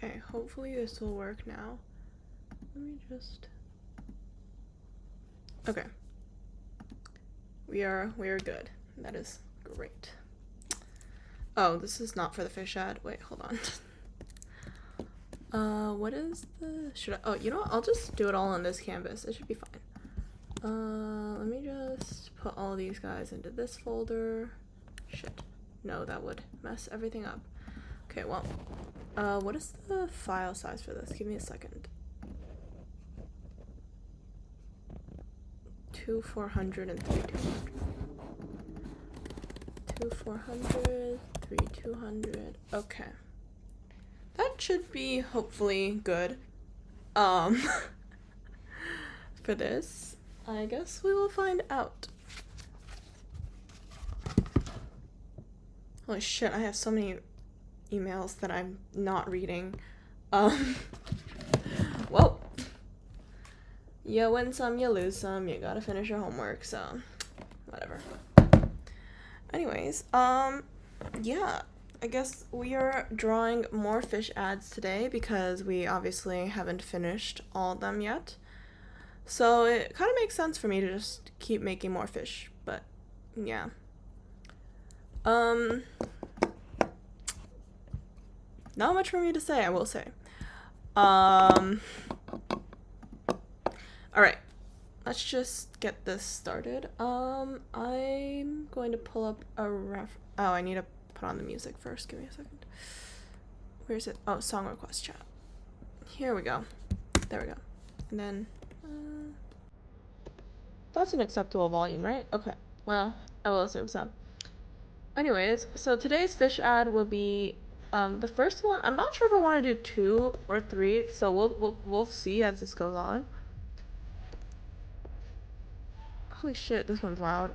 Okay, hopefully this will work now. Let me just... Okay. We are good. That is great. Oh, this is not for the fish ad. Wait, hold on. What is the... Should I... Oh, you know what? I'll just do it all on this canvas. It should be fine. Let me just put all these guys into this folder. Shit. No, that would mess everything up. Okay, well, what is the file size for this? Give me a second. 400 and 200. 400, 200. Okay. That should be hopefully good. For this, I guess we will find out. Holy shit, I have so many emails that I'm not reading. Well, you win some, you lose some, you gotta finish your homework, so whatever. Anyways, yeah, I guess we are drawing more fish ads today because we obviously haven't finished all of them yet. So it kind of makes sense for me to just keep making more fish, but yeah. Not much for me to say, I will say. Alright. Let's just get this started. I'm going to pull up a Oh, I need to put on the music first. Give me a second. Where is it? Oh, song request chat. Here we go. There we go. And then, that's an acceptable volume, right? Okay. Well, I will assume so. Anyways, so today's fish ad will be the first one. I'm not sure if I want to do 2 or 3, so we'll see as this goes on. Holy shit, this one's loud.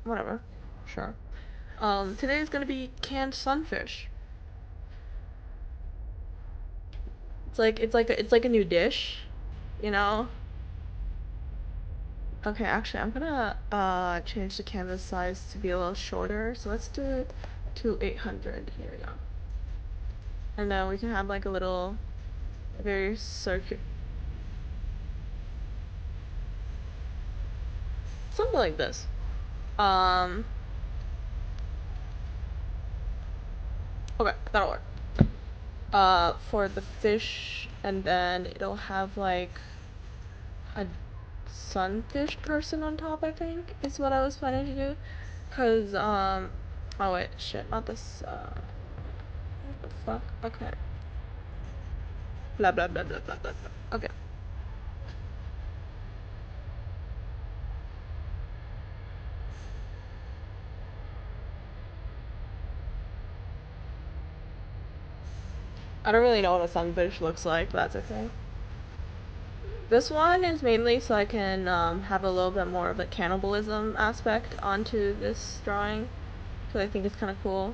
Whatever. Sure. Today is gonna be canned sunfish. It's like a new dish, you know? Okay, actually, I'm gonna change the canvas size to be a little shorter. So let's do it to 800. Here we go. And then we can have like a little, very circular, something like this. Okay, that'll work. For the fish, and then it'll have like a sunfish person on top, I think, is what I was planning to do. Cause, oh wait, shit, not this, what the fuck? Okay. Blah, blah, blah, blah, blah, blah, blah. Okay. I don't really know what a sunfish looks like, but that's okay. This one is mainly so I can, have a little bit more of a cannibalism aspect onto this drawing. Cause I think it's kinda cool.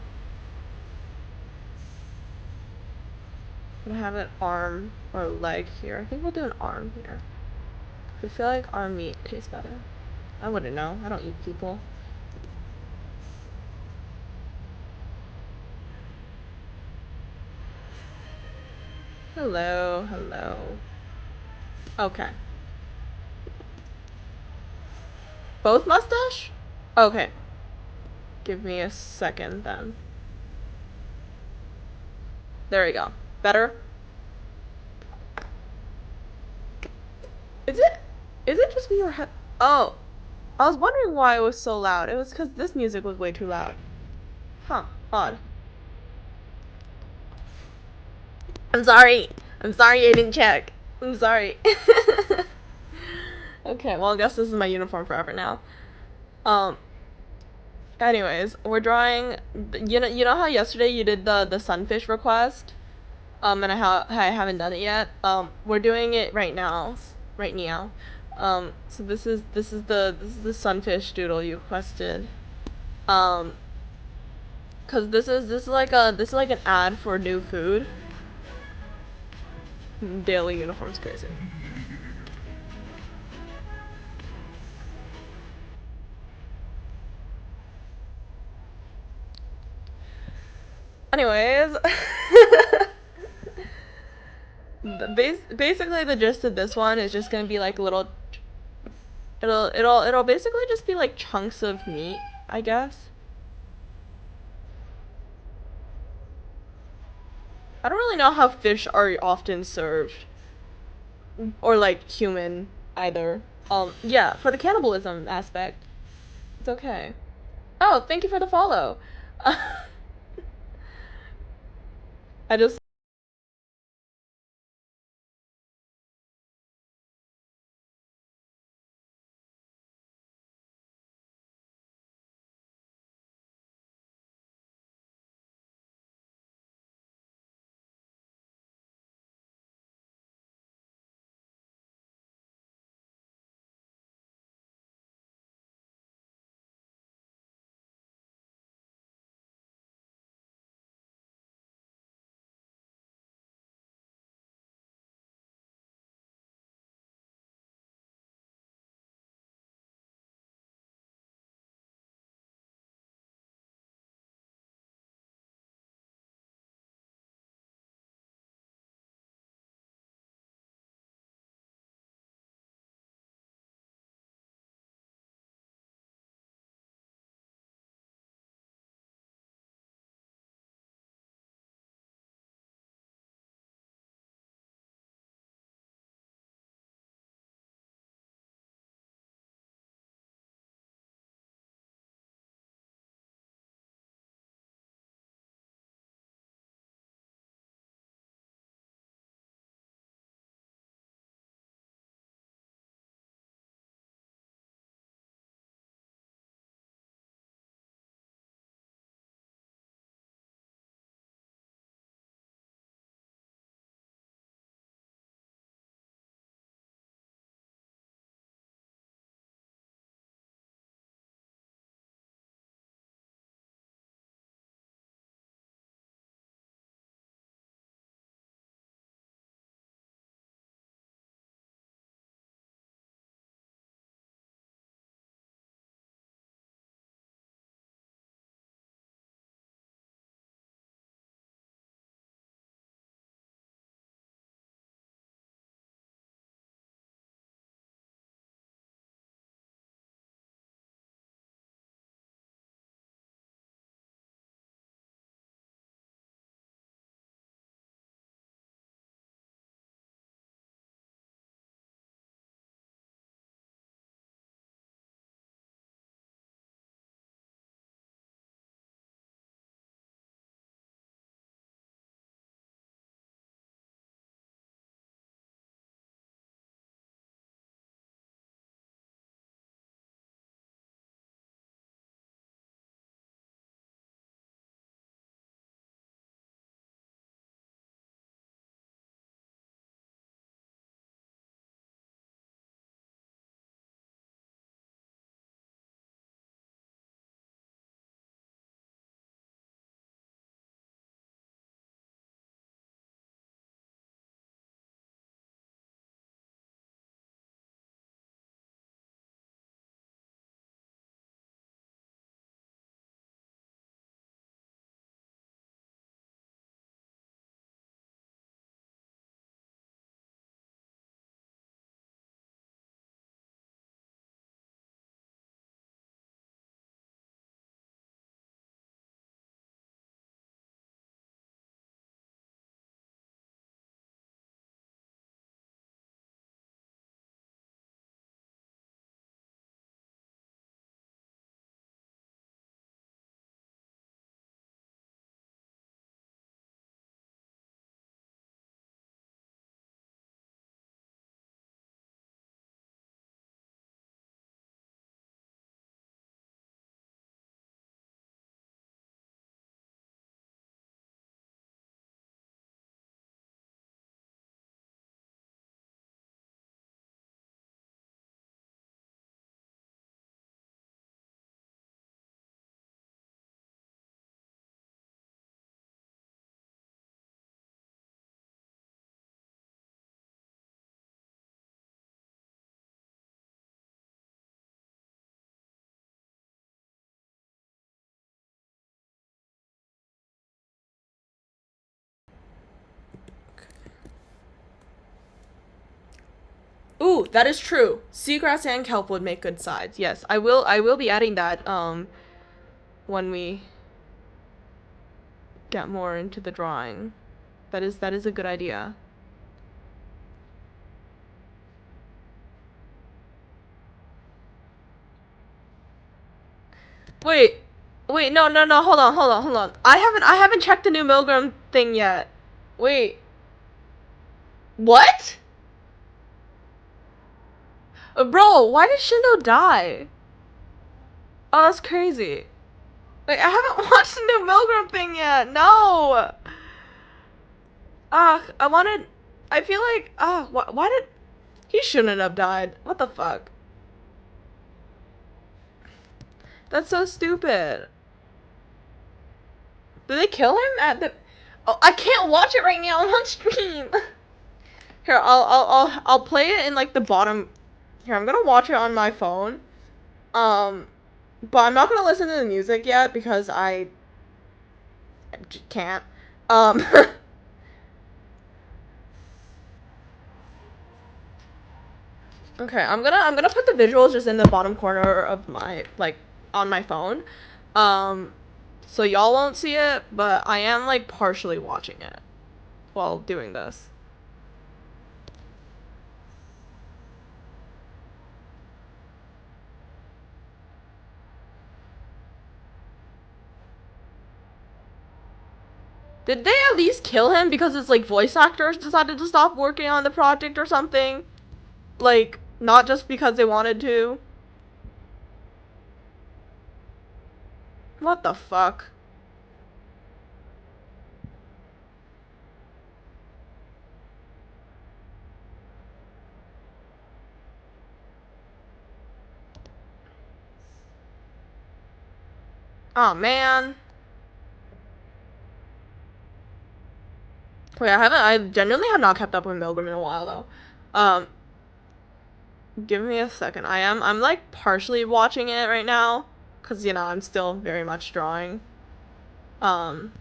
I'm gonna have an arm or leg here. I think we'll do an arm here. I feel like arm meat tastes better. I wouldn't know. I don't eat people. Hello, hello. Okay. Both mustache? Okay. Give me a second then. There we go. Better? Is it just me or oh. I was wondering why it was so loud. It was because this music was way too loud. Huh. Odd. I'm sorry. I'm sorry I didn't check. I'm sorry. Okay, well I guess this is my uniform forever now. Anyways, we're drawing, you know how yesterday you did the sunfish request? And I haven't done it yet. We're doing it right now. Right now. So this is the sunfish doodle you requested. Cause this is like an ad for new food. Daily uniform's crazy. Anyways, Basically the gist of this one is just gonna be like little. It'll basically just be like chunks of meat, I guess. I don't really know how fish are often served, or like human either. Yeah, for the cannibalism aspect, it's okay. Oh, thank you for the follow. I just Ooh, that is true. Seagrass and kelp would make good sides. Yes, I will be adding that when we get more into the drawing. That is a good idea. Wait. Wait, no, hold on. I haven't checked the new Milgram thing yet. Wait. What? Bro, why did Shindo die? Oh, that's crazy. Like, I haven't watched the new Milgram thing yet. No. I wanted. I feel like. Why did. He shouldn't have died. What the fuck? That's so stupid. Did they kill him at the. Oh, I can't watch it right now. I'm on stream. Here, I'll play it in like the bottom. Here, I'm gonna watch it on my phone. But I'm not gonna listen to the music yet because I can't. Um. Okay, I'm gonna put the visuals just in the bottom corner of my like on my phone. Um so y'all won't see it, but I am like partially watching it while doing this. Did they at least kill him because his like voice actors decided to stop working on the project or something? Like not just because they wanted to. What the fuck? Oh man. Wait, I genuinely have not kept up with Milgram in a while though. Give me a second. I'm like partially watching it right now, cause you know I'm still very much drawing. Um.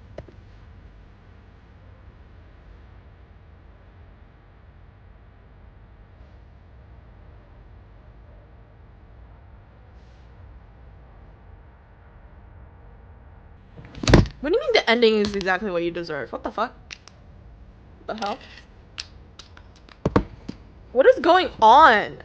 What do you mean the ending is exactly what you deserve? What the fuck? What the hell? What is going on?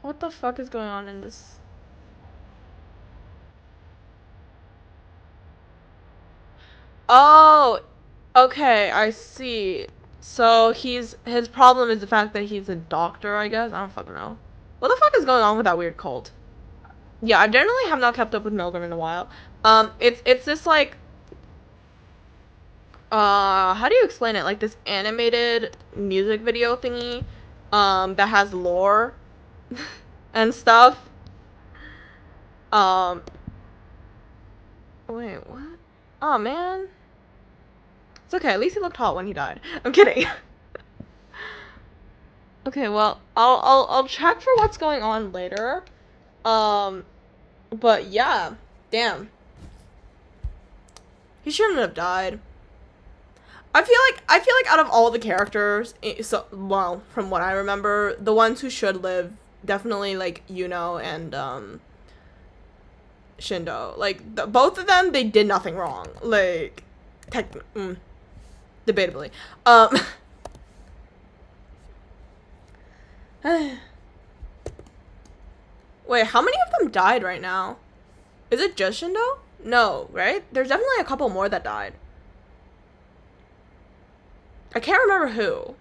What the fuck is going on in this? Oh, okay, I see. So his problem is the fact that he's a doctor, I guess. I don't fucking know. What the fuck is going on with that weird cult? Yeah, I generally have not kept up with Milgram in a while. It's this like how do you explain it? Like this animated music video thingy, that has lore and stuff. Um, wait, what? Oh man, it's okay. At least he looked hot when he died. I'm kidding. Okay, well, I'll check for what's going on later. Um, but yeah, damn, he shouldn't have died. I feel like out of all the characters, so well, from what I remember, the ones who should live definitely like Yuno and Shindo. Like both of them, they did nothing wrong. Like, debatably. Wait, how many of them died right now? Is it just Shindo? No, right? There's definitely a couple more that died. I can't remember who.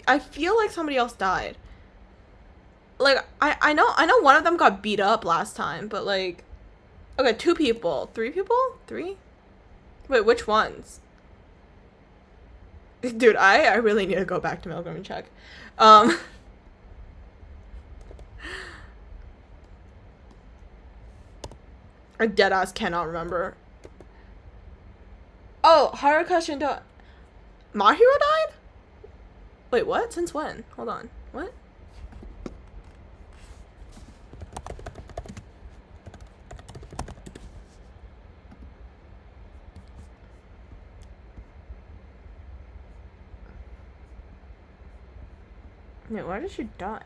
I feel like somebody else died. Like I know one of them got beat up last time, but like, okay, 2 people, 3 people, 3. Wait, which ones? Dude, I really need to go back to Milgram and check. I deadass cannot remember. Oh, Haruka Shindo. My Hero died? Wait, what? Since when? Hold on. What? Wait, why did she die?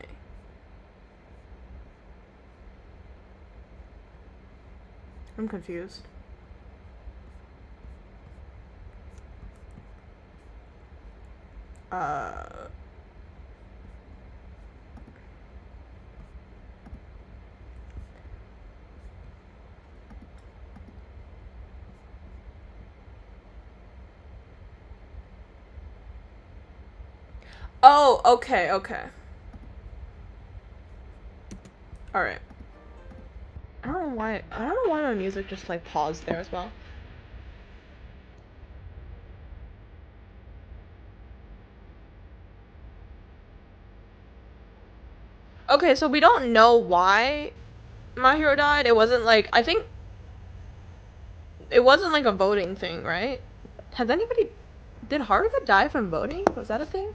I'm confused. Oh, okay, okay. Alright. I don't know why my music just like paused there as well. Okay, so we don't know why My Hero died. It wasn't like, I think it wasn't like a voting thing, right? Has anybody, did Haruka die from voting? Was that a thing?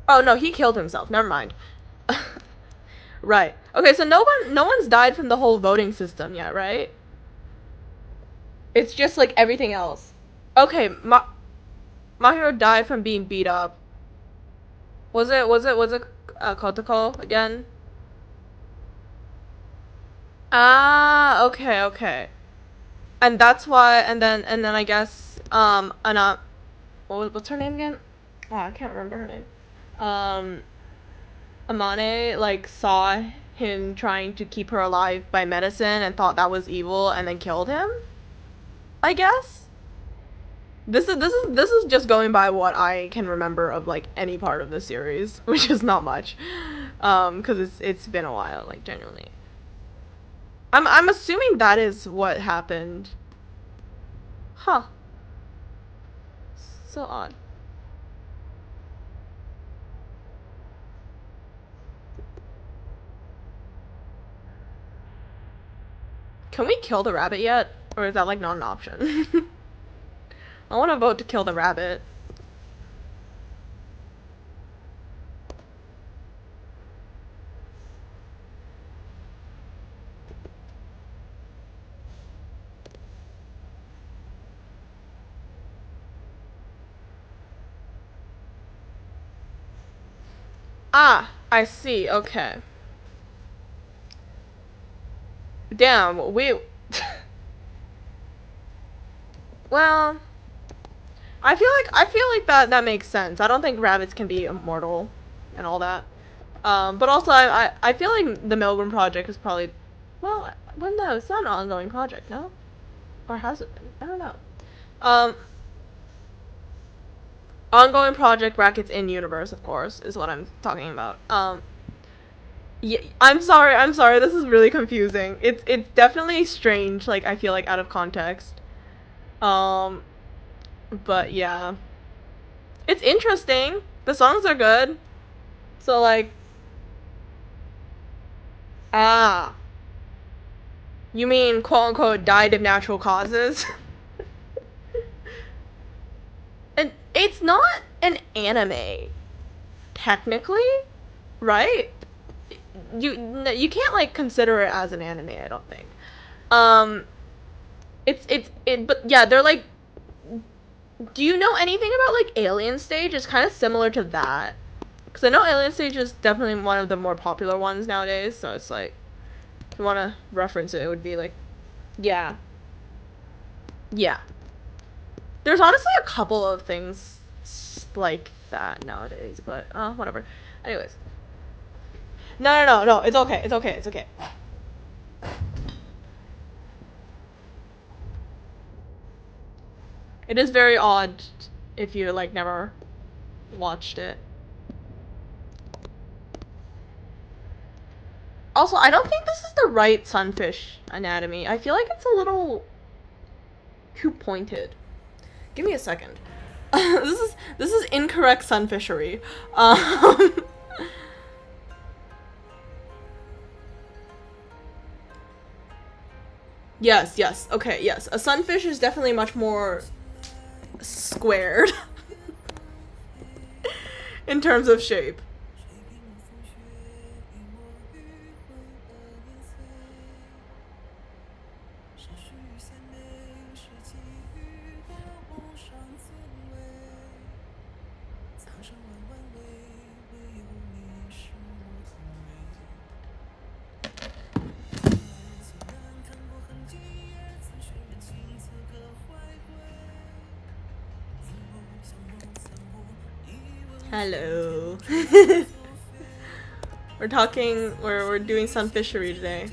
Oh no, he killed himself. Never mind. Right. Okay, so no one's died from the whole voting system yet, right? It's just like everything else. Okay, My Hero died from being beat up. Was it Kotoko again? Ah, okay, okay. And that's why, and then I guess, what's her name again? Oh, I can't remember her name. Um, Amane, like, saw him trying to keep her alive by medicine and thought that was evil and then killed him? I guess? This is just going by what I can remember of, like, any part of the series, which is not much. Cause it's been a while, like, genuinely. I'm assuming that is what happened. Huh. So odd. Can we kill the rabbit yet? Or is that like not an option? I want to vote to kill the rabbit. Ah, I see. Okay. Damn, we... well... I feel like that makes sense. I don't think rabbits can be immortal and all that. But also I feel like the Milgram project is probably, well no, it's not an ongoing project, no? Or has it been? I don't know. Um Ongoing project brackets in universe, of course, is what I'm talking about. Yeah, I'm sorry, this is really confusing. It's definitely strange, like I feel like out of context. Um but yeah. It's interesting. The songs are good. So like, ah, you mean quote unquote died of natural causes? And it's not an anime, technically, right? You can't like consider it as an anime, I don't think. Um but yeah, they're like, do you know anything about like Alien Stage? It's kind of similar to that. Cuz I know Alien Stage is definitely one of the more popular ones nowadays, so it's like if you want to reference it, it would be like, yeah. Yeah. There's honestly a couple of things like that nowadays, but whatever. Anyways. No. It's okay. It's okay. It's okay. It is very odd if you like never watched it. Also, I don't think this is the right sunfish anatomy. I feel like it's a little too pointed. Give me a second. this is incorrect sunfishery. Um, yes, yes, okay, yes. A sunfish is definitely much more squared in terms of shape. Hello. we're doing sunfishery today.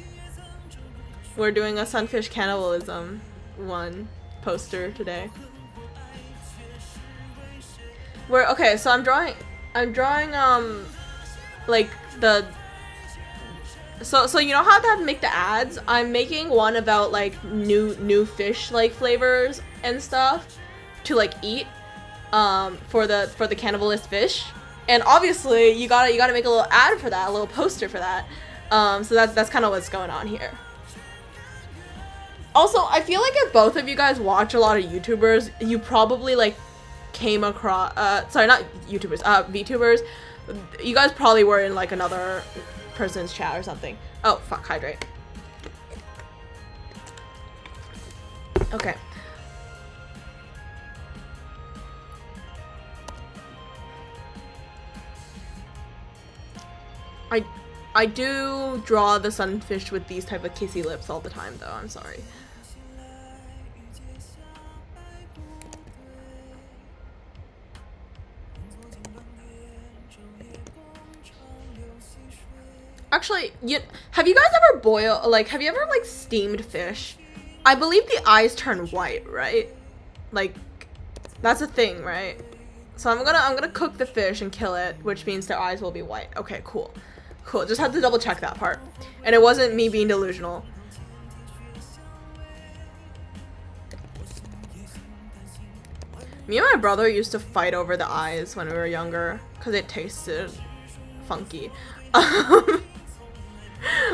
We're doing a sunfish cannibalism one poster today. Okay, so I'm drawing like the so you know how to make the ads? I'm making one about like new fish like flavors and stuff to like eat for the cannibalist fish. And obviously you gotta make a little ad for that, a little poster for that. So that's kind of what's going on here. Also, I feel like if both of you guys watch a lot of YouTubers, you probably like came across sorry, not YouTubers, VTubers. You guys probably were in like another person's chat or something. Oh fuck, hydrate. Okay. I do draw the sunfish with these type of kissy lips all the time though, I'm sorry. Actually, have you guys ever have you ever like steamed fish? I believe the eyes turn white, right? Like, that's a thing, right? So I'm gonna cook the fish and kill it, which means their eyes will be white. Okay, cool. Cool, just had to double check that part. And it wasn't me being delusional. Me and my brother used to fight over the eyes when we were younger, because it tasted funky. It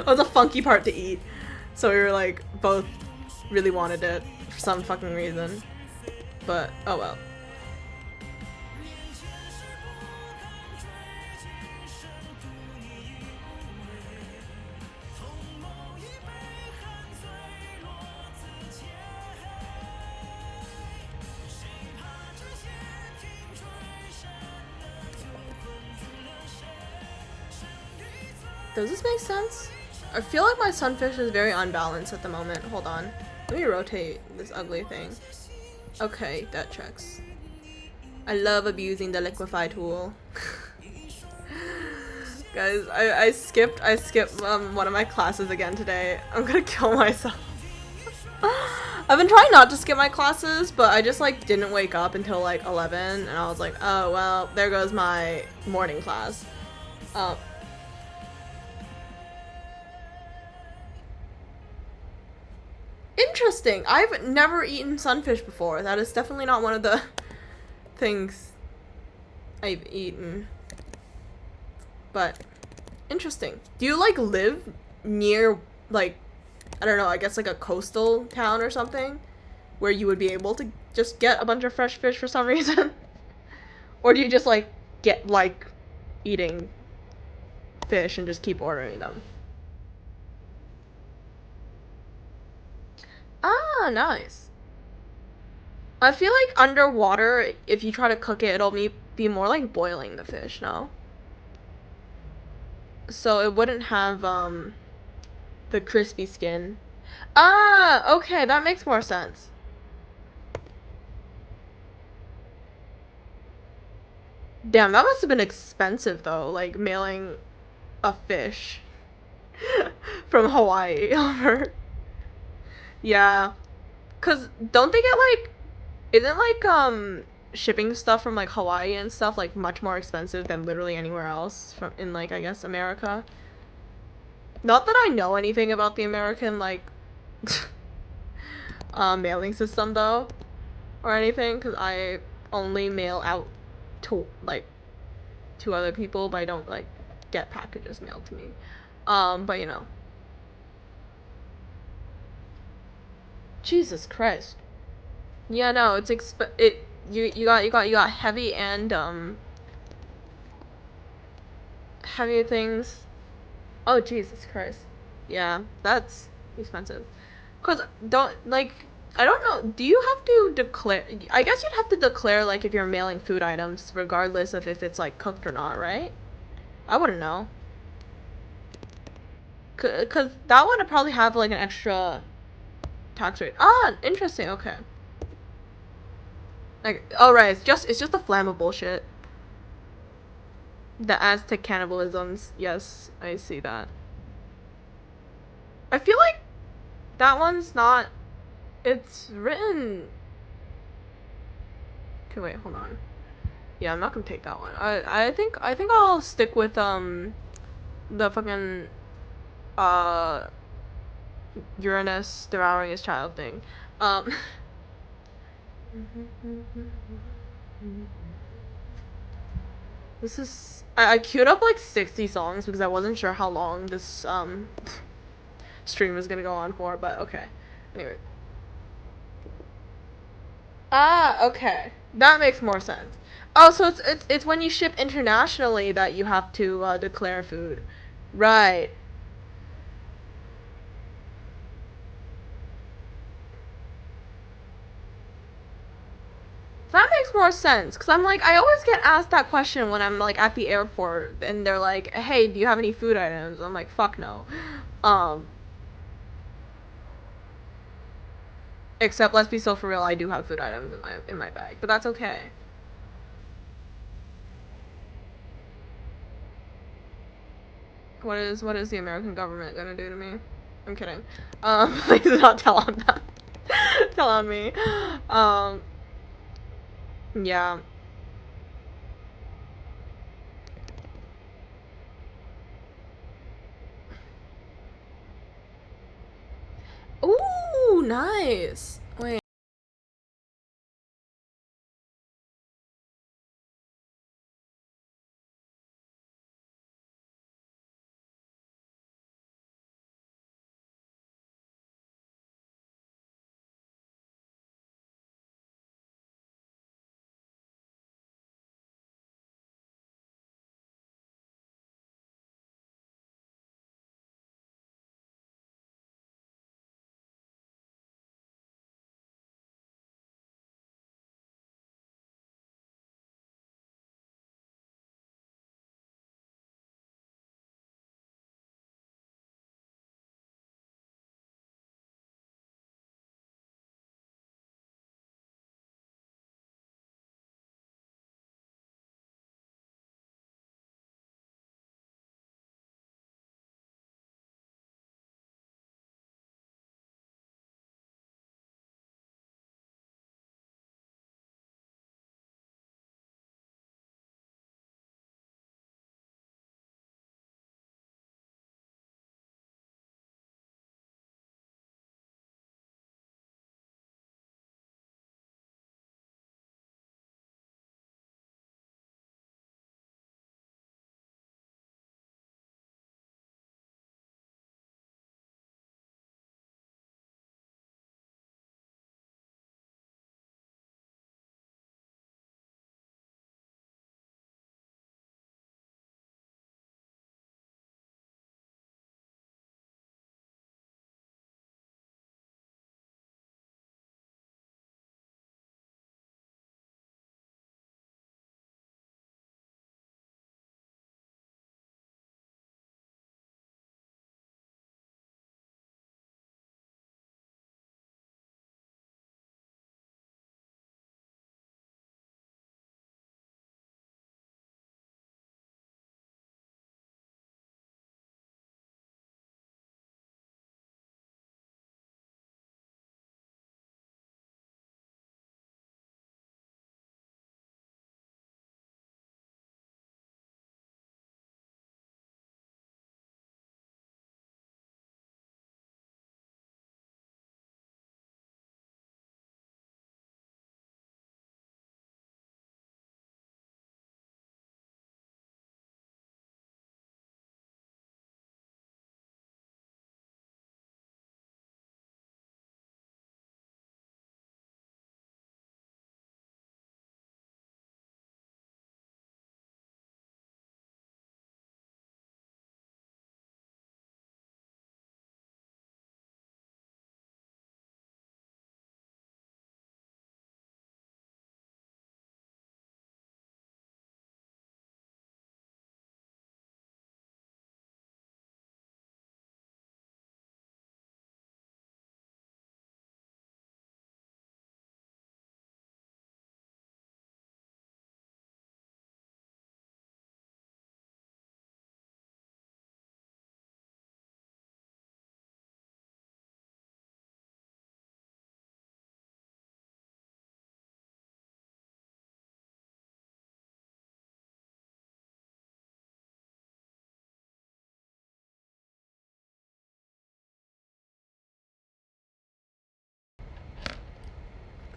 was a funky part to eat. So we were like, both really wanted it for some fucking reason. But, oh well. Does this make sense? I feel like my sunfish is very unbalanced at the moment. Hold on. Let me rotate this ugly thing. Okay, that checks. I love abusing the liquefy tool. Guys, I skipped one of my classes again today. I'm gonna kill myself. I've been trying not to skip my classes, but I just like didn't wake up until like 11 and I was like, oh well, there goes my morning class. Interesting. I've never eaten sunfish before. That is definitely not one of the things I've eaten. But interesting. Do you like live near like, I don't know, I guess like a coastal town or something where you would be able to just get a bunch of fresh fish for some reason? Or do you just like get like eating fish and just keep ordering them? Ah, nice. I feel like underwater, if you try to cook it, it'll be more like boiling the fish, no? So it wouldn't have, the crispy skin. Ah, okay, that makes more sense. Damn, that must have been expensive though, like mailing a fish from Hawaii over. Yeah. 'Cause don't they get like, isn't like shipping stuff from like Hawaii and stuff like much more expensive than literally anywhere else from in like I guess America? Not that I know anything about the American like mailing system though or anything, 'cause I only mail out to like to other people, but I don't like get packages mailed to me. But you know. Jesus Christ. Yeah, no, it's you got heavy and heavy things. Oh Jesus Christ. Yeah, that's expensive. Cause don't like I don't know. Do you have to declare? I guess you'd have to declare like if you're mailing food items, regardless of if it's like cooked or not, right? I wouldn't know. Cause that one would probably have like an extra tax rate. Ah, interesting. Okay. Like, oh right, it's just the flammable shit that adds to cannibalisms. Yes, I see that. I feel like that one's not. It's written. Okay, wait, hold on. Yeah, I'm not gonna take that one. I think I'll stick with the fucking uh Uranus devouring his child thing. Um. This is I queued up like 60 songs because I wasn't sure how long this stream was gonna go on for, but okay. Anyway. Ah, okay. That makes more sense. Oh, so it's when you ship internationally that you have to declare food. Right. That makes more sense because I'm like I always get asked that question when I'm like at the airport and they're like, "Hey, do you have any food items?" I'm like, "Fuck no." Um except let's be so for real, I do have food items in my bag, but that's okay. What is the American government gonna do to me? I'm kidding. Please do not tell on that. Tell on me. Um, yeah. Ooh, nice. Wait.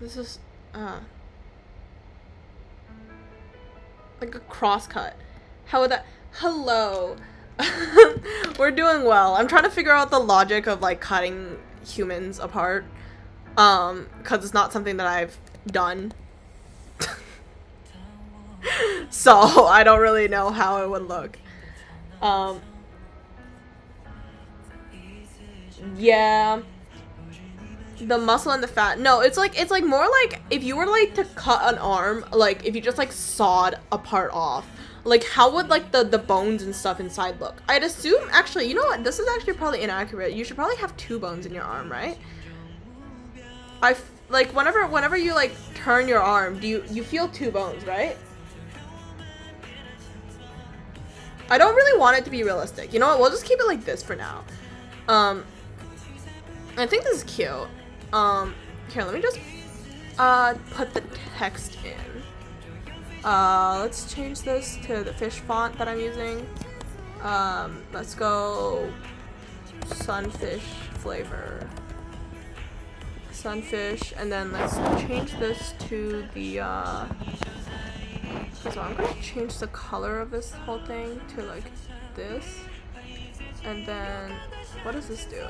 This is, like a cross cut. How would that? Hello. We're doing well. I'm trying to figure out the logic of like cutting humans apart. Cause it's not something that I've done. So I don't really know how it would look. Yeah. The muscle and the fat. No, it's like more like if you were like to cut an arm, like if you just like sawed a part off, like how would like the bones and stuff inside look? I'd assume, actually, you know what? This is actually probably inaccurate. You should probably have 2 bones in your arm, right? Like whenever you like turn your arm, do you feel 2 bones, right? I don't really want it to be realistic. You know what? We'll just keep it like this for now. I think this is cute. Here, let me just put the text in. Let's change this to the fish font that I'm using. Let's go sunfish flavor. Sunfish, and then let's change this to the so I'm gonna change the color of this whole thing to like this. And then what does this do?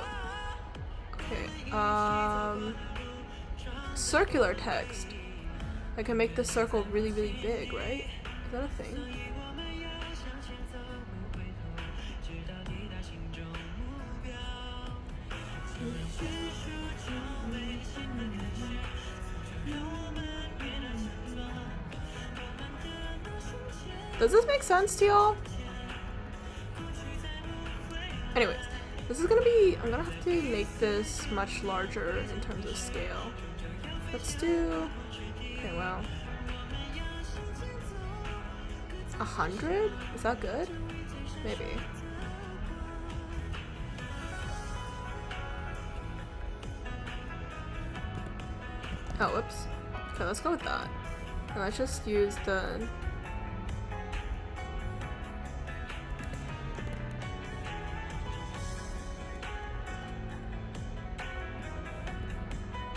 Okay, circular text. I can make the circle really, really big, right? Is that a thing? Does this make sense to y'all? Anyways, this is gonna be, I'm gonna have to make this much larger in terms of scale. Let's do, okay, well, 100? Is that good? Maybe. Oh, whoops. Okay, let's go with that. And let's just use the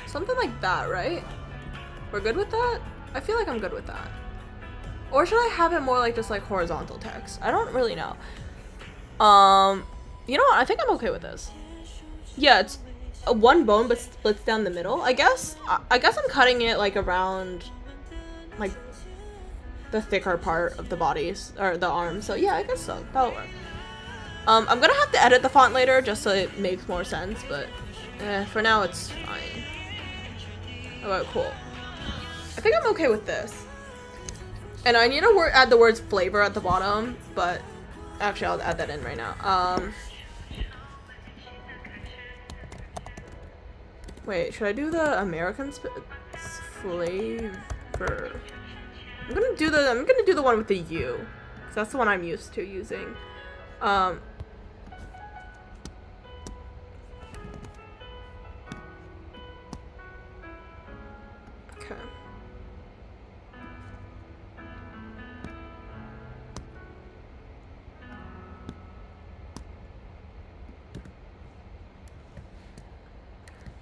something like that, right? We're good with that? I feel like I'm good with that. Or should I have it more like just like horizontal text? I don't really know. You know what? I think I'm okay with this. Yeah, it's a 1 bone but splits down the middle. I guess I'm cutting it like around like the thicker part of the bodies or the arm. So yeah, I guess so. That'll work. I'm gonna have to edit the font later just so it makes more sense, but for now it's fine. Alright, cool. I think I'm okay with this. And I need to add the words flavor at the bottom, but actually I'll add that in right now. Wait, should I do the American flavor? I'm gonna do the one with the U, because that's the one I'm used to using. Okay.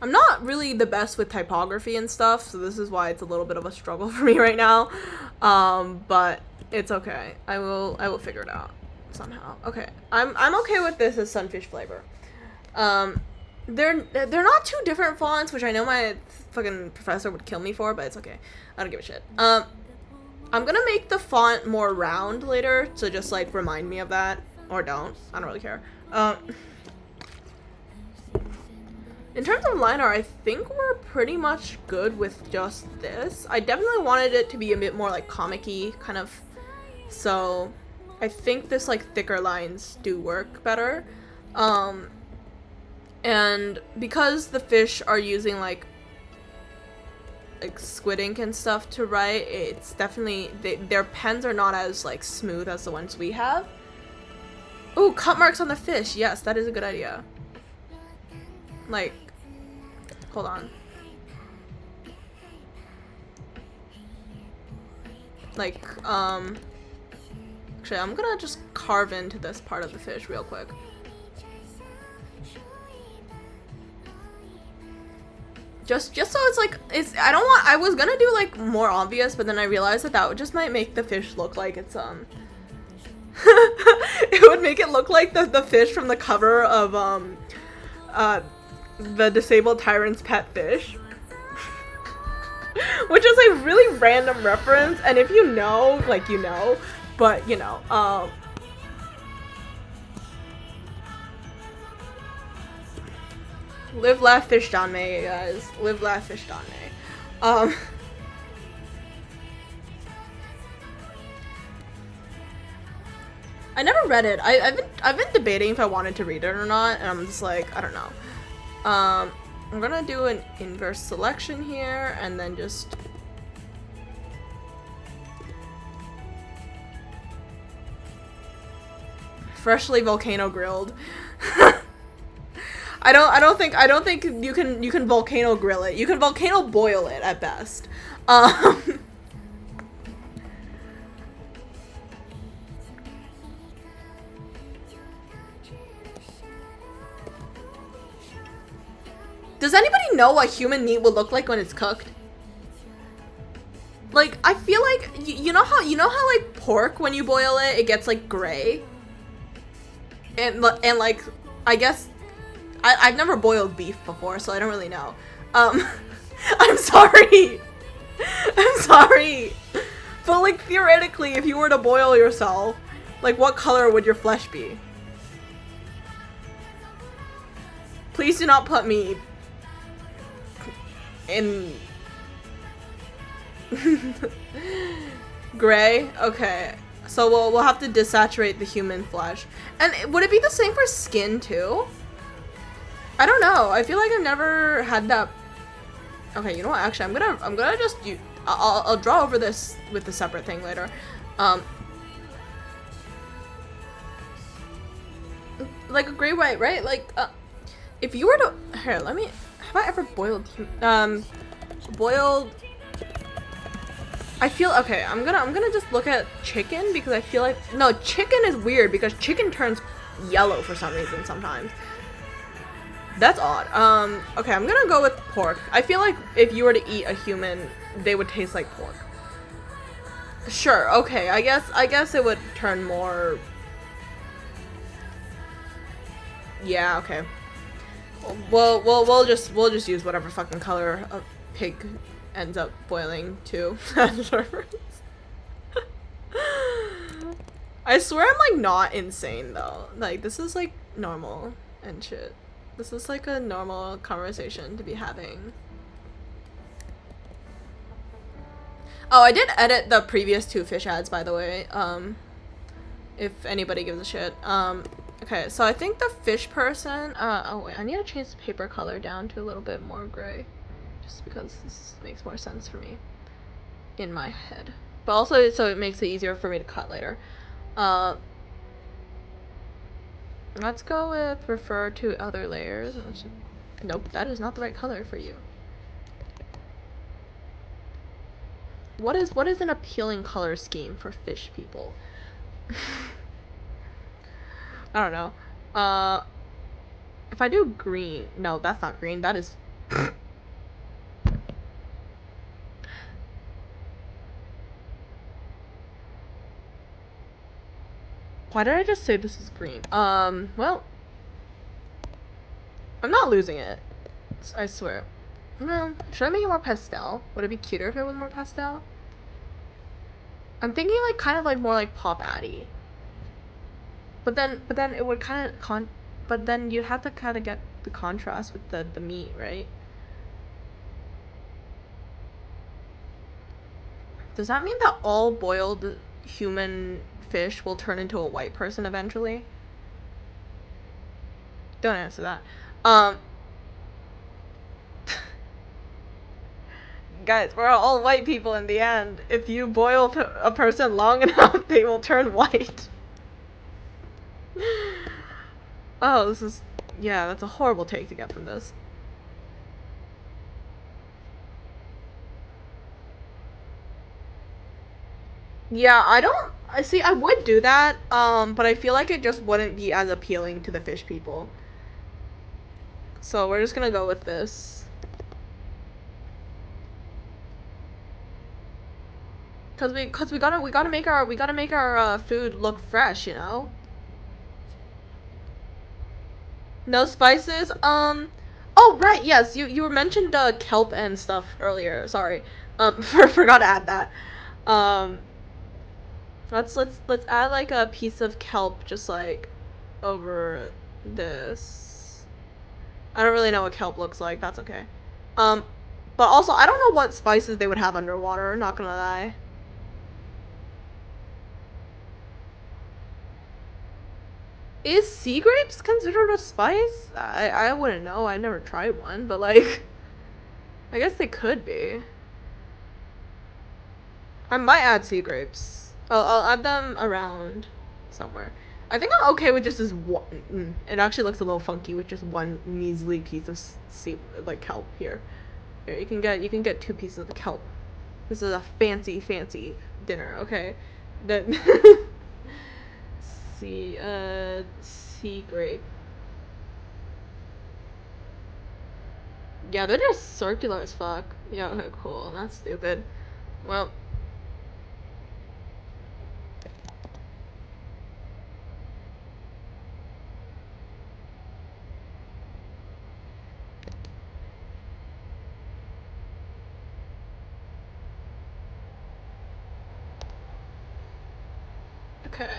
I'm not really the best with typography and stuff, so this is why it's a little bit of a struggle for me right now. But it's okay. I will figure it out somehow. Okay. I'm okay with this as sunfish flavor. They're not 2 different fonts, which I know my fucking professor would kill me for, but it's okay. I don't give a shit. I'm gonna make the font more round later, so just like remind me of that, or don't. I don't really care. In terms of line art, I think we're pretty much good with just this. I definitely wanted it to be a bit more like comic-y, kind of. So I think this like thicker lines do work better. And because the fish are using like squid ink and stuff to write, it's definitely, their pens are not as like smooth as the ones we have. Ooh, cut marks on the fish. Yes, that is a good idea. Like, hold on. Like, actually, I'm gonna just carve into this part of the fish real quick. Just so it's like, I don't want, I was gonna do like more obvious, but then I realized that just might make the fish look like it's it would make it look like the fish from the cover of the Disabled Tyrant's Pet Fish. Which is a really random reference, and if you know, like, you know, but you know, live, laugh, fish, Danmei, guys. Live, laugh, fish, Danmei. I never read it. I've been debating if I wanted to read it or not, and I'm just like, I don't know. I'm gonna do an inverse selection here, and then just freshly volcano grilled. I don't think you can volcano grill it. You can volcano boil it at best. Does anybody know what human meat will look like when it's cooked? Like, I feel like you know how like pork, when you boil it, it gets like gray. And like, I guess I've never boiled beef before, so I don't really know. I'm sorry. I'm sorry. But like, theoretically, if you were to boil yourself, like, what color would your flesh be? Please do not put me in gray. Okay, so we'll have to desaturate the human flesh. And would it be the same for skin too? I don't know. I feel like I've never had that. Okay, you know what? Actually, I'm gonna just I'll draw over this with a separate thing later. Like a gray white, right? Like if you were to here, let me. Have I ever boiled boiled? I feel okay. I'm gonna just look at chicken, because I feel like no, chicken is weird because chicken turns yellow for some reason sometimes. That's odd. Okay, I'm gonna go with pork. I feel like if you were to eat a human, they would taste like pork. Sure. Okay. I guess it would turn more. Yeah. Okay. Well, we'll just use whatever fucking color a pig ends up boiling to. I swear I'm like not insane though. Like, this is like normal and shit. This is like a normal conversation to be having. Oh, I did edit the previous 2 fish ads, by the way. If anybody gives a shit. Okay, so I think the fish person, oh wait, I need to change the paper color down to a little bit more gray. Just because this makes more sense for me in my head. But also, so it makes it easier for me to cut later. Let's go with refer to other layers. Nope, that is not the right color for you. What is an appealing color scheme for fish people? I don't know. If I do green, no, that's not green. That is. Why did I just say this is green? Well, I'm not losing it. I swear. No, should I make it more pastel? Would it be cuter if it was more pastel? I'm thinking like kind of like more like Pop Addy. But then it would kind of but then you have to kind of get the contrast with the meat, right? Does that mean that all boiled human fish will turn into a white person eventually? Don't answer that. Guys, we're all white people in the end. If you boil a person long enough, they will turn white. Oh, this is... Yeah, that's a horrible take to get from this. Yeah, I see, I would do that, but I feel like it just wouldn't be as appealing to the fish people. So we're just gonna go with this. Cause we gotta make our food look fresh, you know. No spices. Oh right, yes. You mentioned kelp and stuff earlier. Sorry. Forgot to add that. Um, let's add like a piece of kelp just like over this. I don't really know what kelp looks like. That's okay. Um, but also I don't know what spices they would have underwater. Not gonna lie. Is sea grapes considered a spice? I wouldn't know. I've never tried one, but like, I guess they could be. I might add sea grapes. I'll add them around somewhere. I think I'm okay with just this one. It actually looks a little funky with just one measly piece of sea like kelp here. Here you can get 2 pieces of the kelp. This is a fancy dinner. Okay, that sea grape. Yeah, they're just circular as fuck. Yeah, okay, cool. That's stupid. Well, okay.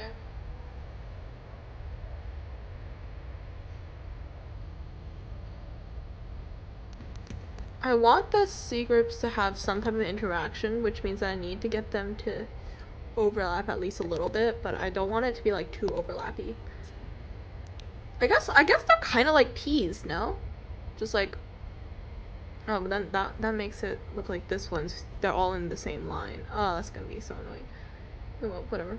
I want the sea grapes to have some type of interaction, which means that I need to get them to overlap at least a little bit, but I don't want it to be like too overlappy. I guess they're kind of like peas, no? Just like oh, but then that makes it look like this one's they're all in the same line. Oh, that's gonna be so annoying. Oh, well, whatever.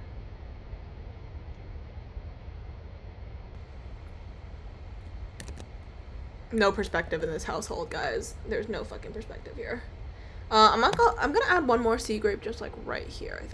No perspective in this household, guys. There's no fucking perspective here. I'm gonna add one more sea grape just like right here, I think.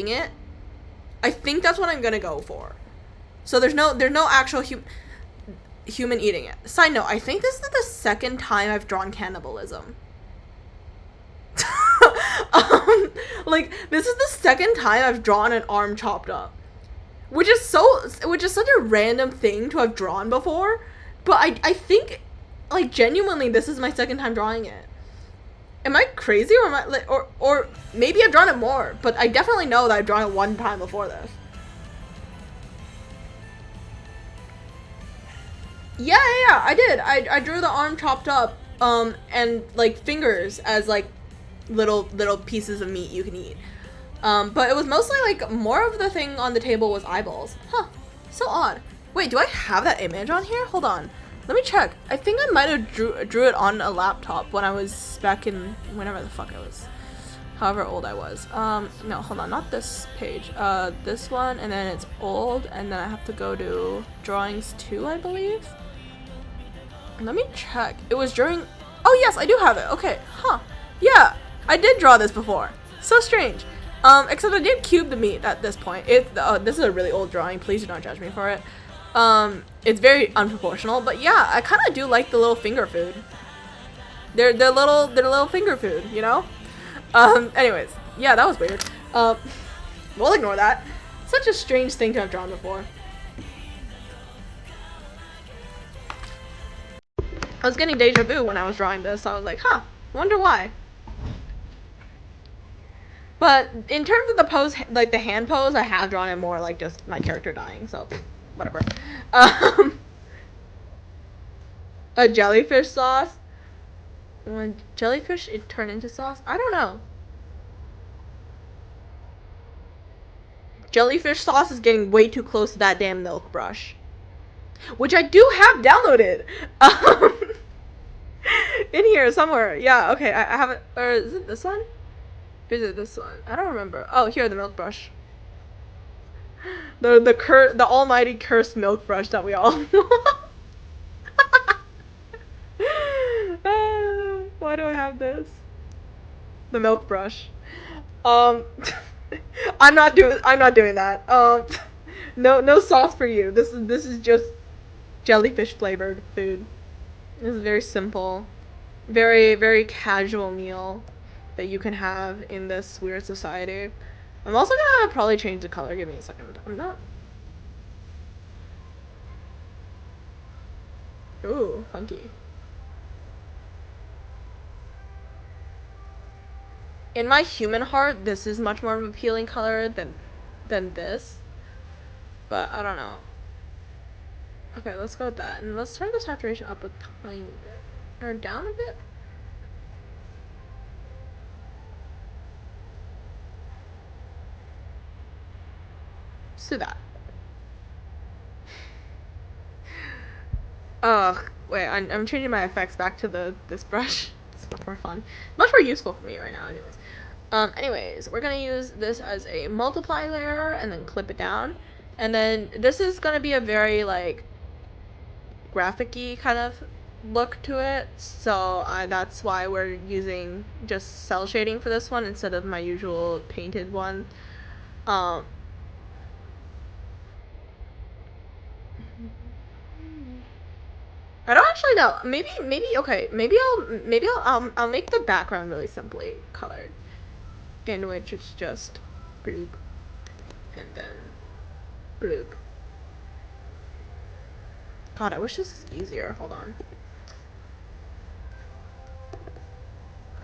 it. I think that's what I'm gonna go for. So there's no actual human eating it. Side note, I think this is the second time I've drawn cannibalism. Like, this is the second time I've drawn an arm chopped up. Which is such a random thing to have drawn before. But I think, like, genuinely, this is my second time drawing it. Am I crazy, or am I, like, or maybe I've drawn it more, but I definitely know that I've drawn it one time before this. Yeah, I did. I drew the arm chopped up, and, like, fingers as, like, little pieces of meat you can eat. But it was mostly, like, more of the thing on the table was eyeballs. Huh. So odd. Wait, do I have that image on here? Hold on. Let me check. I think I might have drew it on a laptop when I was back in whenever the fuck I was. However old I was. No, hold on. Not this page. This one, and then it's old, and then I have to go to drawings 2, I believe. Let me check. It was during... Oh, yes, I do have it. Okay. Huh. Yeah, I did draw this before. So strange. Except I did cube the meat at this point. This is a really old drawing. Please do not judge me for it. It's very unproportional, but yeah, I kind of do like the little finger food. They're little finger food, you know? Anyways, yeah, that was weird. We'll ignore that. Such a strange thing to have drawn before. I was getting deja vu when I was drawing this, so I was like, huh, wonder why. But in terms of the pose, like the hand pose, I have drawn it more like just my character dying, so whatever. A jellyfish sauce? When jellyfish it turned into sauce? I don't know. Jellyfish sauce is getting way too close to that damn milk brush. Which I do have downloaded. In here somewhere. Yeah, okay, I have it. Or is it this one? Or is it this one? I don't remember. Oh, here, the milk brush. The almighty cursed milk brush that we all know. Why do I have this? The milk brush. I'm not doing that. No sauce for you. This is just jellyfish flavored food. This is very simple, very casual meal that you can have in this weird society. I'm also gonna probably change the color. Give me a second. I'm not. Ooh, funky. In my human heart, this is much more of an appealing color than this. But I don't know. Okay, let's go with that. And let's turn the saturation up a tiny bit. Or down a bit? Let's do that. Wait, I'm changing my effects back to this brush. It's much more fun. Much more useful for me right now, anyways. Anyways, we're gonna use this as a multiply layer and then clip it down. And then this is gonna be a very, like, graphic-y kind of look to it. So that's why we're using just cell shading for this one instead of my usual painted one. I don't actually know. Maybe I'll make the background really simply colored, in which it's just bloop and then bloop. God, I wish this was easier. Hold on.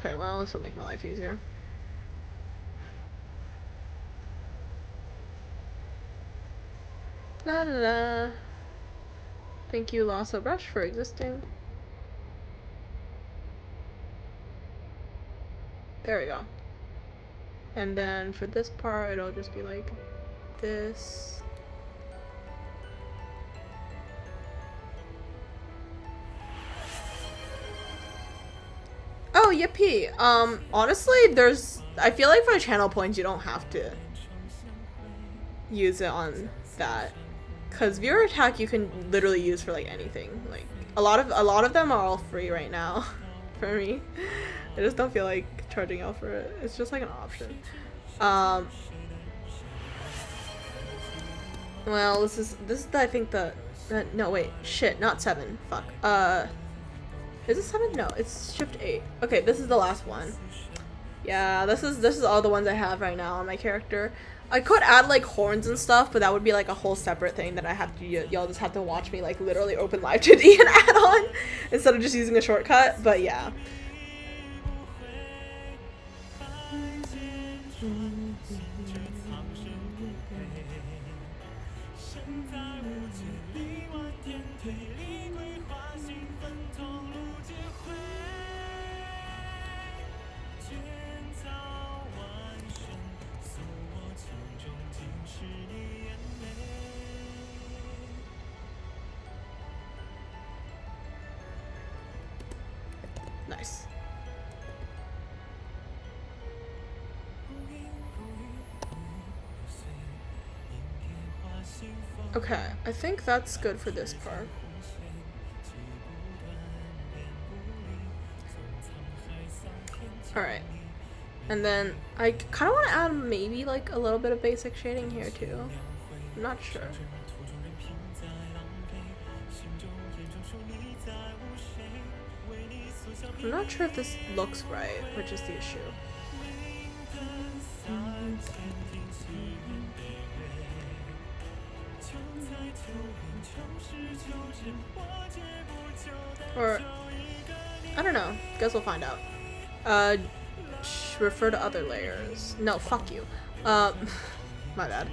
Okay, well, this will make my life easier. La la la. Thank you, Lasso Brush, for existing. There we go. And then for this part, it'll just be like this. Oh, yippee. Honestly, I feel like for channel points, you don't have to use it on that. Cause viewer attack you can literally use for like anything. Like a lot of them are all free right now for me. I just don't feel like charging out for it. It's just like an option. Well, this is I think the no wait, shit, not 7. Fuck. Is it 7? No, it's shift 8. Okay, this is the last one. Yeah, this is all the ones I have right now on my character. I could add like horns and stuff, but that would be like a whole separate thing that I have to y'all just have to watch me like literally open live 2D and add on instead of just using a shortcut. But yeah. Nice. Okay, I think that's good for this part. Alright. And then I kind of want to add maybe like a little bit of basic shading here too. I'm not sure. I'm not sure if this looks right, which is the issue. Or, I don't know. Guess we'll find out. Refer to other layers. No, fuck you. My bad.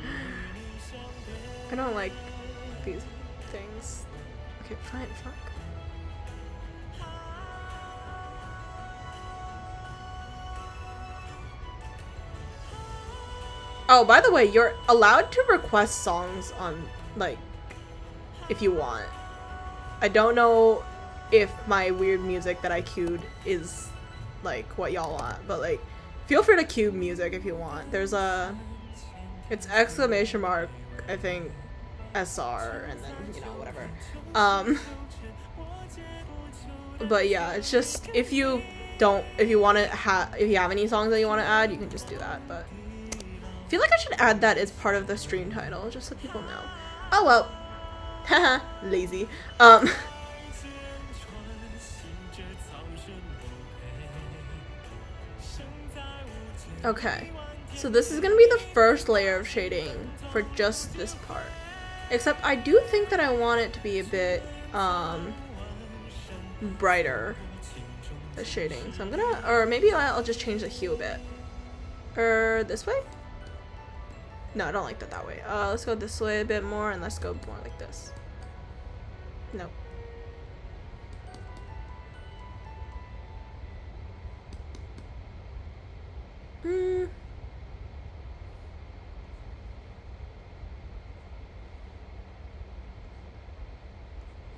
I don't like these things. Okay, fine, fuck. Oh, by the way, you're allowed to request songs on, like, if you want. I don't know if my weird music that I queued is, like, what y'all want, but, like, feel free to queue music if you want. There's a... It's exclamation mark, I think, SR, and then, you know, whatever. But yeah, it's just, if you want to if you have any songs that you want to add, you can just do that, but... I feel like I should add that as part of the stream title, just so people know. Oh well. Haha, lazy. Okay, so this is gonna be the first layer of shading for just this part. Except I do think that I want it to be a bit, brighter, the shading. So I'm gonna, or maybe I'll just change the hue a bit. This way? No, I don't like that way. Let's go this way a bit more, and let's go more like this. Nope.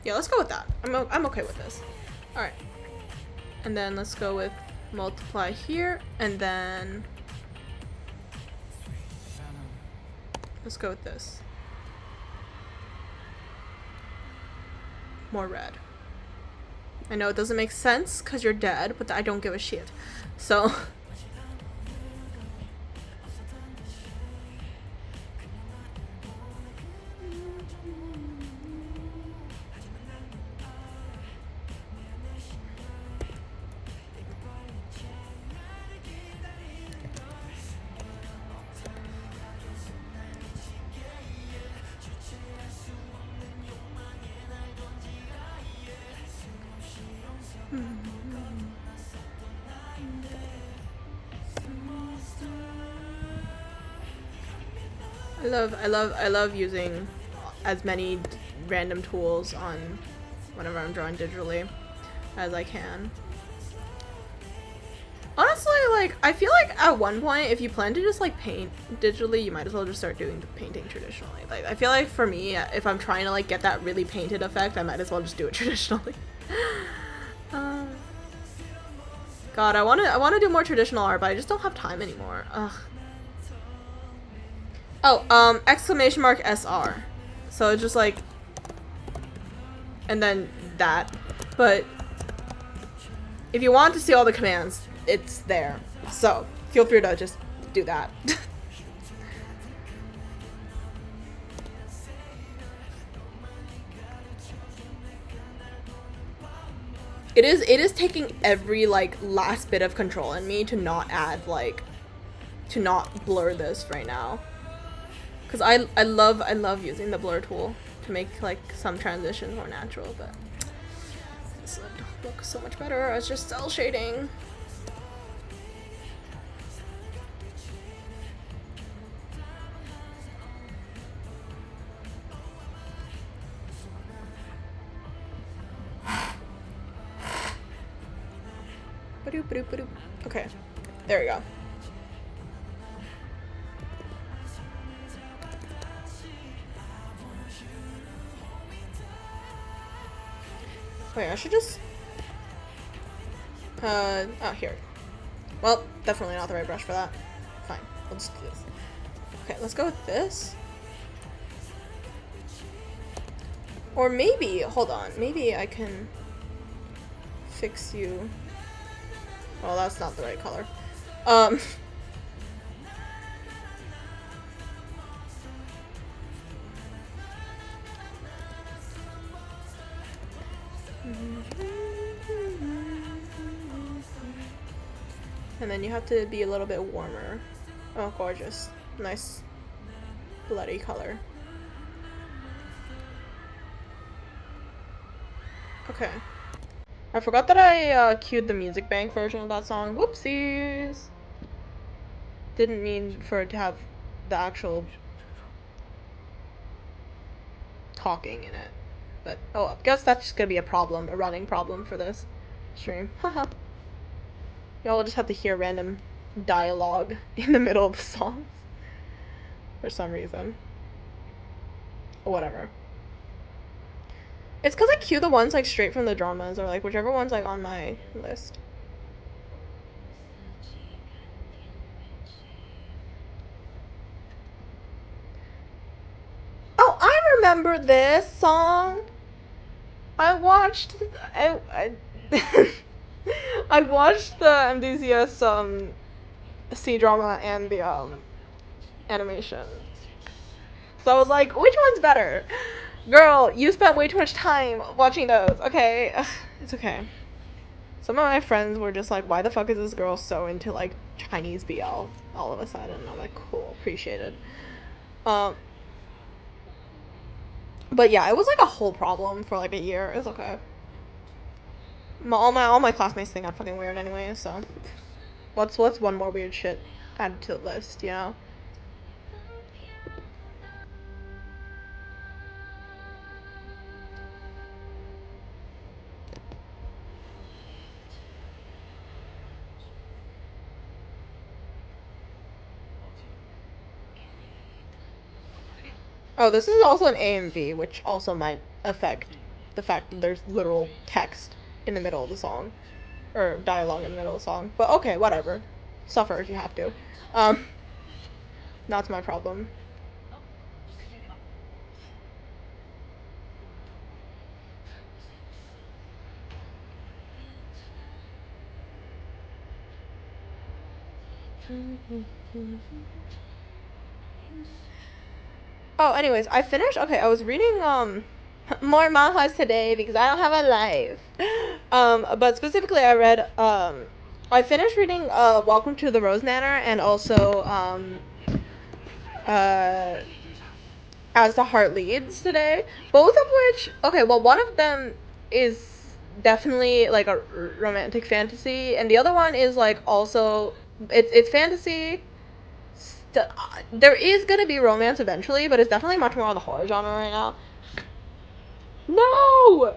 Yeah, let's go with that. I'm okay with this. Alright. And then let's go with multiply here, and then let's go with this. More red. I know it doesn't make sense because you're dead, but I don't give a shit. So... I love using as many random tools on whenever I'm drawing digitally as I can. Honestly, like, I feel like at one point, if you plan to just like paint digitally, you might as well just start doing the painting traditionally. Like, I feel like for me, if I'm trying to like get that really painted effect, I might as well just do it traditionally. God, I wanna do more traditional art, but I just don't have time anymore. Ugh. Oh, exclamation mark SR. So it's just like, and then that. But if you want to see all the commands, it's there. So feel free to just do that. It is taking every like last bit of control in me to not add like to not blur this right now. Cause I love using the blur tool to make like some transitions more natural, but this would look so much better as just cell shading. Okay, there we go. Wait, I should just... oh, here. Well, definitely not the right brush for that. Fine, we'll just do this. Okay, let's go with this. Or maybe, hold on, maybe I can fix you. Well, that's not the right color. And then you have to be a little bit warmer. Oh, gorgeous. Nice bloody color. Okay. I forgot that I queued the music bank version of that song. Whoopsies! Didn't mean for it to have the actual talking in it. But, oh, I guess that's just gonna be a problem, a running problem for this stream. Haha. Y'all will just have to hear random dialogue in the middle of the songs. For some reason. Or whatever. It's because I queue the ones like straight from the dramas, or like whichever one's like on my list. Oh, I remember this song. I watched I watched the MDCS C drama and the animation. So I was like, which one's better? Girl, you spent way too much time watching those. Okay, it's okay. Some of my friends were just like, why the fuck is this girl so into like Chinese BL all of a sudden? And I'm like, cool, appreciated. But yeah, it was like a whole problem for like a year. It's okay. All my classmates think I'm fucking weird anyway, so what's one more weird shit added to the list, you know? Oh, this is also an AMV, which also might affect the fact that there's literal text in the middle of the song. Or dialogue in the middle of the song. But okay, whatever. Suffer if you have to. Not my problem. Oh, anyways, I finished. Okay, I was reading more manhwas today because I don't have a life. But specifically, I finished reading Welcome to the Rose Manor and also uh, As the Heart Leads today. Both of which, okay, well, one of them is definitely like a romantic fantasy, and the other one is like also it's fantasy. There is gonna be romance eventually, but it's definitely much more on the horror genre right now. No!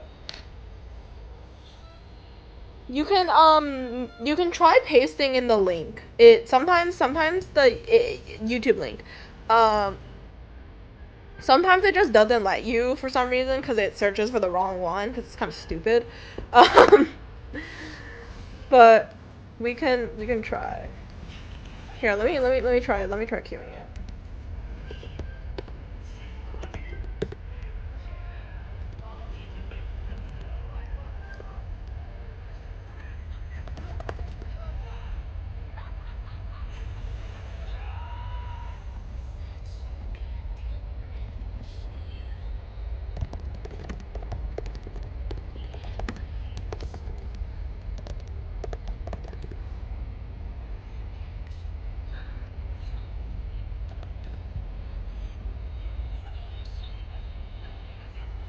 You can try pasting in the link. It sometimes the YouTube link. Um Sometimes it just doesn't let you for some reason because it searches for the wrong one because it's kind of stupid. Um but we can try. Here, let me try it. Let me try queuing it.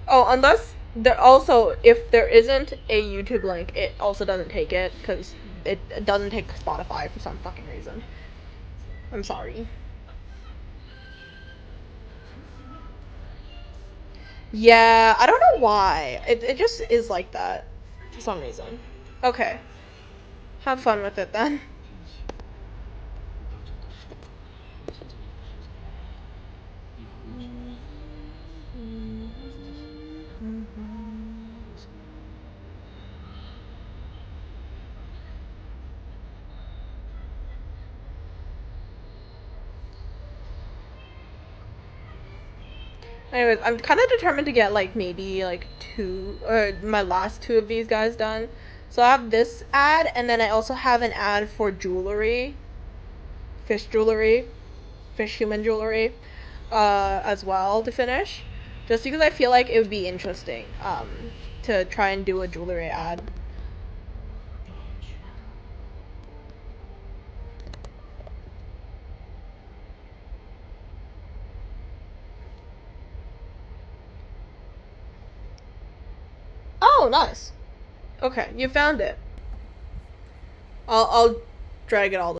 Oh, unless there also if there isn't a YouTube link, it also doesn't take it because it doesn't take Spotify for some fucking reason. I'm sorry. Yeah, I don't know why. It just is like that for some reason. Okay, have fun with it then. Anyways, I'm kind of determined to get like maybe like two or my last two of these guys done. So I have this ad, and then I also have an ad for jewelry, fish jewelry, fish human jewelry, as well to finish. Just because I feel like it would be interesting, to try and do a jewelry ad. Oh, nice. Okay, you found it. I'll drag it all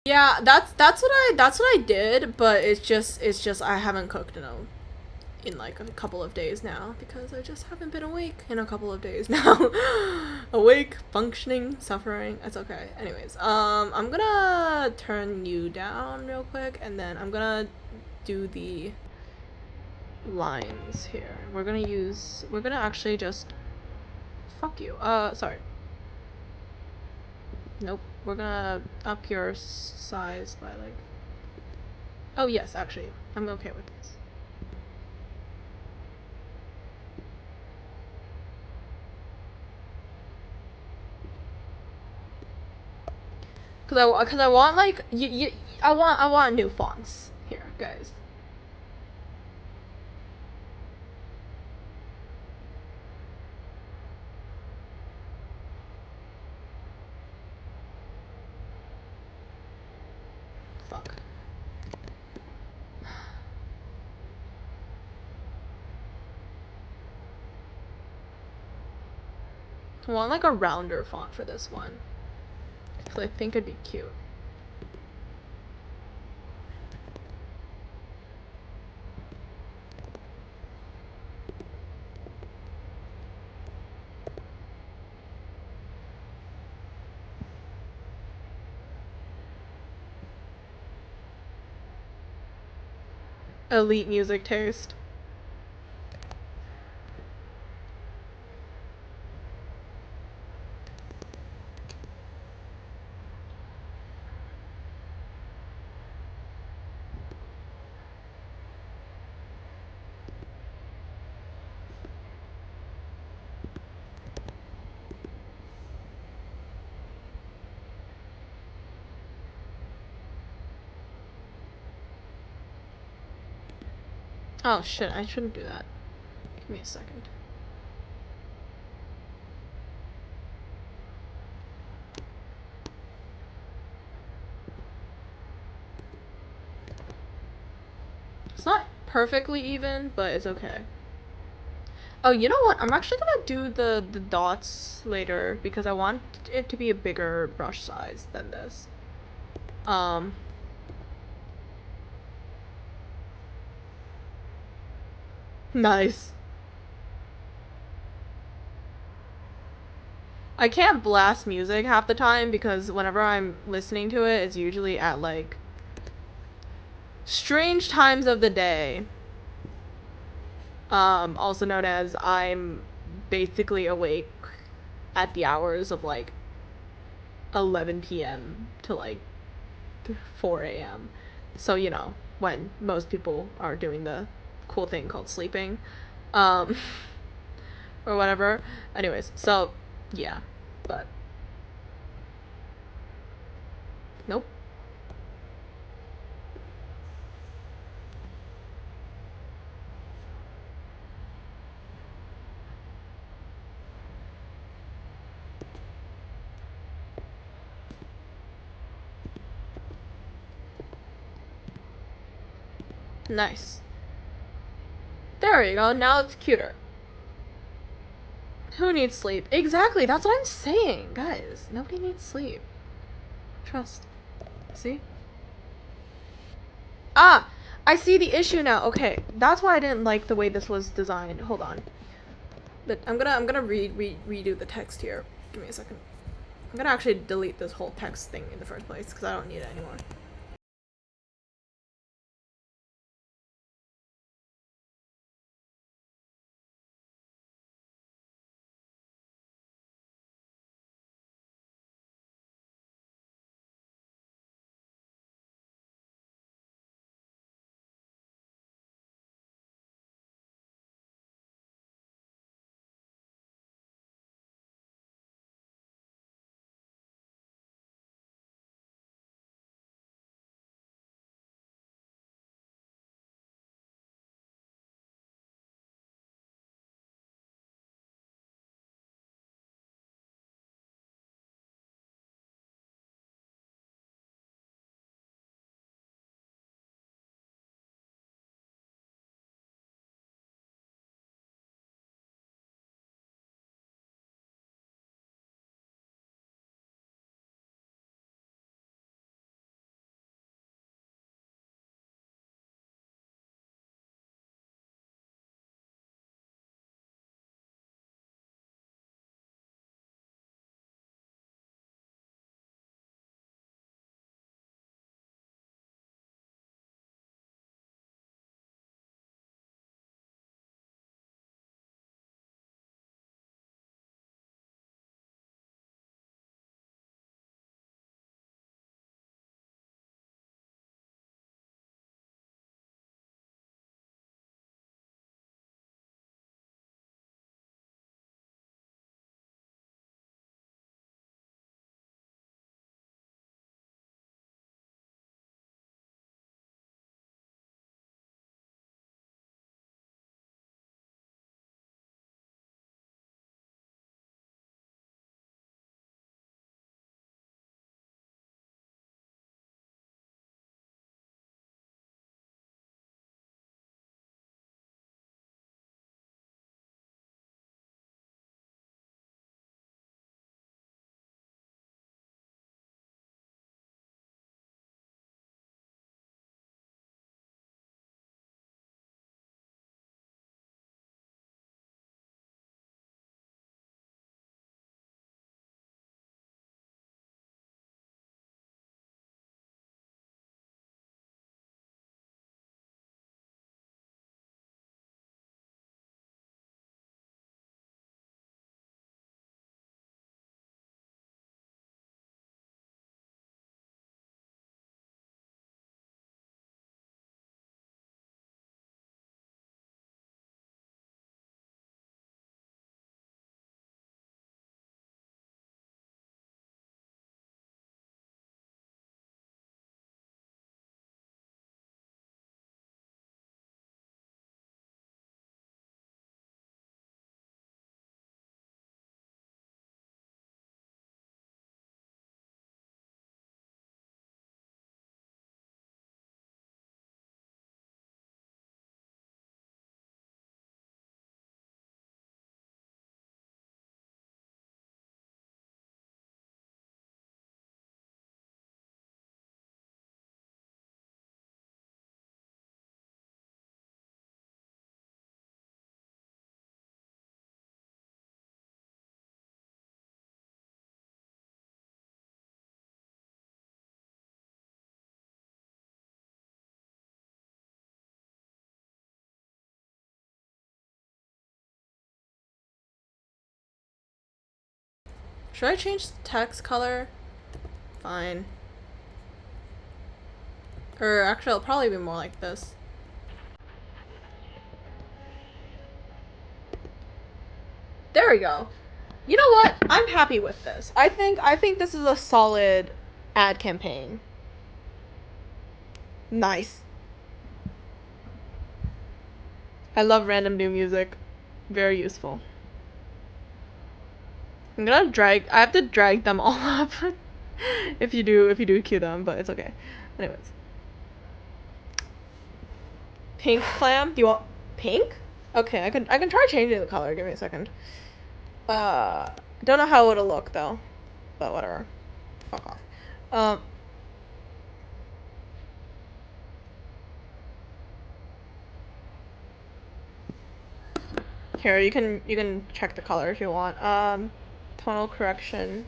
Yeah, that's what I did, but it's just I haven't cooked in like a couple of days now because I just haven't been awake in a couple of days now. Awake, functioning, suffering. It's okay. Anyways, I'm gonna turn you down real quick and then I'm gonna do the lines here. We're gonna actually just fuck you. Sorry. Nope. We're gonna up your size by like. Oh yes, actually, I'm okay with this. Cause I want like I want new fonts here, guys. Fuck. I want like a rounder font for this one. Cause I think it'd be cute. Elite music taste. Oh shit, I shouldn't do that. Give me a second. It's not perfectly even, but it's okay. Oh, you know what? I'm actually gonna do the dots later because I want it to be a bigger brush size than this. Um, nice. I can't blast music half the time because whenever I'm listening to it, it's usually at like strange times of the day. Also known as I'm basically awake at the hours of like 11 p.m. to like 4 a.m. So, you know, when most people are doing the cool thing called sleeping. Um, or whatever. Anyways, so yeah. But nope. Nice. There we go. Now it's cuter. Who needs sleep? Exactly, that's what I'm saying, guys. Nobody needs sleep. Trust. See? Ah! I see the issue now. Okay, that's why I didn't like the way this was designed. Hold on. But I'm gonna redo the text here. Give me a second. I'm gonna actually delete this whole text thing in the first place because I don't need it anymore. Should I change the text color? Fine. Or actually, it'll probably be more like this. There we go. You know what? I'm happy with this. I think this is a solid ad campaign. Nice. I love random new music. Very useful. I'm gonna drag. I have to drag them all up. if you do cue them, but it's okay. Anyways. Pink clam? Do you want pink? Okay, I can try changing the color. Give me a second. Don't know how it'll look though, but whatever. Fuck off. Here you can check the color if you want. Tonal correction.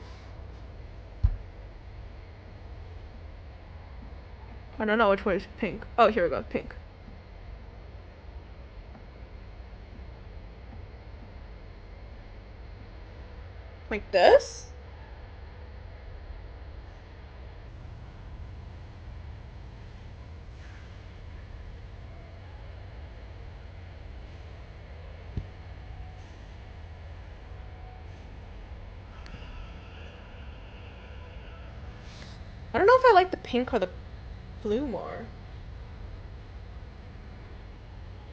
I don't know which way is pink. Oh, here we go, pink. Like this? I don't know if I like the pink or the blue more.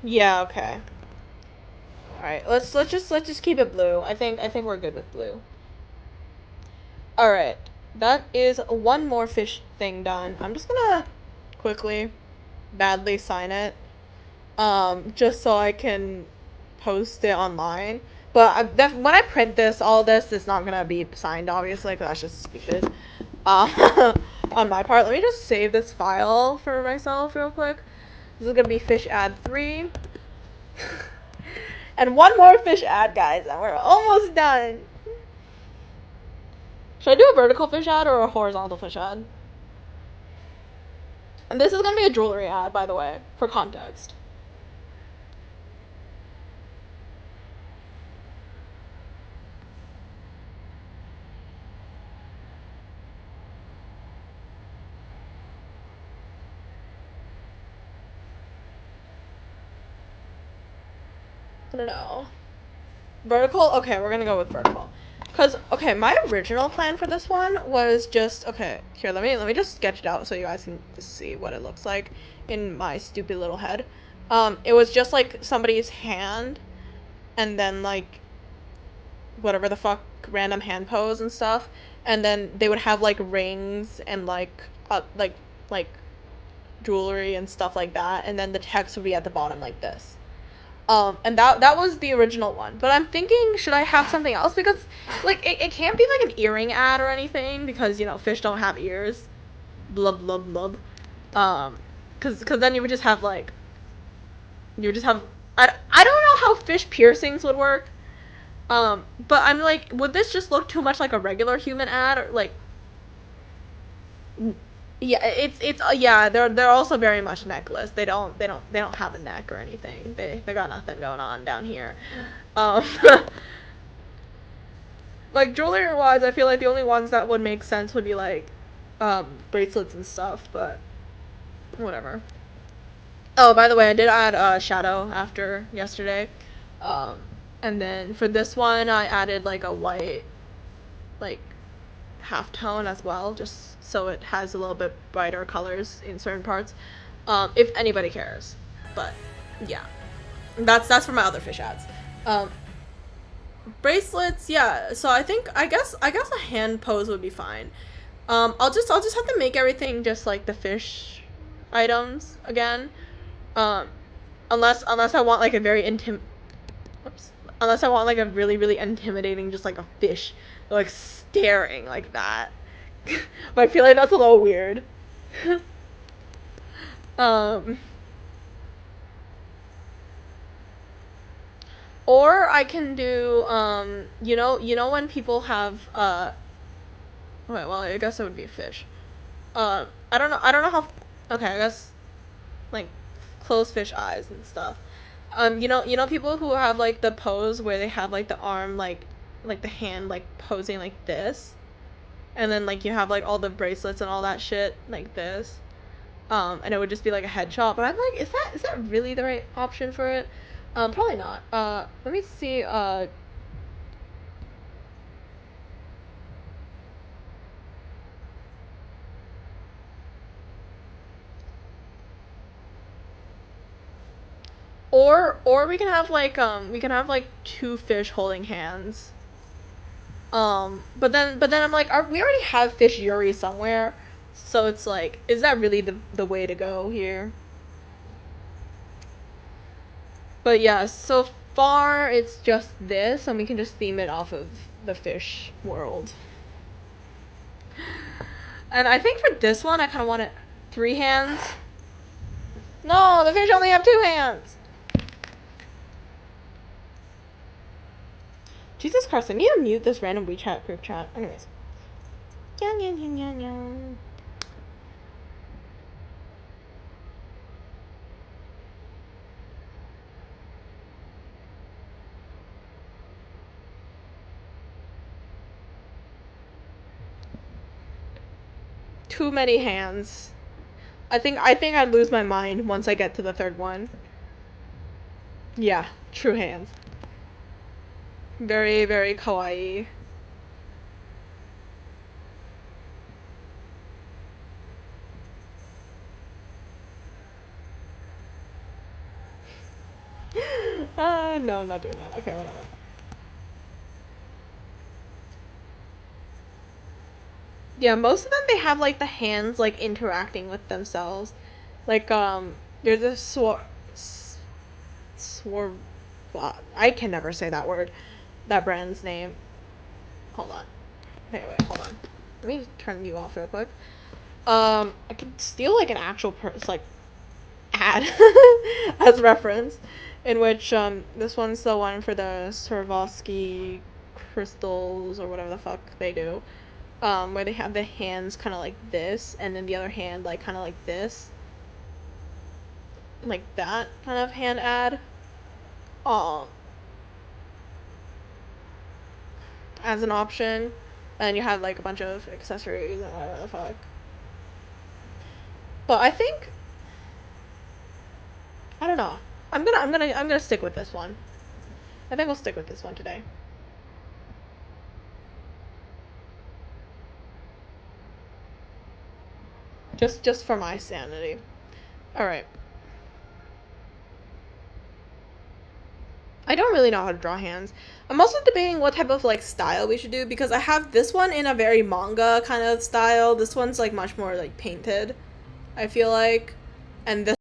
Yeah, okay. Alright, let's just keep it blue. I think we're good with blue. Alright. That is one more fish thing done. I'm just gonna quickly badly sign it. Just so I can post it online. But when I print this, all this is not gonna be signed, obviously, because that's just stupid. On my part, let me just save this file for myself real quick. This is gonna be fish ad 3. And one more fish ad, guys, and we're almost done. Should I do a vertical fish ad or a horizontal fish ad? And this is gonna be a jewelry ad, by the way, for context. I don't know. Vertical? Okay, we're gonna go with vertical. Cause okay, my original plan for this one was just okay. Here, let me just sketch it out so you guys can just see what it looks like in my stupid little head. It was just like somebody's hand, and then like whatever the fuck random hand pose and stuff, and then they would have like rings and like jewelry and stuff like that, and then the text would be at the bottom like this. And that was the original one. But I'm thinking, should I have something else? Because, like, it can't be like an earring ad or anything because, you know, fish don't have ears. Blub, blub, blub. Cause then you would just have, like, you would just have, I don't know how fish piercings would work. But I'm like, would this just look too much like a regular human ad or, like, yeah, it's yeah, they're also very much necklace. They don't have a neck or anything. They got nothing going on down here. Um, like jewelry wise, I feel like the only ones that would make sense would be like bracelets and stuff, but whatever. Oh, by the way, I did add shadow after yesterday. Um, and then for this one, I added like a white like halftone as well, just so it has a little bit brighter colors in certain parts. If anybody cares, but yeah, that's for my other fish ads. Bracelets, yeah. So I guess a hand pose would be fine. I'll just have to make everything just like the fish items again. Um, unless I want like a very Oops. Unless I want like a really intimidating, just like a fish, like staring like that. But I feel like that's a little weird. um, or I can do you know when people have wait, well I guess it would be a fish. I don't know how. Okay, I guess like closed fish eyes and stuff. You know people who have like the pose where they have like the arm like like the hand like posing like this, and then like you have like all the bracelets and all that shit like this. And it would just be like a headshot. But I'm like, is that really the right option for it? Probably not. Let me see. Or we can have like two fish holding hands. But then I'm like, we already have fish Yuri somewhere, so it's like, is that really the way to go here? But yeah, so far it's just this, and we can just theme it off of the fish world. And I think for this one, I kind of want it 3 hands. No, the fish only have 2 hands. Jesus Christ, I need to mute this random WeChat group chat. Anyways. Yang, yang, yang, yang, yang. Too many hands. I think I'd lose my mind once I get to the third one. Yeah, true hands. Very, very kawaii. No, I'm not doing that. Okay, whatever. Yeah, most of them they have like the hands like interacting with themselves. Like there's a swor I can never say that word. That brand's name. Hold on. Anyway, hold on. Let me turn you off real quick. I could steal like an actual like ad as reference, in which this one's the one for the Swarovski crystals or whatever the fuck they do. Where they have the hands kind of like this, and then the other hand like kind of like this, like that kind of hand ad. Um, as an option, and you have like a bunch of accessories and whatever the fuck. But I think I don't know. I'm gonna stick with this one. I think I'll stick with this one today. Just for my sanity. All right. I don't really know how to draw hands. I'm also debating what type of like style we should do because I have this one in a very manga kind of style. This one's like much more like painted, I feel like. And this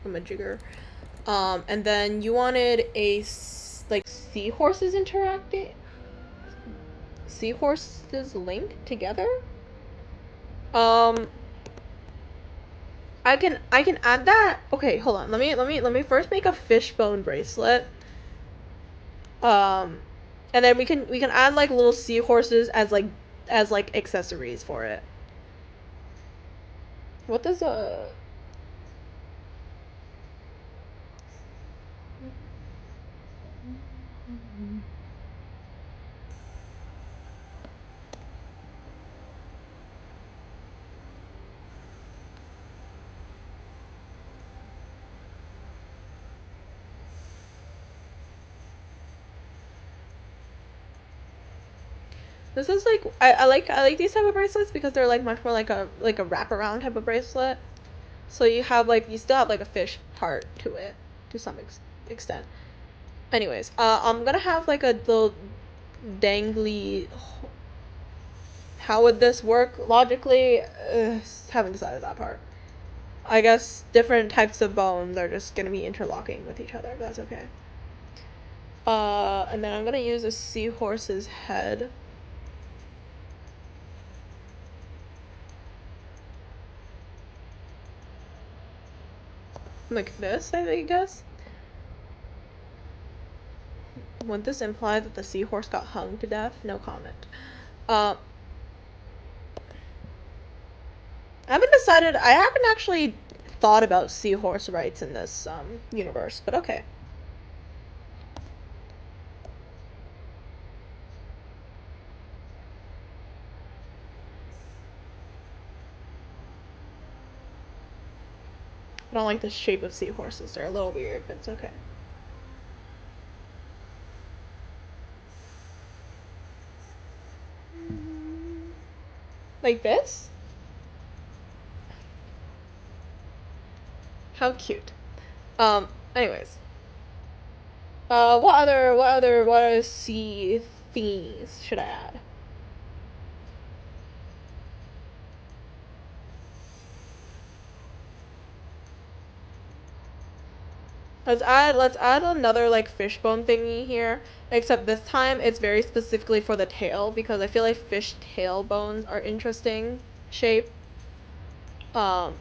from a jigger. And then you wanted like seahorses interacting, seahorses linked together. I can add that. Okay, hold on. Let me first make a fishbone bracelet. And then we can add like little seahorses as like accessories for it. What does a This is like I like these type of bracelets because they're like much more like a wraparound type of bracelet. So you still have like a fish part to it to some extent. Anyways, I'm gonna have like a little dangly. How would this work logically? Haven't decided that part. I guess different types of bones are just gonna be interlocking with each other. But that's okay. And then I'm gonna use a seahorse's head. Like this, I guess. Would this imply that the seahorse got hung to death? No comment. I haven't decided. I haven't actually thought about seahorse rights in this universe, but okay. I don't like the shape of seahorses. They're a little weird, but it's okay. Like this? How cute. Anyways. What other sea thingies should I add? Let's add another like fishbone thingy here. Except this time it's very specifically for the tail because I feel like fish tail bones are interesting shape. We're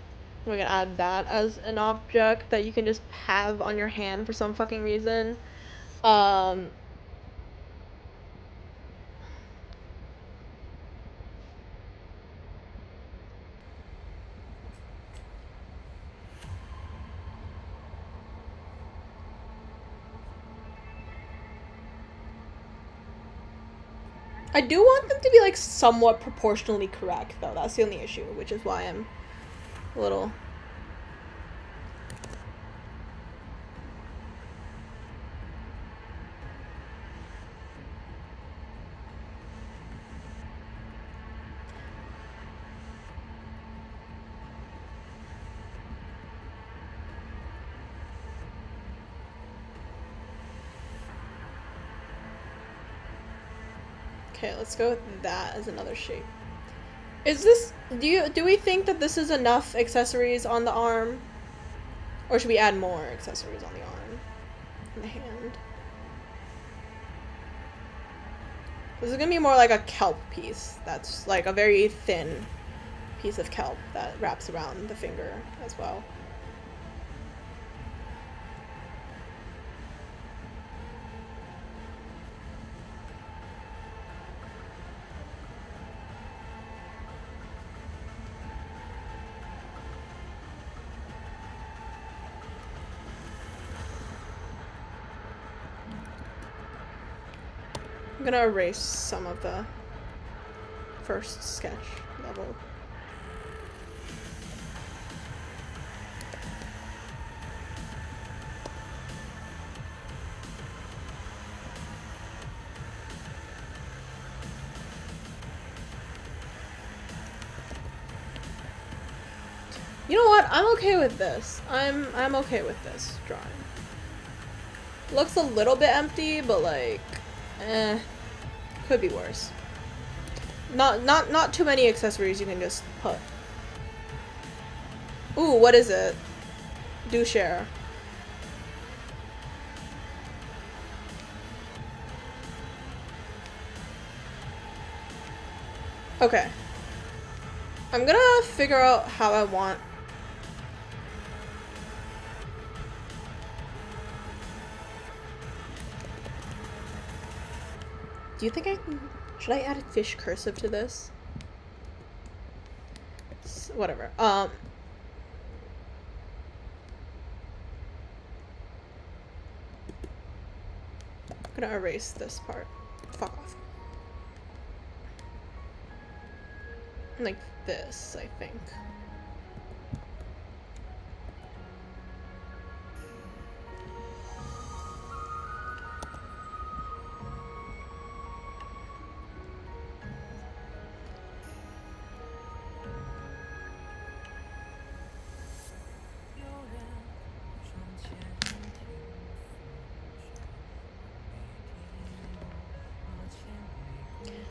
gonna add that as an object that you can just have on your hand for some fucking reason. I do want them to be like somewhat proportionally correct though. That's the only issue, which is why I'm a little. Okay, let's go with that as another shape. Is this, do we think that this is enough accessories on the arm? Or should we add more accessories on the arm? And the hand? This is gonna be more like a kelp piece. That's like a very thin piece of kelp that wraps around the finger as well. I'm gonna erase some of the first sketch level. You know what? I'm okay with this. I'm okay with this drawing. Looks a little bit empty, but like, could be worse. Not too many accessories you can just put. Ooh, what is it? Do share. Okay. I'm gonna figure out how I want. Do you think I can... Should I add a fish cursive to this? Whatever. I'm gonna erase this part. Fuck off. Like this, I think.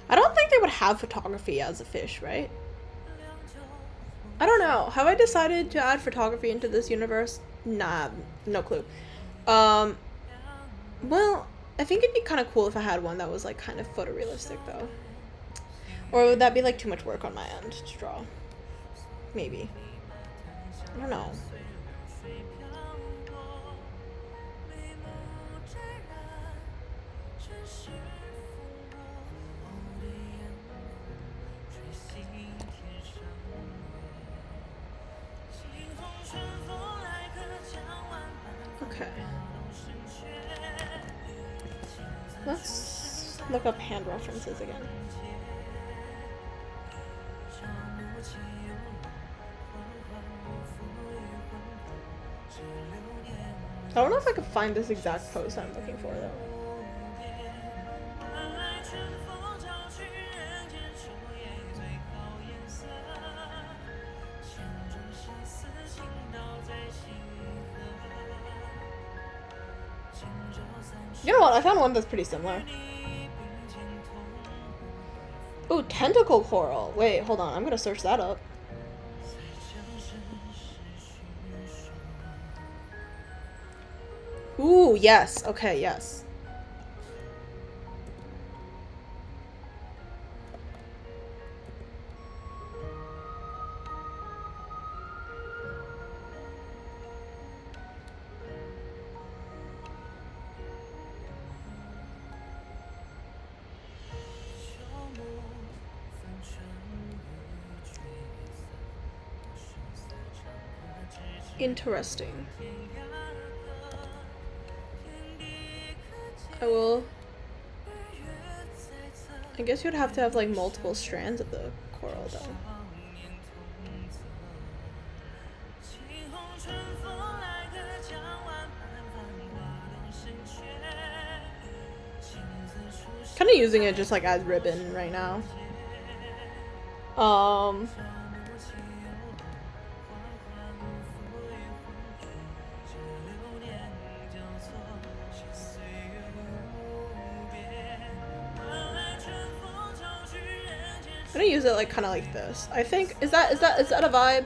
I don't think they would have photography as a fish, right? I don't know. Have I decided to add photography into this universe? Nah, no clue. Well, I think it'd be kind of cool if I had one that was like kind of photorealistic though. Or would that be like too much work on my end to draw? Maybe. I don't know. Okay. Let's look up hand references again. I don't know if I could find this exact post I'm looking for though. You know what? I found one that's pretty similar. Ooh, tentacle coral. Wait, hold on. I'm gonna search that up. Ooh, yes. Okay, yes. Interesting. I guess you'd have to have like multiple strands of the coral though. Kind of using it just like as ribbon right now. I'm gonna use it like kind of like this. I think is that a vibe?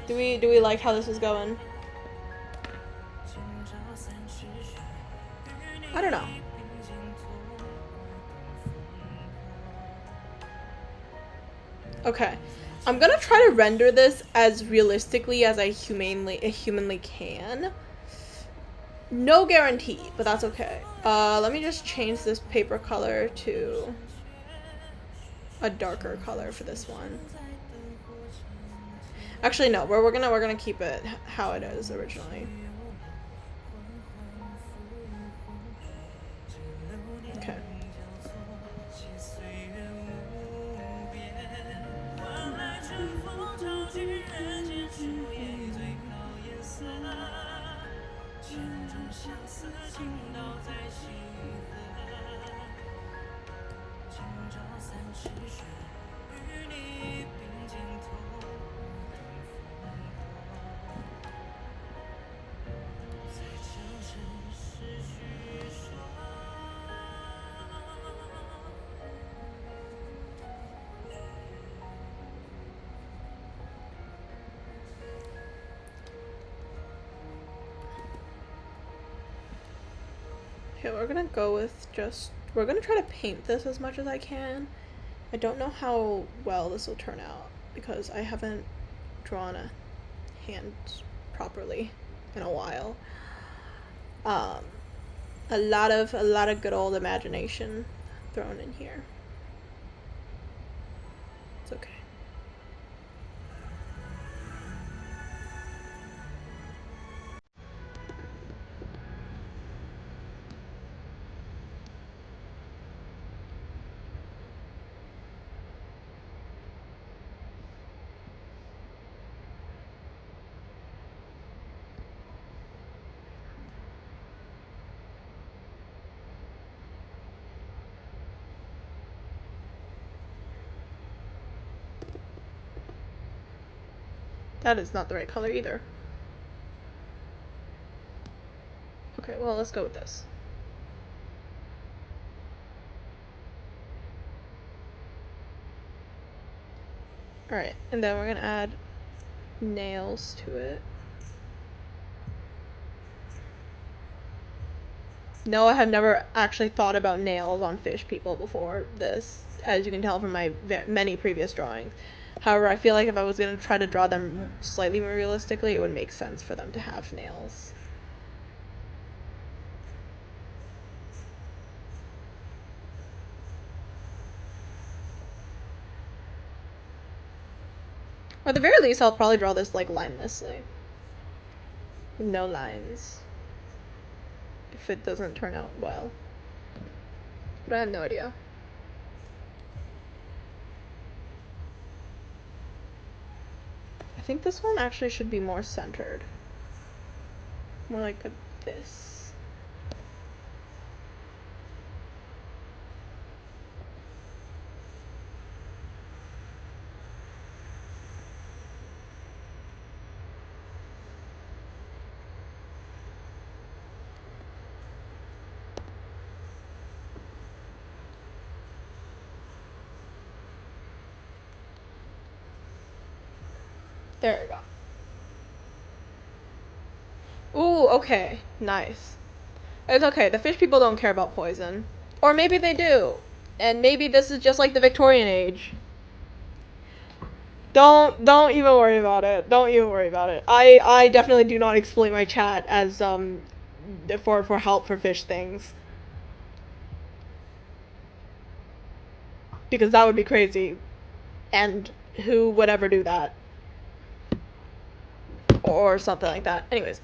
Do we like how this is going? I don't know. Okay. I'm gonna try to render this as realistically as I humanly can. No guarantee, but that's okay. Let me just change this paper color to a darker color for this one. Actually, no, we're gonna keep it how it is originally. Okay. Okay, we're gonna go with we're gonna try to paint this as much as I can. I don't know how well this will turn out because I haven't drawn a hand properly in a while. Um, a lot of good old imagination thrown in here. It's okay. That is not the right color either. Okay, well, let's go with this. Alright, and then we're gonna add nails to it. No, I have never actually thought about nails on fish people before this, as you can tell from my many previous drawings. However, I feel like if I was going to try to draw them slightly more realistically, it would make sense for them to have nails. Or at the very least, I'll probably draw this like linelessly. No lines. If it doesn't turn out well. But I have no idea. I think this one actually should be more centered. More like this. There we go. Ooh, okay. Nice. It's okay. The fish people don't care about poison. Or maybe they do. And maybe this is just like the Victorian age. Don't even worry about it. Don't even worry about it. I definitely do not exploit my chat as for help for fish things. Because that would be crazy. And who would ever do that? Or something like that. Anyways.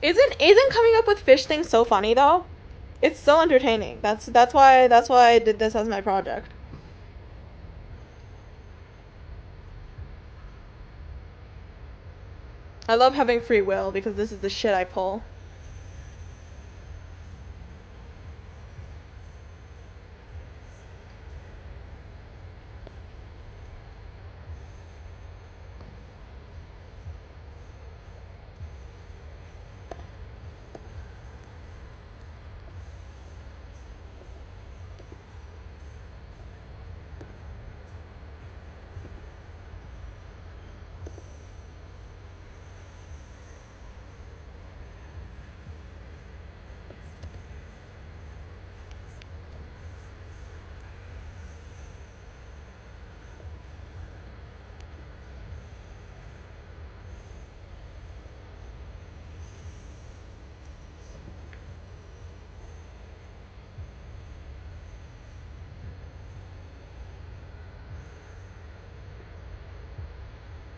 Isn't coming up with fish things so funny though? It's so entertaining. That's why I did this as my project. I love having free will because this is the shit I pull.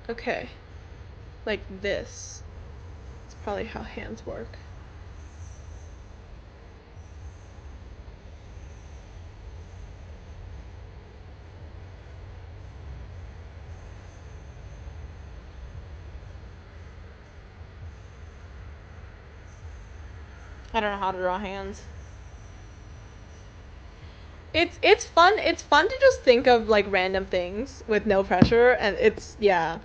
Okay. Like this. It's probably how hands work. I don't know how to draw hands. It's fun. It's fun to just think of like random things with no pressure, and it's yeah.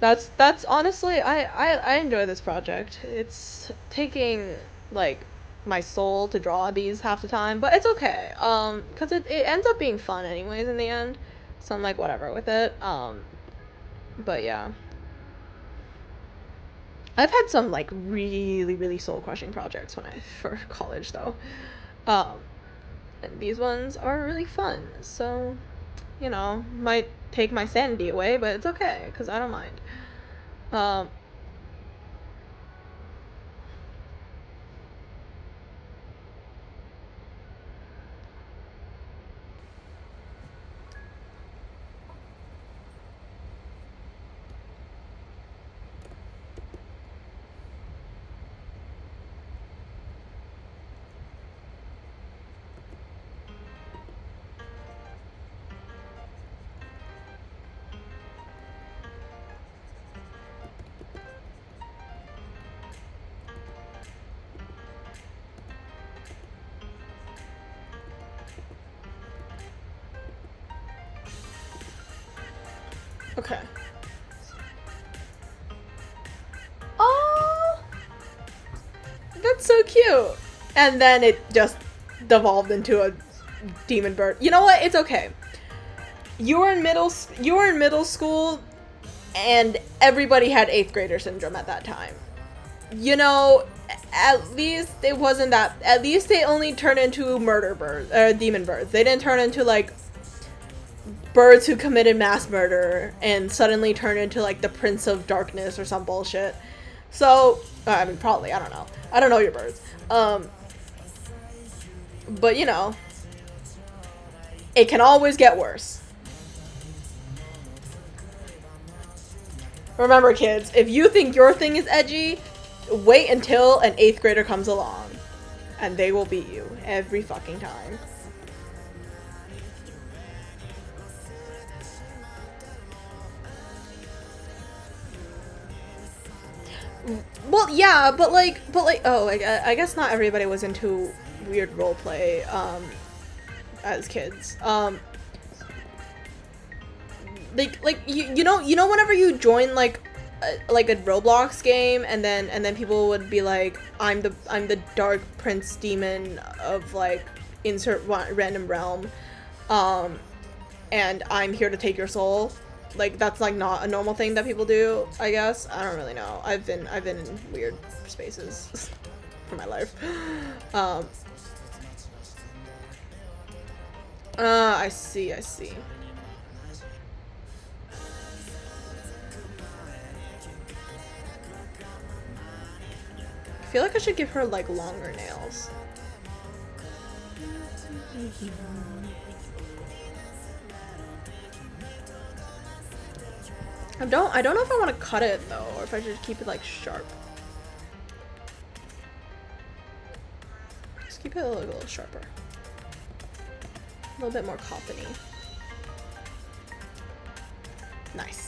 That's honestly I enjoy this project. It's taking like my soul to draw these half the time, but it's okay. Cause it ends up being fun anyways in the end. So I'm like whatever with it. But yeah. I've had some like really, really soul crushing projects for college though. And these ones are really fun. So, might take my sanity away, but it's okay because I don't mind. Um, okay. Oh, that's so cute. And then it just devolved into a demon bird. You know what? It's okay. You were in middle school, and everybody had 8th grader syndrome at that time. At least it wasn't that. At least they only turned into murder birds, demon birds. They didn't turn into like birds who committed mass murder and suddenly turned into like the Prince of Darkness or some bullshit. So, I mean, probably, I don't know. I don't know your birds. But it can always get worse. Remember, kids, if you think your thing is edgy, wait until an 8th grader comes along. And they will beat you every fucking time. Well, yeah, but oh, I guess not everybody was into weird roleplay, as kids. Whenever you join like a Roblox game, and then people would be like, I'm the dark prince demon of like insert random realm, and I'm here to take your soul. Like, that's like not a normal thing that people do, I guess. I don't really know. I've been in weird spaces for my life. I see. I feel like I should give her like longer nails. I don't know if I want to cut it though, or if I should keep it like sharp. Just keep it a little sharper. A little bit more coffin-y. Nice.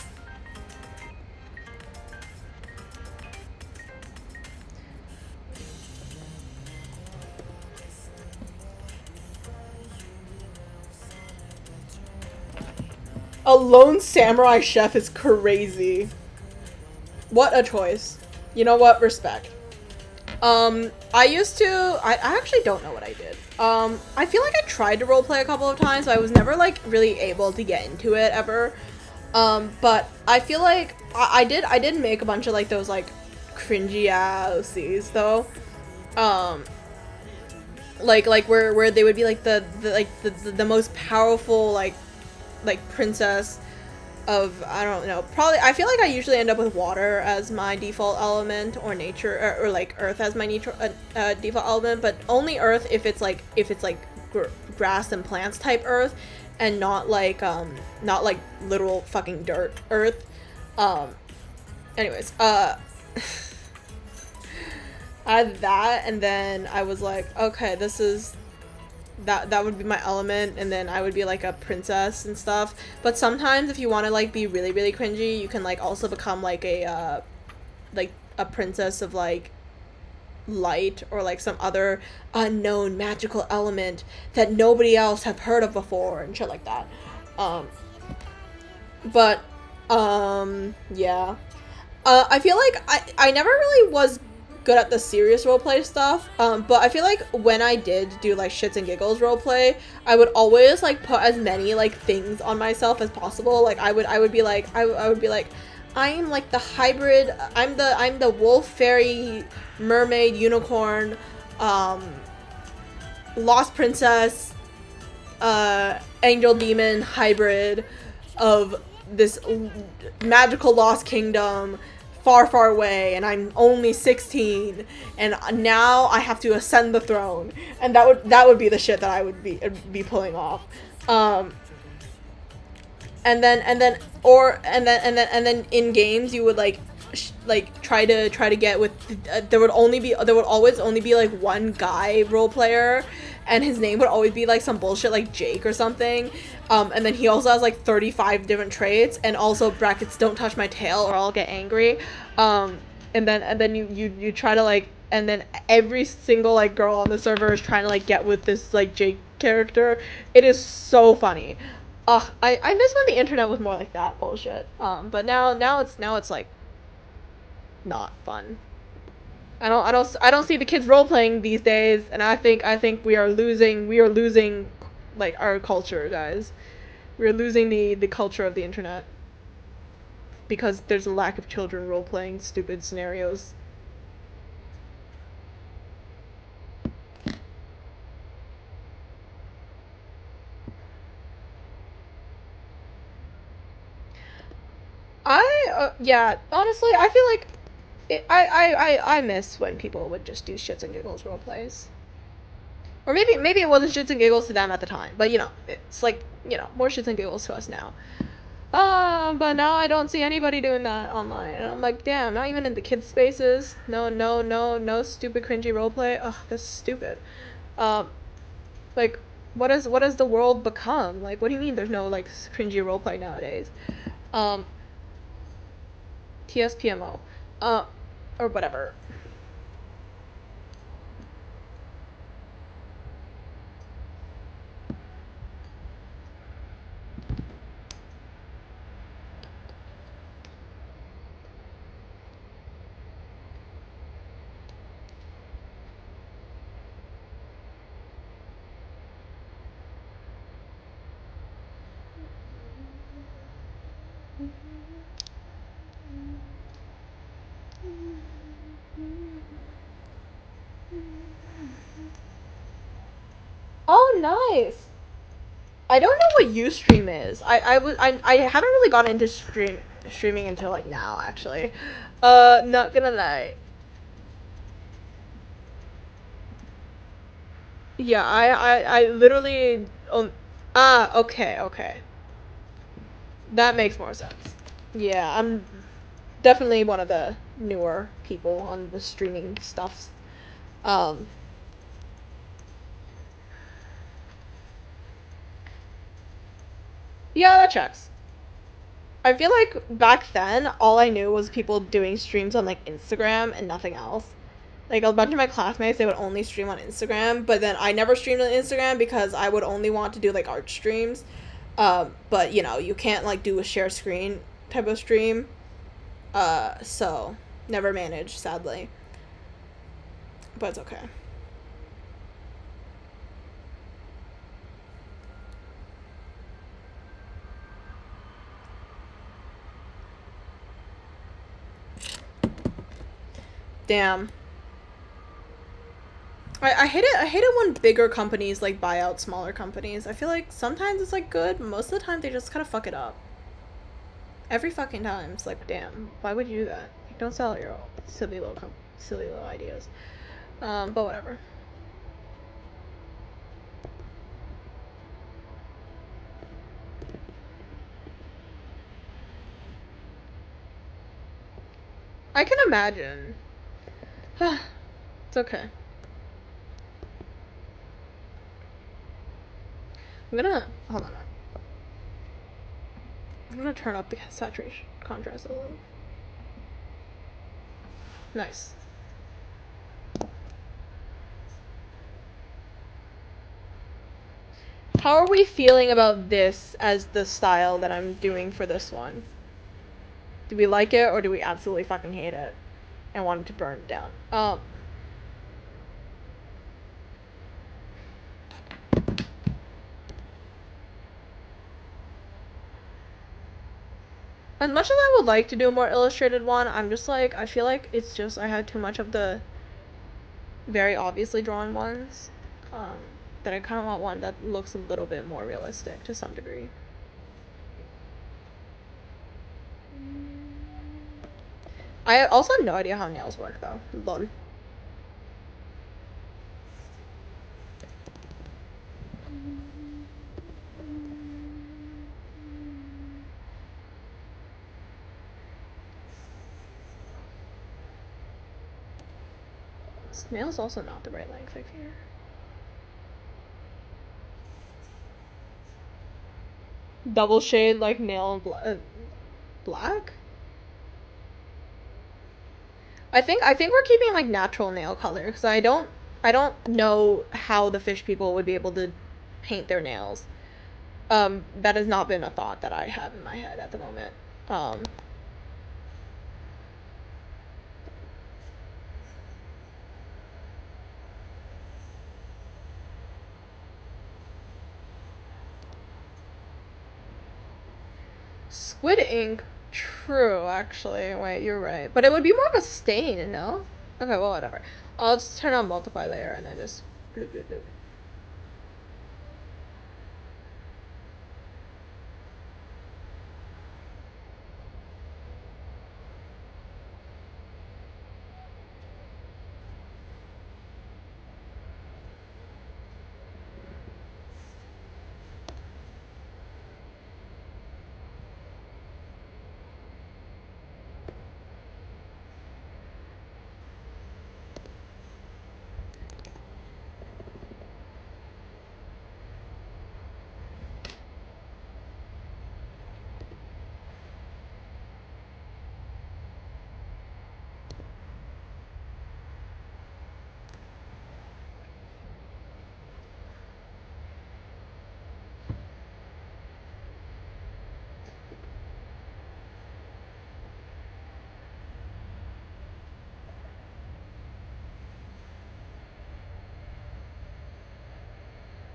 A lone samurai chef is crazy. What a choice. You know what? Respect. I actually don't know what I did. I feel like I tried to roleplay a couple of times, but I was never like really able to get into it ever. But I feel like I did make a bunch of like those like cringy OCs though. Like where they would be like the most powerful like princess of, I don't know, probably, I feel like I usually end up with water as my default element, or nature, or like earth as my default element, but only earth if it's like grass and plants type earth, and not like literal fucking dirt earth. Anyways, I had that, and then I was like, okay, this is that would be my element, and then I would be like a princess and stuff. But sometimes if you want to like be really, really cringy, you can like also become like a princess of like light, or like some other unknown magical element that nobody else have heard of before and shit like that. Yeah. I feel like I never really was good at the serious roleplay stuff, but I feel like when I did do like shits and giggles roleplay, I would always like put as many like things on myself as possible. Like I would be like, I am like the hybrid. I'm the wolf, fairy, mermaid, unicorn, um, lost princess, angel demon hybrid of this magical lost kingdom far, far away, and I'm only 16, and now I have to ascend the throne, and that would be the shit that I would be pulling off. And then in games you would like try to get with there would always only be like one guy role player, and his name would always be like some bullshit like Jake or something. And then he also has like 35 different traits, and also brackets don't touch my tail or I'll get angry. And then you try to like, and then every single like girl on the server is trying to like get with this like Jake character. It is so funny. Ugh, I miss when the internet was more like that bullshit. But now it's like not fun. I don't see the kids role playing these days, and I think we are losing like our culture, guys. We're losing the culture of the internet because there's a lack of children role playing stupid scenarios. Yeah, honestly, I feel like I miss when people would just do shits and giggles role plays. Or maybe it wasn't shits and giggles to them at the time, but it's like, more shits and giggles to us now. But now I don't see anybody doing that online, and I'm like, damn, not even in the kids spaces. No, no, no, no stupid cringy roleplay. Ugh, that's stupid. Um, like, what has the world become? Like, what do you mean there's no like cringy roleplay nowadays? Um, TSPMO, uh, or whatever. Oh, nice. I don't know what Ustream is. I haven't really gotten into streaming until like now, actually. Not gonna lie. Yeah, I literally. Okay, okay. That makes more sense. Yeah, I'm definitely one of the newer people on the streaming stuffs. Um, yeah, that checks. I feel like back then, all I knew was people doing streams on like Instagram and nothing else. Like a bunch of my classmates, they would only stream on Instagram, but then I never streamed on Instagram because I would only want to do like art streams. But you can't like do a share screen type of stream. So never managed, sadly. But it's okay. Damn. I hate it. I hate it when bigger companies like buy out smaller companies. I feel like sometimes it's like good, but most of the time they just kind of fuck it up. Every fucking time. It's like, damn, why would you do that? Like, don't sell your silly little ideas. But whatever. I can imagine. It's okay. I'm gonna hold on. I'm gonna turn up the saturation contrast a little. Nice. How are we feeling about this as the style that I'm doing for this one? Do we like it or do we absolutely fucking hate it and want it to burn down? As much as I would like to do a more illustrated one, I'm just like, I feel like it's just, I had too much of the very obviously drawn ones. That I kind of want one that looks a little bit more realistic to some degree. I also have no idea how nails work though. Lol. Nail's also not the right length, I fear. Double shade like nail black? I think we're keeping like natural nail color because I don't know how the fish people would be able to paint their nails. That has not been a thought that I have in my head at the moment. Squid ink? True, actually. Wait, you're right. But it would be more of a stain, no? Okay, well, whatever. I'll just turn on multiply layer and then just bloop, bloop, bloop.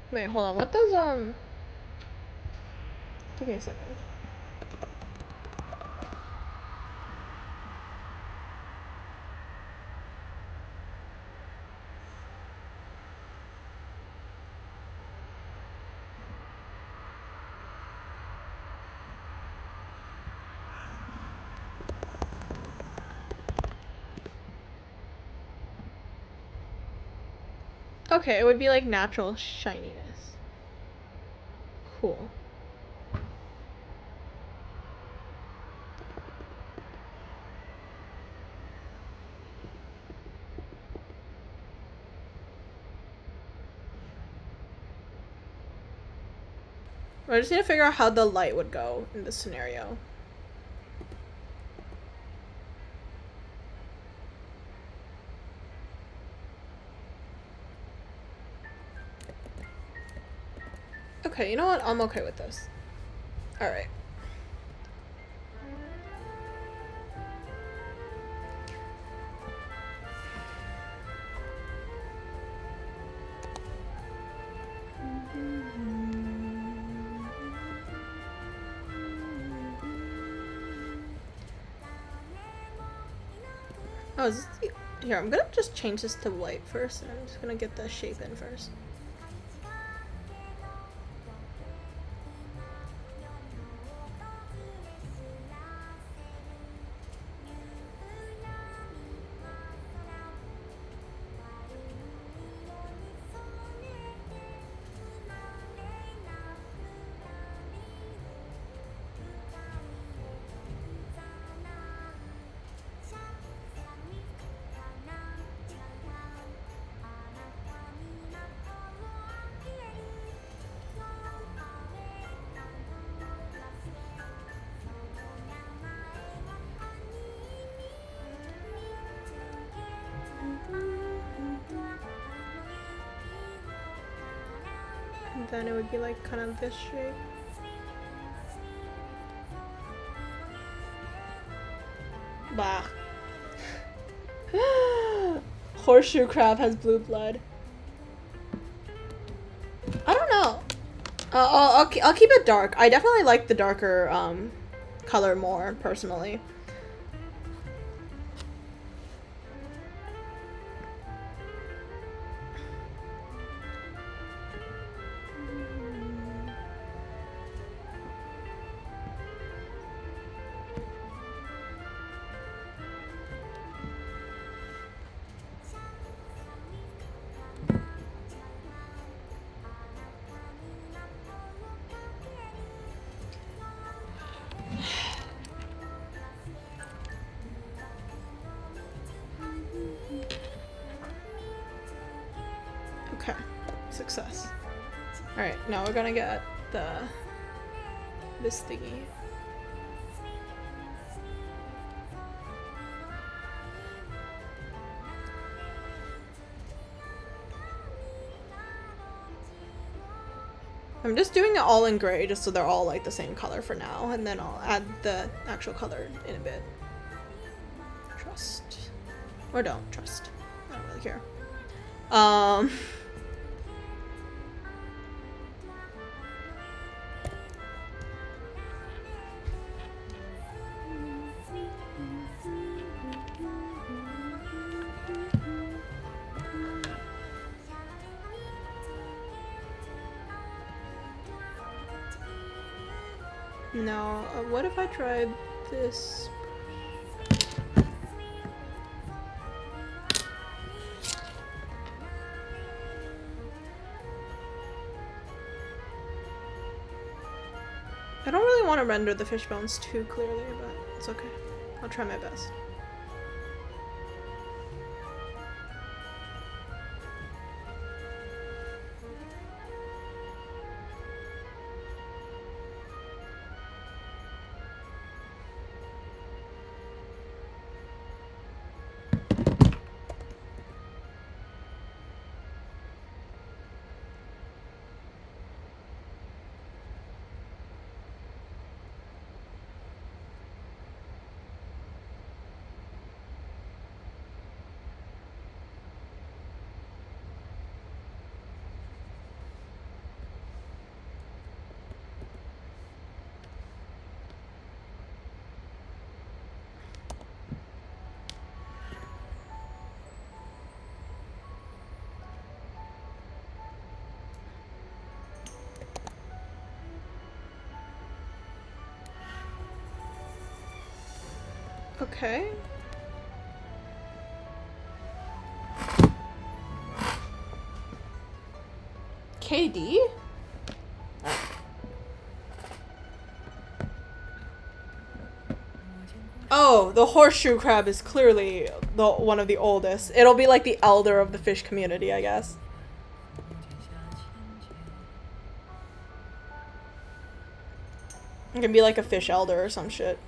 Wait, hold on. What does, Give me a second. Okay, it would be like natural shininess. Cool. I just need to figure out how the light would go in this scenario. Okay, you know what? I'm okay with this. Alright. Oh, is this the... Here, I'm gonna just change this to white first, and I'm just gonna get the shape in first. And then it would be like kind of this shape. Bah. Horseshoe crab has blue blood. I don't know. I'll keep it dark. I definitely like the darker color more, personally. Okay, success. Alright, now we're gonna get this thingy. I'm just doing it all in gray just so they're all like the same color for now, and then I'll add the actual color in a bit. Trust. Or don't trust. I don't really care. Now, what if I tried this? I don't really want to render the fish bones too clearly, but it's okay. I'll try my best. Okay. KD? Oh, the horseshoe crab is clearly one of the oldest. It'll be like the elder of the fish community, I guess. It can be like a fish elder or some shit.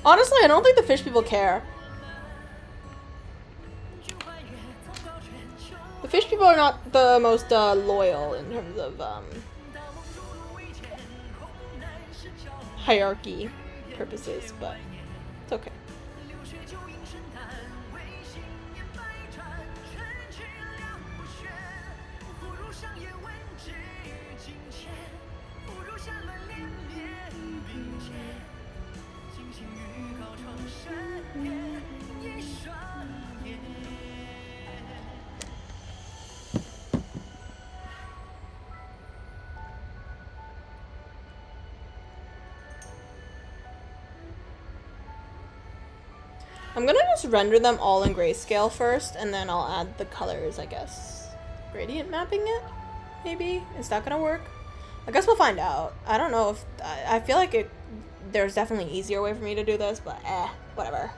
Honestly, I don't think the fish people care. The fish people are not the most loyal in terms of hierarchy purposes, but it's okay. I'm gonna just render them all in grayscale first, and then I'll add the colors, I guess. Gradient mapping it? Maybe? Is that gonna work? I guess we'll find out. I don't know if... I feel like there's definitely an easier way for me to do this, but whatever.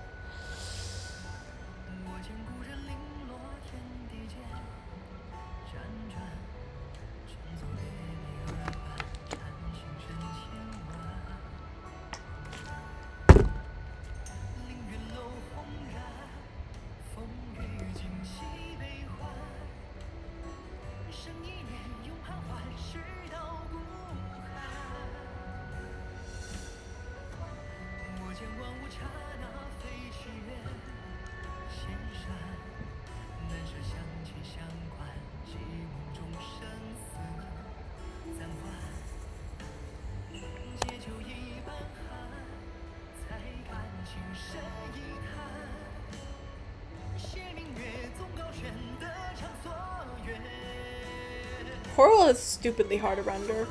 Horrible is stupidly hard to render.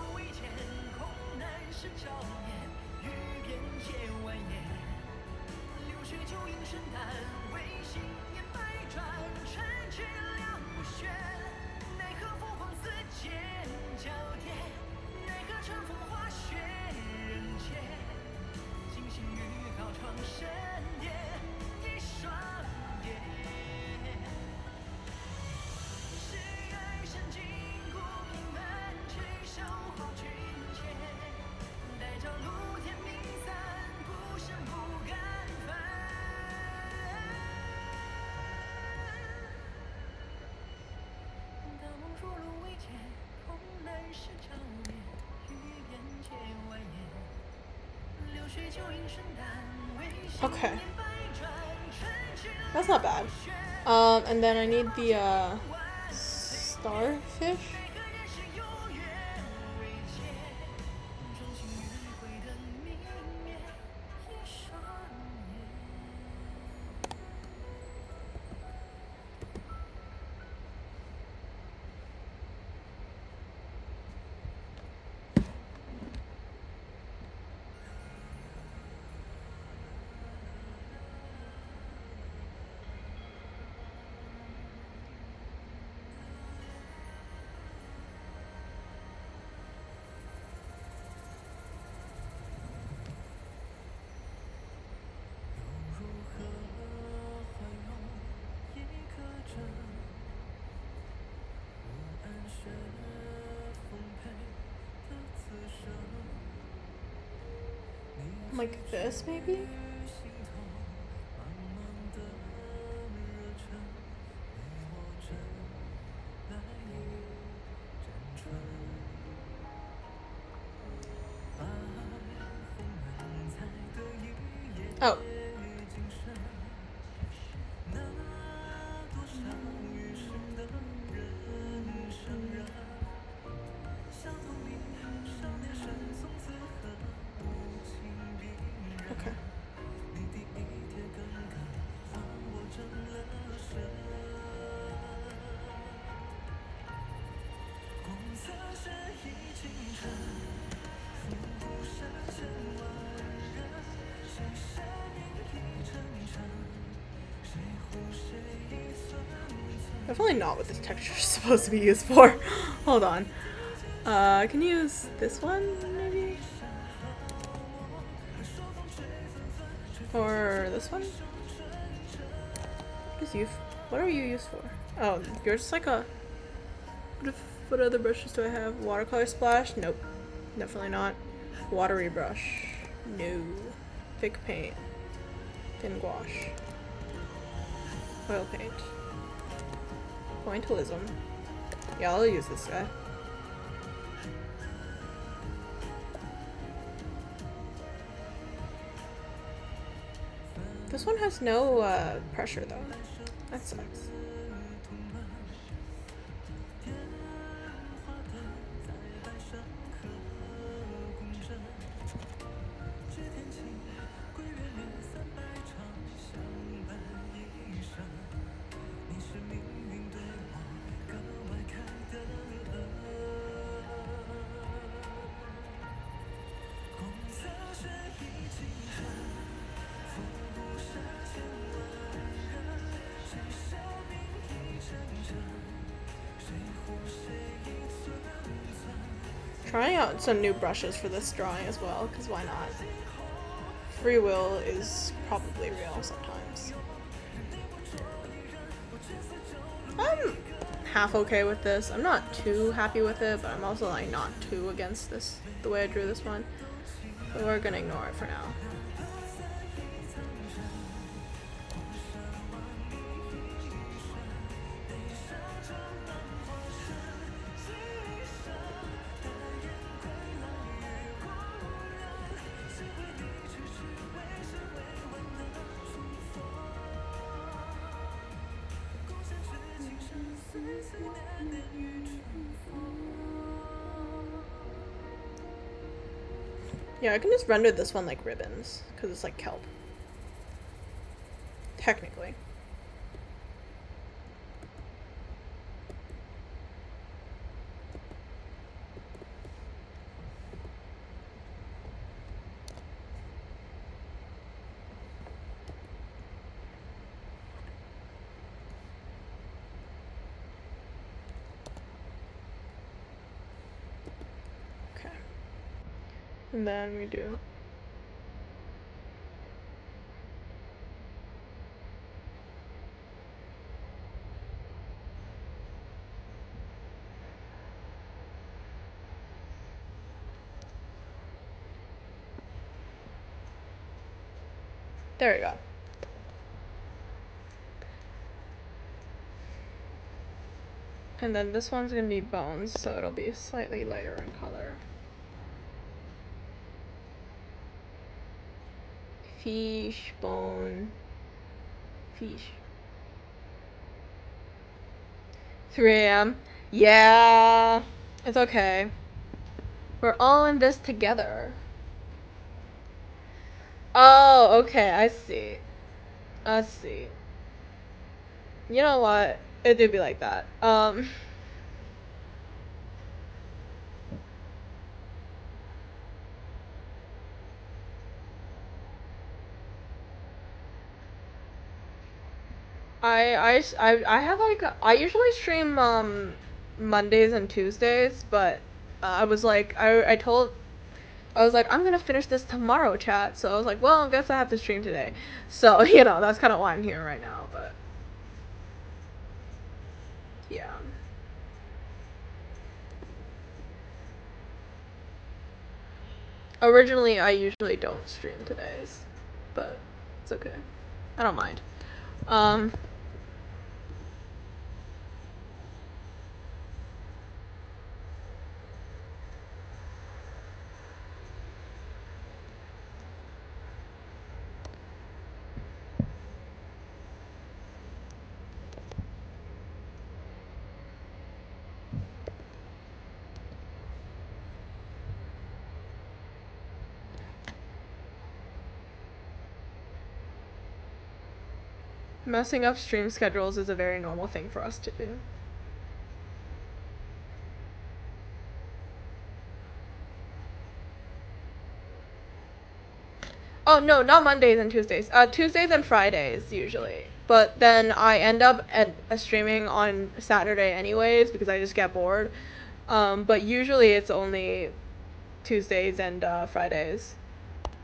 Okay. That's not bad. And then I need the, starfish? Like this, maybe? Oh. Okay. Definitely not what this texture is supposed to be used for. Hold on. I can use this one, maybe? Or this one? What are you used for? Oh, you're just like a... What other brushes do I have? Watercolor splash? Nope. Definitely not. Watery brush? No. Thick paint. Thin gouache. Oil paint. Pointillism. Yeah, I'll use this guy. This one has no pressure though. That sucks. Trying out some new brushes for this drawing as well, because why not? Free will is probably real sometimes. I'm half okay with this. I'm not too happy with it, but I'm also like not too against this, the way I drew this one. So we're gonna ignore it for now. Yeah, I can just render this one like ribbons, because it's like kelp. Technically. Okay. And then we do... There we go. And then this one's gonna be bones, so it'll be slightly lighter in color. Fish, bone, fish. 3 a.m. Yeah, it's okay. We're all in this together. Oh, okay, I see. I see. You know what? It do be like that. I have like I usually stream Mondays and Tuesdays, but I was like I was like I'm gonna finish this tomorrow, chat. So I was like, well, I guess I have to stream today. So you know that's kind of why I'm here right now. But yeah. Originally, I usually don't stream todays, but it's okay. I don't mind. Um, Messing up stream schedules is a very normal thing for us to do. Oh no, not Mondays and Tuesdays. Tuesdays and Fridays usually. But then I end up at streaming on Saturday anyways because I just get bored. But usually it's only Tuesdays and Fridays.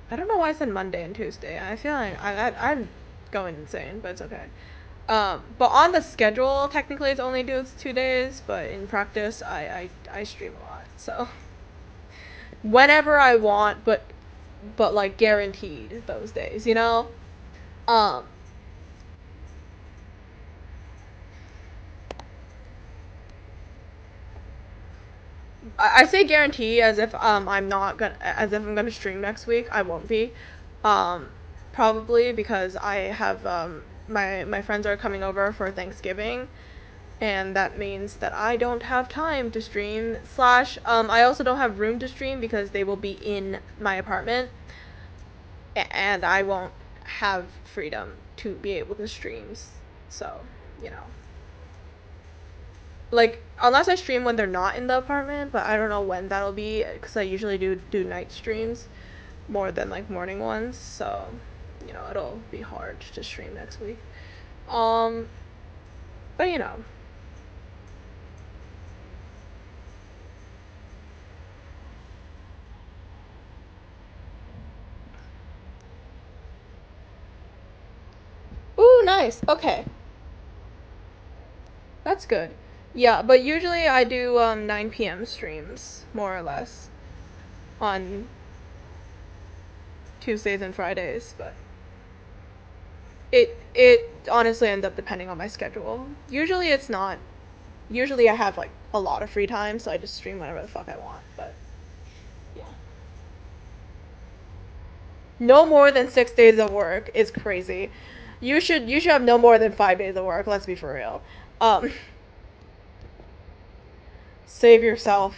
I don't know why I said Monday and Tuesday. I feel like I'm going insane, but it's okay. But on the schedule, technically it's only 2 days, but in practice, I stream a lot. So whenever I want, but like guaranteed those days, you know. Um, I say guarantee as if I'm gonna stream next week. I won't be, um, probably because I have my friends are coming over for Thanksgiving, and that means that I don't have time to stream. Slash, I also don't have room to stream because they will be in my apartment, and I won't have freedom to be able to stream. So, you know. Like, unless I stream when they're not in the apartment, but I don't know when that'll be, because I usually do night streams more than, like, morning ones, so, you know, it'll be hard to stream next week. Um, but, you know. Ooh, nice, okay. That's good. Yeah, but usually I do, 9 p.m. streams, more or less, on Tuesdays and Fridays, but it honestly ends up depending on my schedule. Usually it's not. Usually I have like a lot of free time, so I just stream whenever the fuck I want. But yeah, no more than 6 days of work is crazy. You should have no more than 5 days of work. Let's be for real. Um, Save yourself.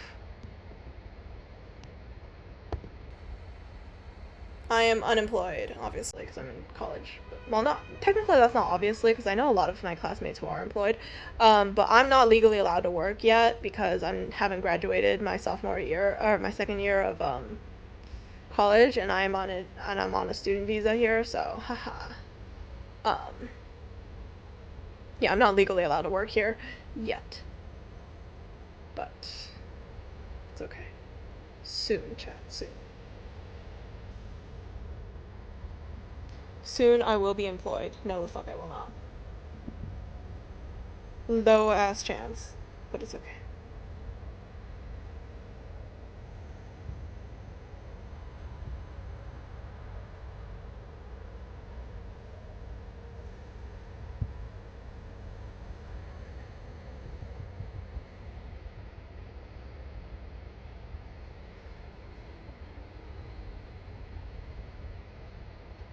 I am unemployed, obviously, because I'm in college. Well, not technically. That's not obviously, because I know a lot of my classmates who are employed. But I'm not legally allowed to work yet because I haven't graduated my sophomore year or my second year of college, and I'm on a student visa here. So, haha. Um, yeah, I'm not legally allowed to work here yet, but it's okay. Soon, chat. Soon. Soon I will be employed. No, the fuck I will not. Low ass chance, but it's okay.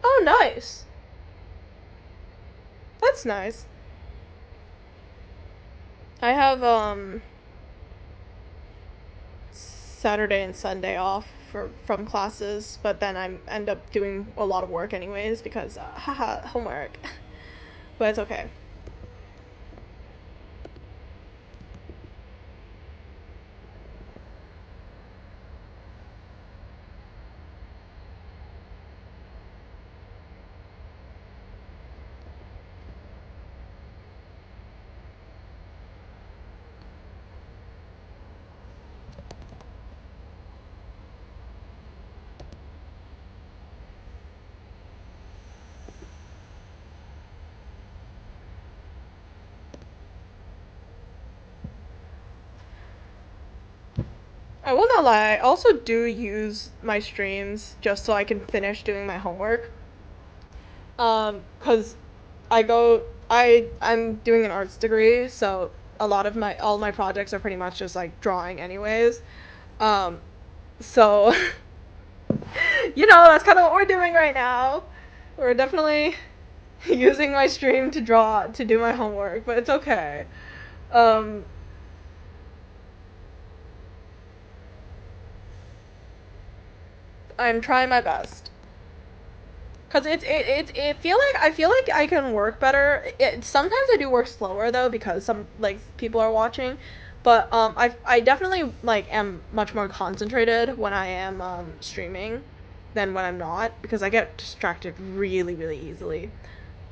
Oh, nice. That's nice. I have Saturday and Sunday off from classes, but then I end up doing a lot of work anyways because haha homework. But it's okay. I will not lie, I also do use my streams just so I can finish doing my homework. Cause I'm doing an arts degree, so a lot of my all my projects are pretty much just like drawing anyways. Um, so that's kind of what we're doing right now. We're definitely using my stream to draw to do my homework, but it's okay. Um, I'm trying my best. Cause I feel like I can work better. Sometimes I do work slower though because some like people are watching, but I definitely like am much more concentrated when I am streaming than when I'm not because I get distracted really easily.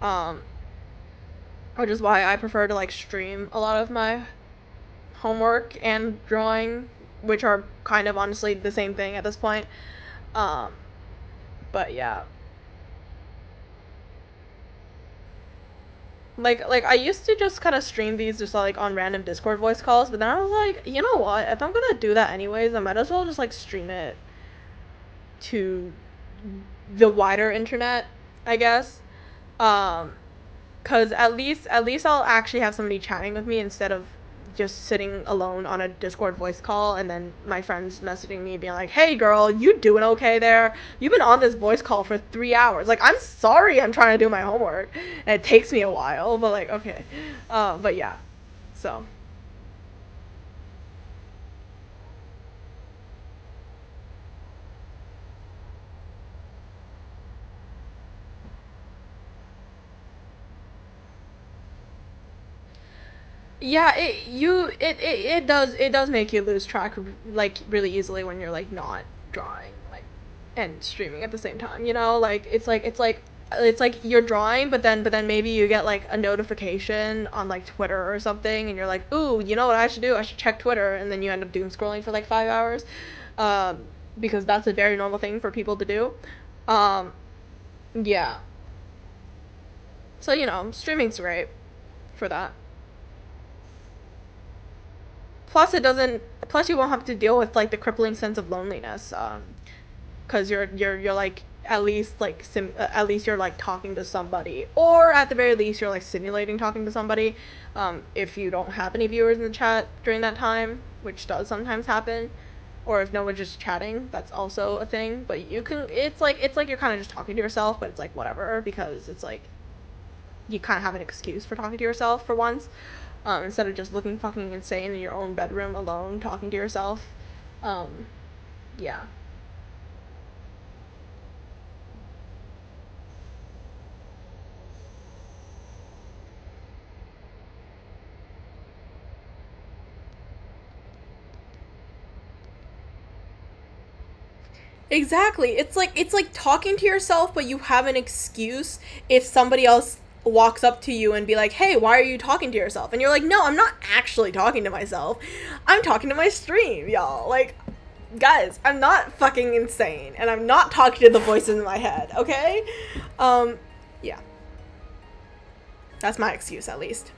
Um, which is why I prefer to like stream a lot of my homework and drawing, which are kind of honestly the same thing at this point. Um, but yeah. Like I used to just kind of stream these just like on random Discord voice calls, but then I was like, you know what? If I'm gonna do that anyways, I might as well just like stream it to the wider internet, I guess. Um, cause at least I'll actually have somebody chatting with me instead of just sitting alone on a Discord voice call and then my friends messaging me being like, "Hey girl, you doing okay there? You've been on this voice call for 3 hours." Like, I'm sorry, I'm trying to do my homework and it takes me a while, but like, okay, but yeah, so. Yeah, it does make you lose track like really easily when you're like not drawing like and streaming at the same time. Like it's like you're drawing, but then maybe you get like a notification on like Twitter or something, and you're like, ooh, you know what I should do? I should check Twitter, and then you end up doom scrolling for like 5 hours, um, because that's a very normal thing for people to do. Um, yeah. So streaming's great for that. Plus it doesn't plus you won't have to deal with like the crippling sense of loneliness because you're like at least you're like talking to somebody, or at the very least you're like simulating talking to somebody, if you don't have any viewers in the chat during that time, which does sometimes happen, or if no one's just chatting, that's also a thing. But it's like you're kind of just talking to yourself, but it's like whatever because it's like you kind of have an excuse for talking to yourself for once. instead of just looking fucking insane in your own bedroom alone, talking to yourself. Yeah. Exactly. It's like talking to yourself, but you have an excuse if somebody else walks up to you and be like, "Hey, why are you talking to yourself?" And you're like, "No, I'm not actually talking to myself. I'm talking to my stream, y'all." Like, guys, I'm not fucking insane, and I'm not talking to the voices in my head, okay? Yeah. That's my excuse, at least.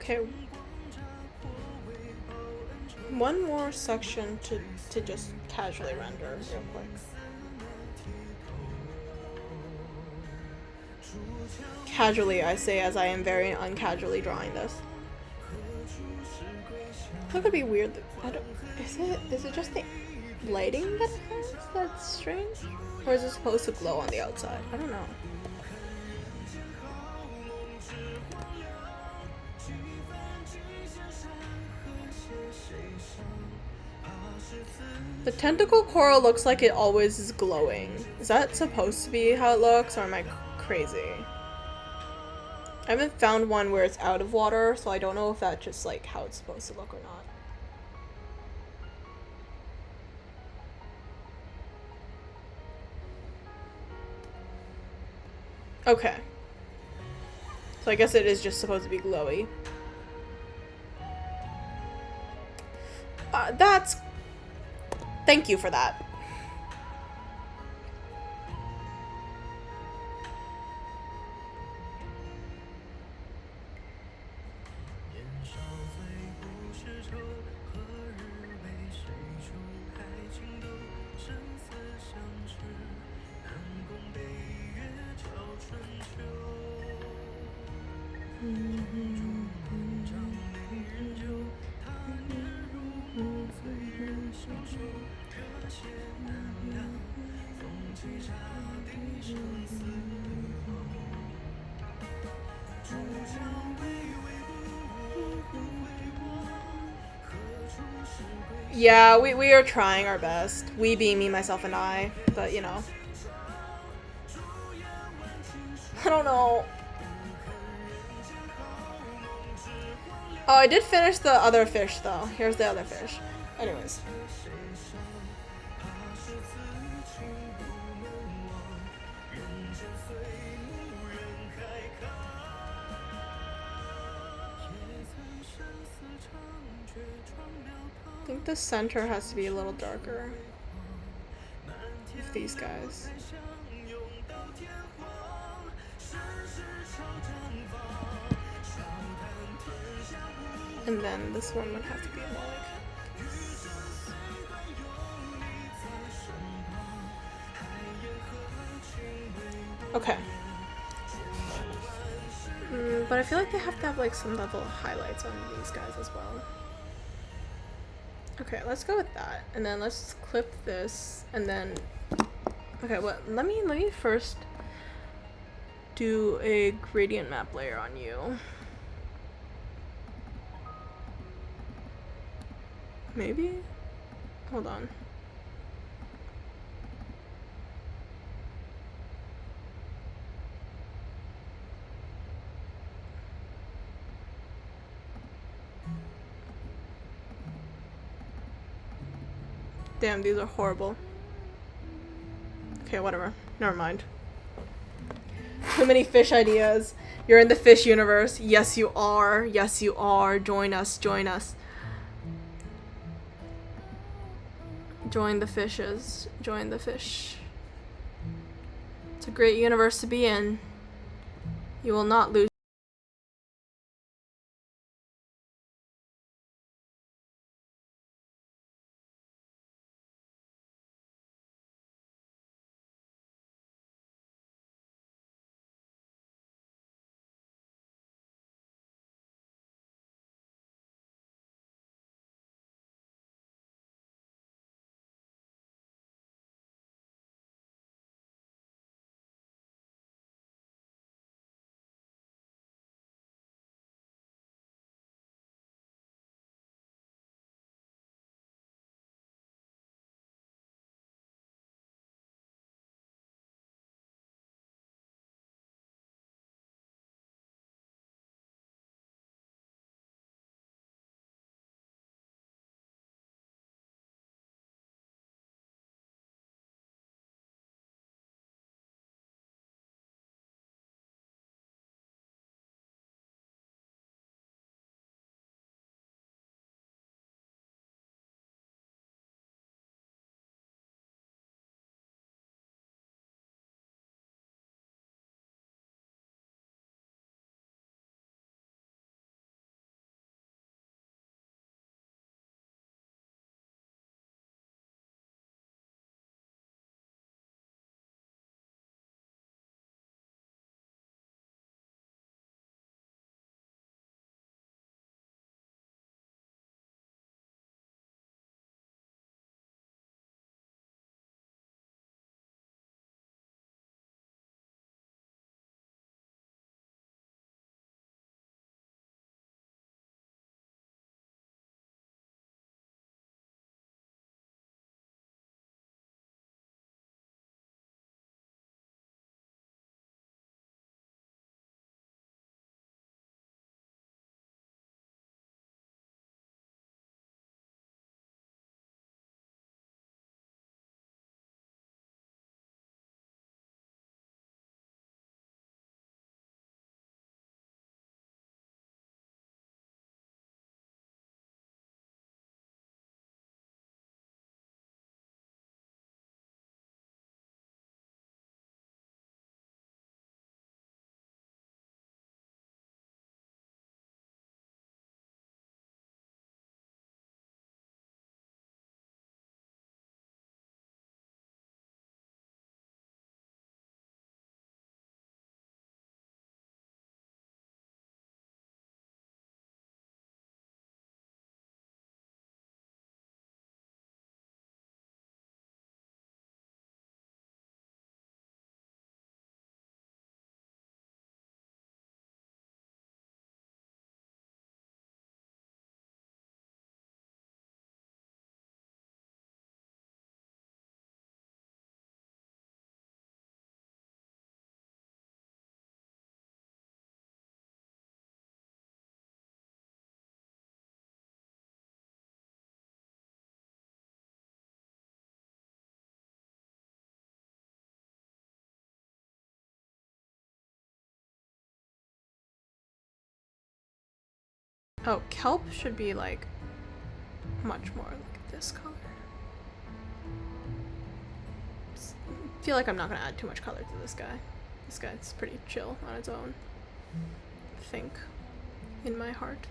Okay. One more section to just casually render real quick. Casually, I say, as I am very uncasually drawing this. I think it'd be weird. I don't. Is it just the lighting that it has that's strange, or is it supposed to glow on the outside? I don't know. The tentacle coral looks like it always is glowing. Is that supposed to be how it looks, or am I crazy? I haven't found one where it's out of water, so I don't know if that's just like how it's supposed to look or not. Okay. So I guess it is just supposed to be glowy. That's... Thank you for that. Yeah, we are trying our best. We being me, myself, and I. But, you know. I don't know. Oh, I did finish the other fish, though. Here's the other fish. Anyways. I think the center has to be a little darker. With these guys. And then this one would have to be more like this. Okay. But I feel like they have to have like some level of highlights on these guys as well. Okay, let's go with that. And then let's clip this and then okay, well let me first do a gradient map layer on you. Maybe? Hold on. Damn, these are horrible. Okay, whatever. Never mind. Too many fish ideas. You're in the fish universe. Yes, you are. Yes, you are. Join us. Join us. Join the fishes. Join the fish. It's a great universe to be in. You will not lose. Oh, kelp should be like much more like this color. I feel like I'm not gonna add too much color to this guy. This guy's pretty chill on its own. I think. In my heart.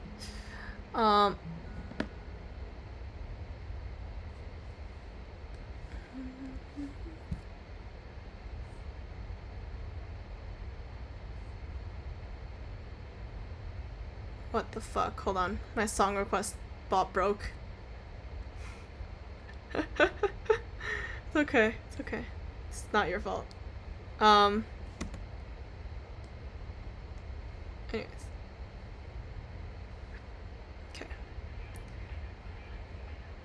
What the fuck? Hold on. My song request bot broke. It's okay. It's okay. It's not your fault. Anyways. Okay.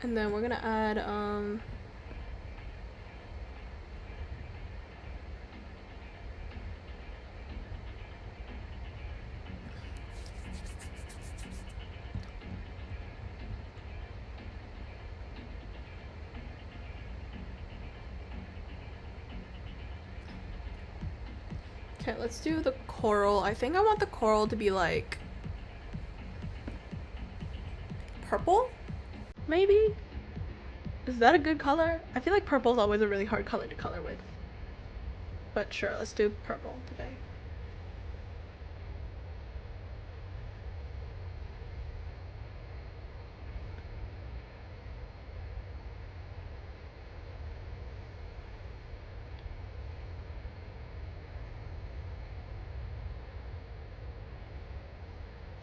And then we're gonna add, Okay, let's do the coral. I think I want the coral to be like purple? Maybe? Is that a good color? I feel like purple is always a really hard color to color with. But sure, let's do purple today.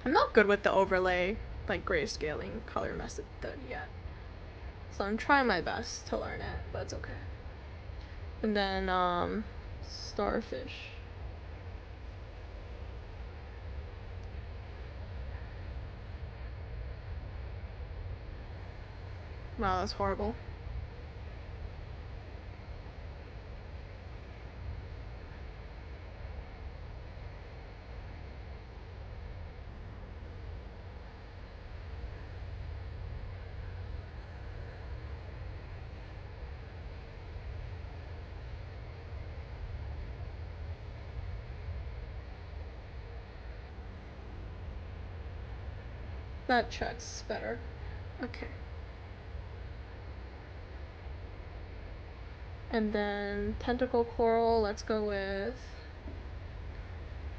I'm not good with the overlay, like grayscaling color method yet. So I'm trying my best to learn it, but it's okay. And then, starfish. Wow, that's horrible. That checks better. Okay. And then tentacle coral, let's go with...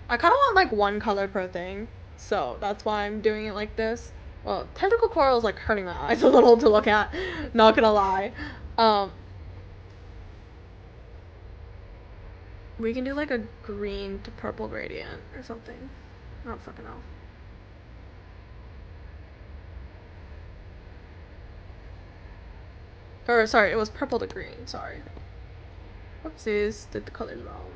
I kind of want like one color per thing, so that's why I'm doing it like this. Well, tentacle coral is like hurting my eyes a little to look at, not gonna lie. We can do like a green to purple gradient or something. I don't fucking know. Or sorry, it was purple to green, sorry. Whoopsies, did the colors wrong.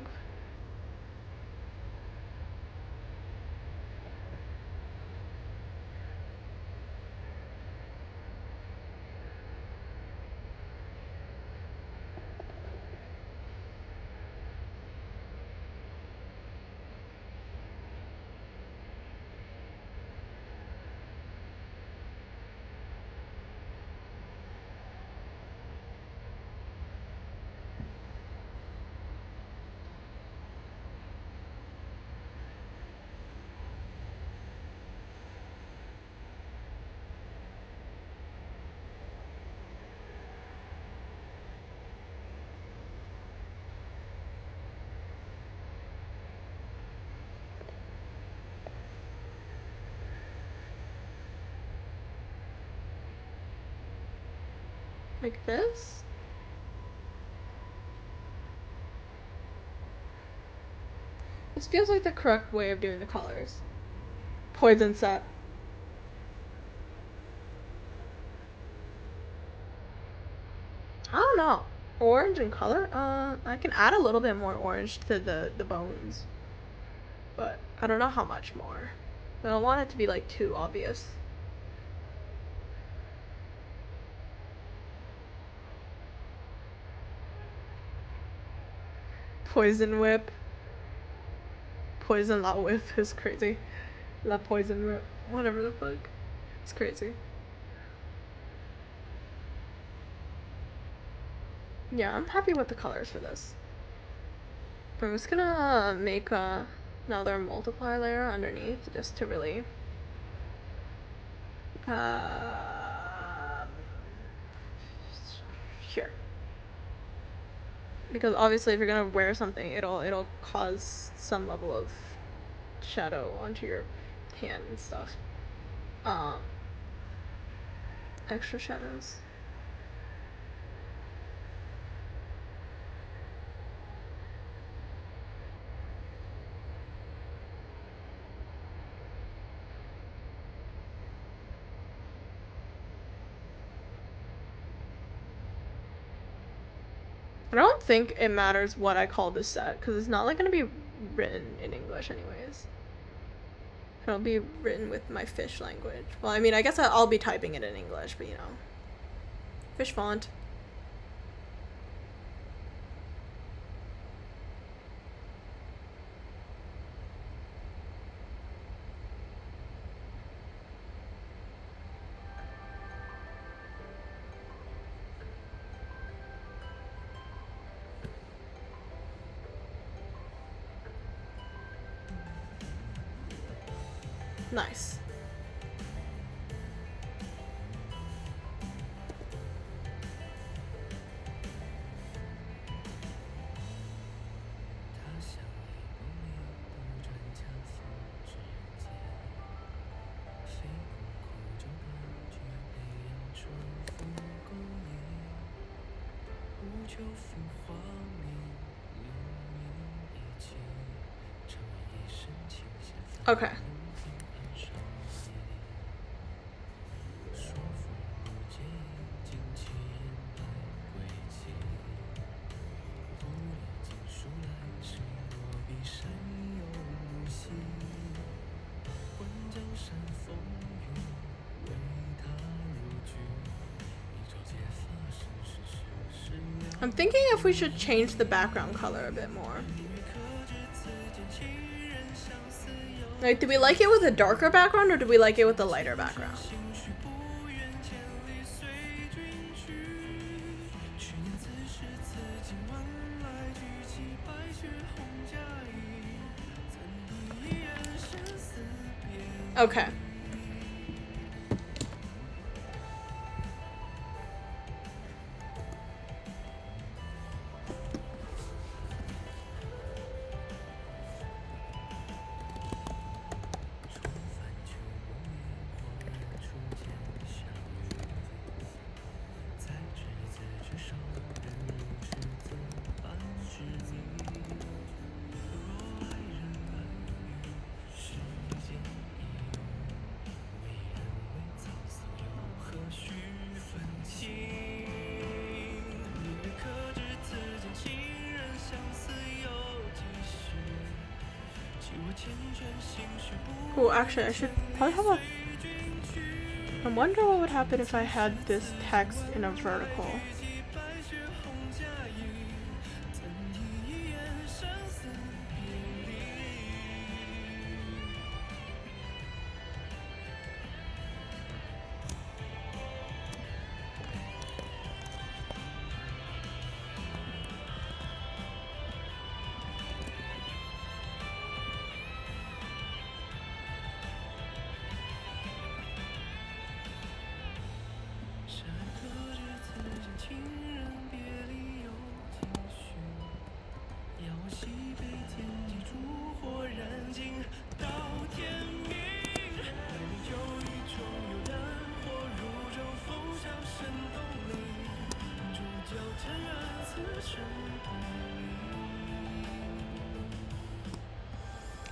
Like this? This feels like the correct way of doing the colors. Poison set. I don't know. Orange in color? I can add a little bit more orange to the bones. But I don't know how much more. I don't want it to be like too obvious. Poison whip. Poison La whip is crazy. La poison whip. Whatever the fuck. It's crazy. Yeah, I'm happy with the colors for this. I'm just gonna make another multiply layer underneath just to really here. Because obviously if you're gonna wear something, it'll cause some level of shadow onto your hand and stuff. Extra shadows. I don't think it matters what I call this set, because it's not like gonna be written in English anyways. It'll be written with my fish language. Well, I mean, I guess I'll be typing it in English, but you know. Fish font. Nice. Okay. I'm thinking if we should change the background color a bit more. Like, do we like it with a darker background or do we like it with a lighter background? Okay. Oh, actually, I should probably have a... I wonder what would happen if I had this text in a vertical.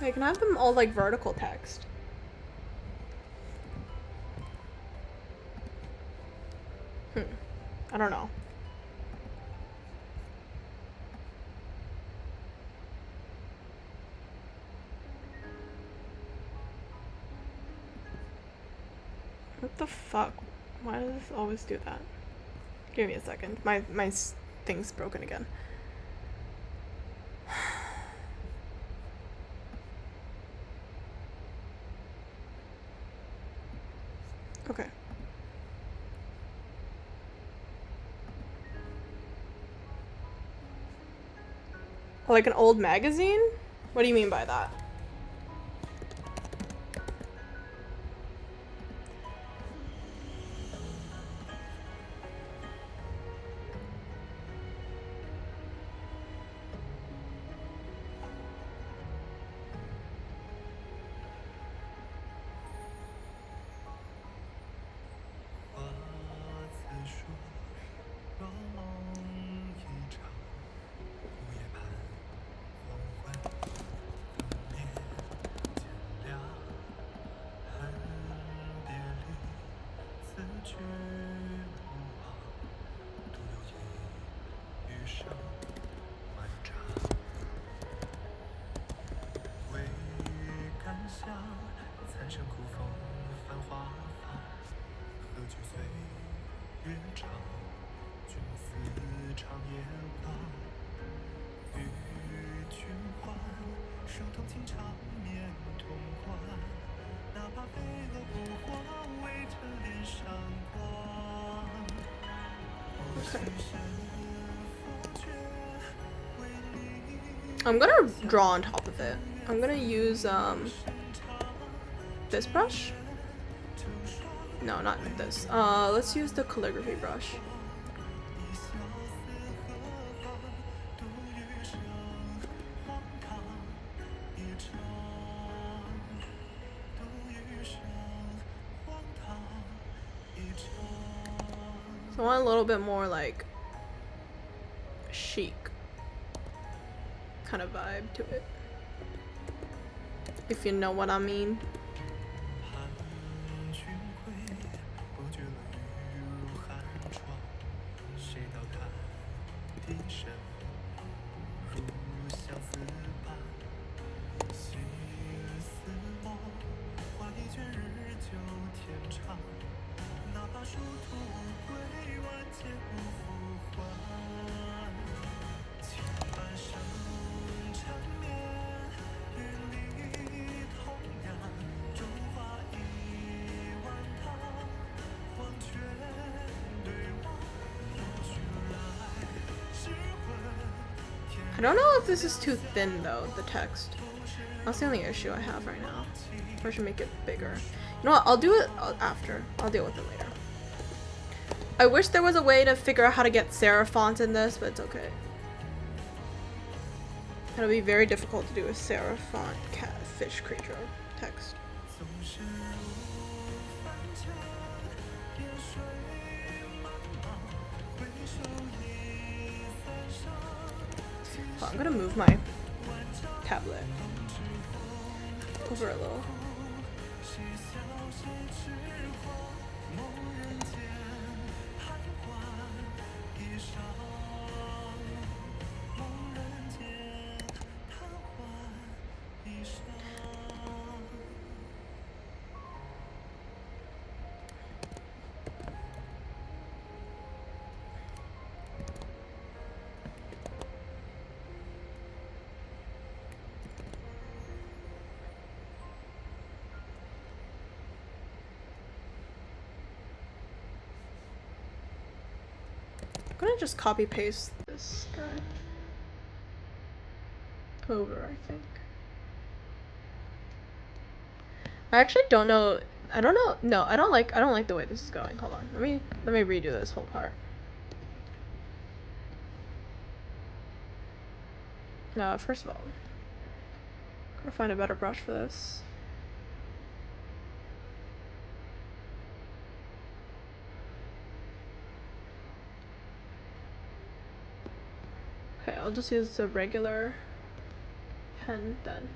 I can have them all like vertical text. I don't know. What the fuck? Why does this always do that? Give me a second. My thing's broken again. Okay. Like an old magazine? What do you mean by that? I'm gonna draw on top of it. I'm gonna use this brush? No, not this. Let's use the calligraphy brush. So I want a little bit more like chic kind of vibe to it, if you know what I mean. I don't know if this is too thin though, the text. That's the only issue I have right now. Or I should make it bigger. You know what, I'll do it after. I'll deal with it later. I wish there was a way to figure out how to get serif fonts in this, but it's okay. It'll be very difficult to do a serif font fish creature text. Oh, I'm gonna move my tablet over a little. I'm gonna just copy paste this guy over, I think. I actually don't know. I don't know. No, I don't like the way this is going. Hold on. Let me redo this whole part. First of all, gotta find a better brush for this. Okay, I'll just use a regular pen then.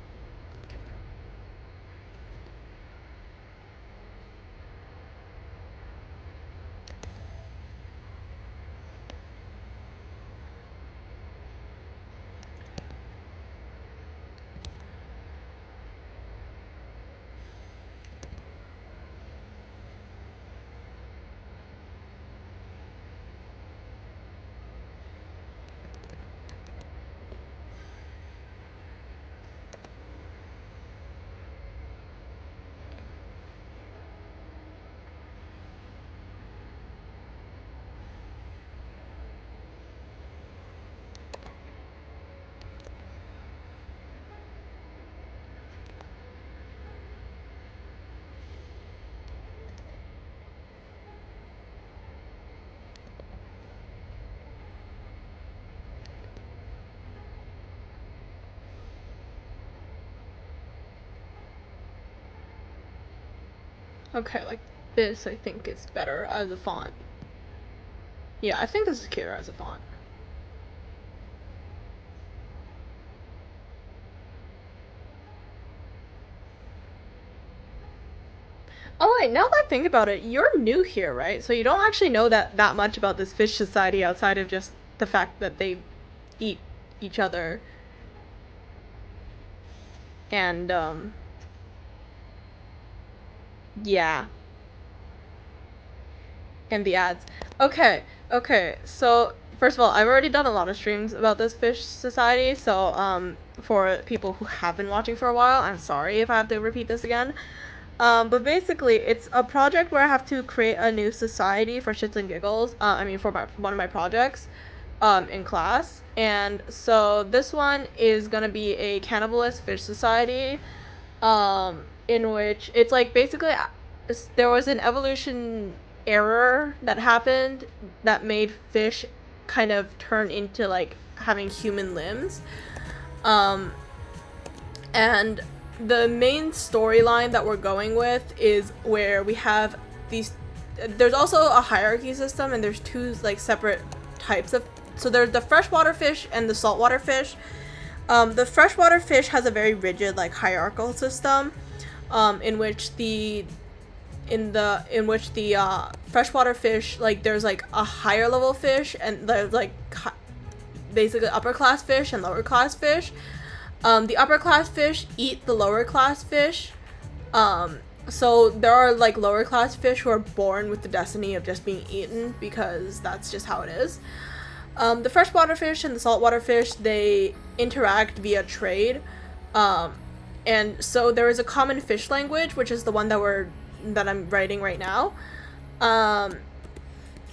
Okay, like this I think is better as a font. Yeah, I think this is cuter as a font. Oh wait, now that I think about it, you're new here, right? So you don't actually know that much about this fish society outside of just the fact that they eat each other. And yeah. And the ads. Okay, so first of all, I've already done a lot of streams about this fish society, so for people who have been watching for a while, I'm sorry if I have to repeat this again. But basically, it's a project where I have to create a new society for shits and giggles. I mean, for one of my projects, in class. And so this one is gonna be a cannibalist fish society. in which it's like basically there was an evolution error that happened that made fish kind of turn into like having human limbs. Um, and the main storyline that we're going with is where we have these. There's also a hierarchy system, and there's two like separate types of. So there's the freshwater fish and the saltwater fish. The freshwater fish has a very rigid like hierarchical system, in which the freshwater fish, like there's like a higher level fish, and there's like basically upper class fish and lower class fish. The upper class fish eat the lower class fish. So there are like lower class fish who are born with the destiny of just being eaten because that's just how it is. The freshwater fish and the saltwater fish, they interact via trade. And so there is a common fish language, which is the one that I'm writing right now.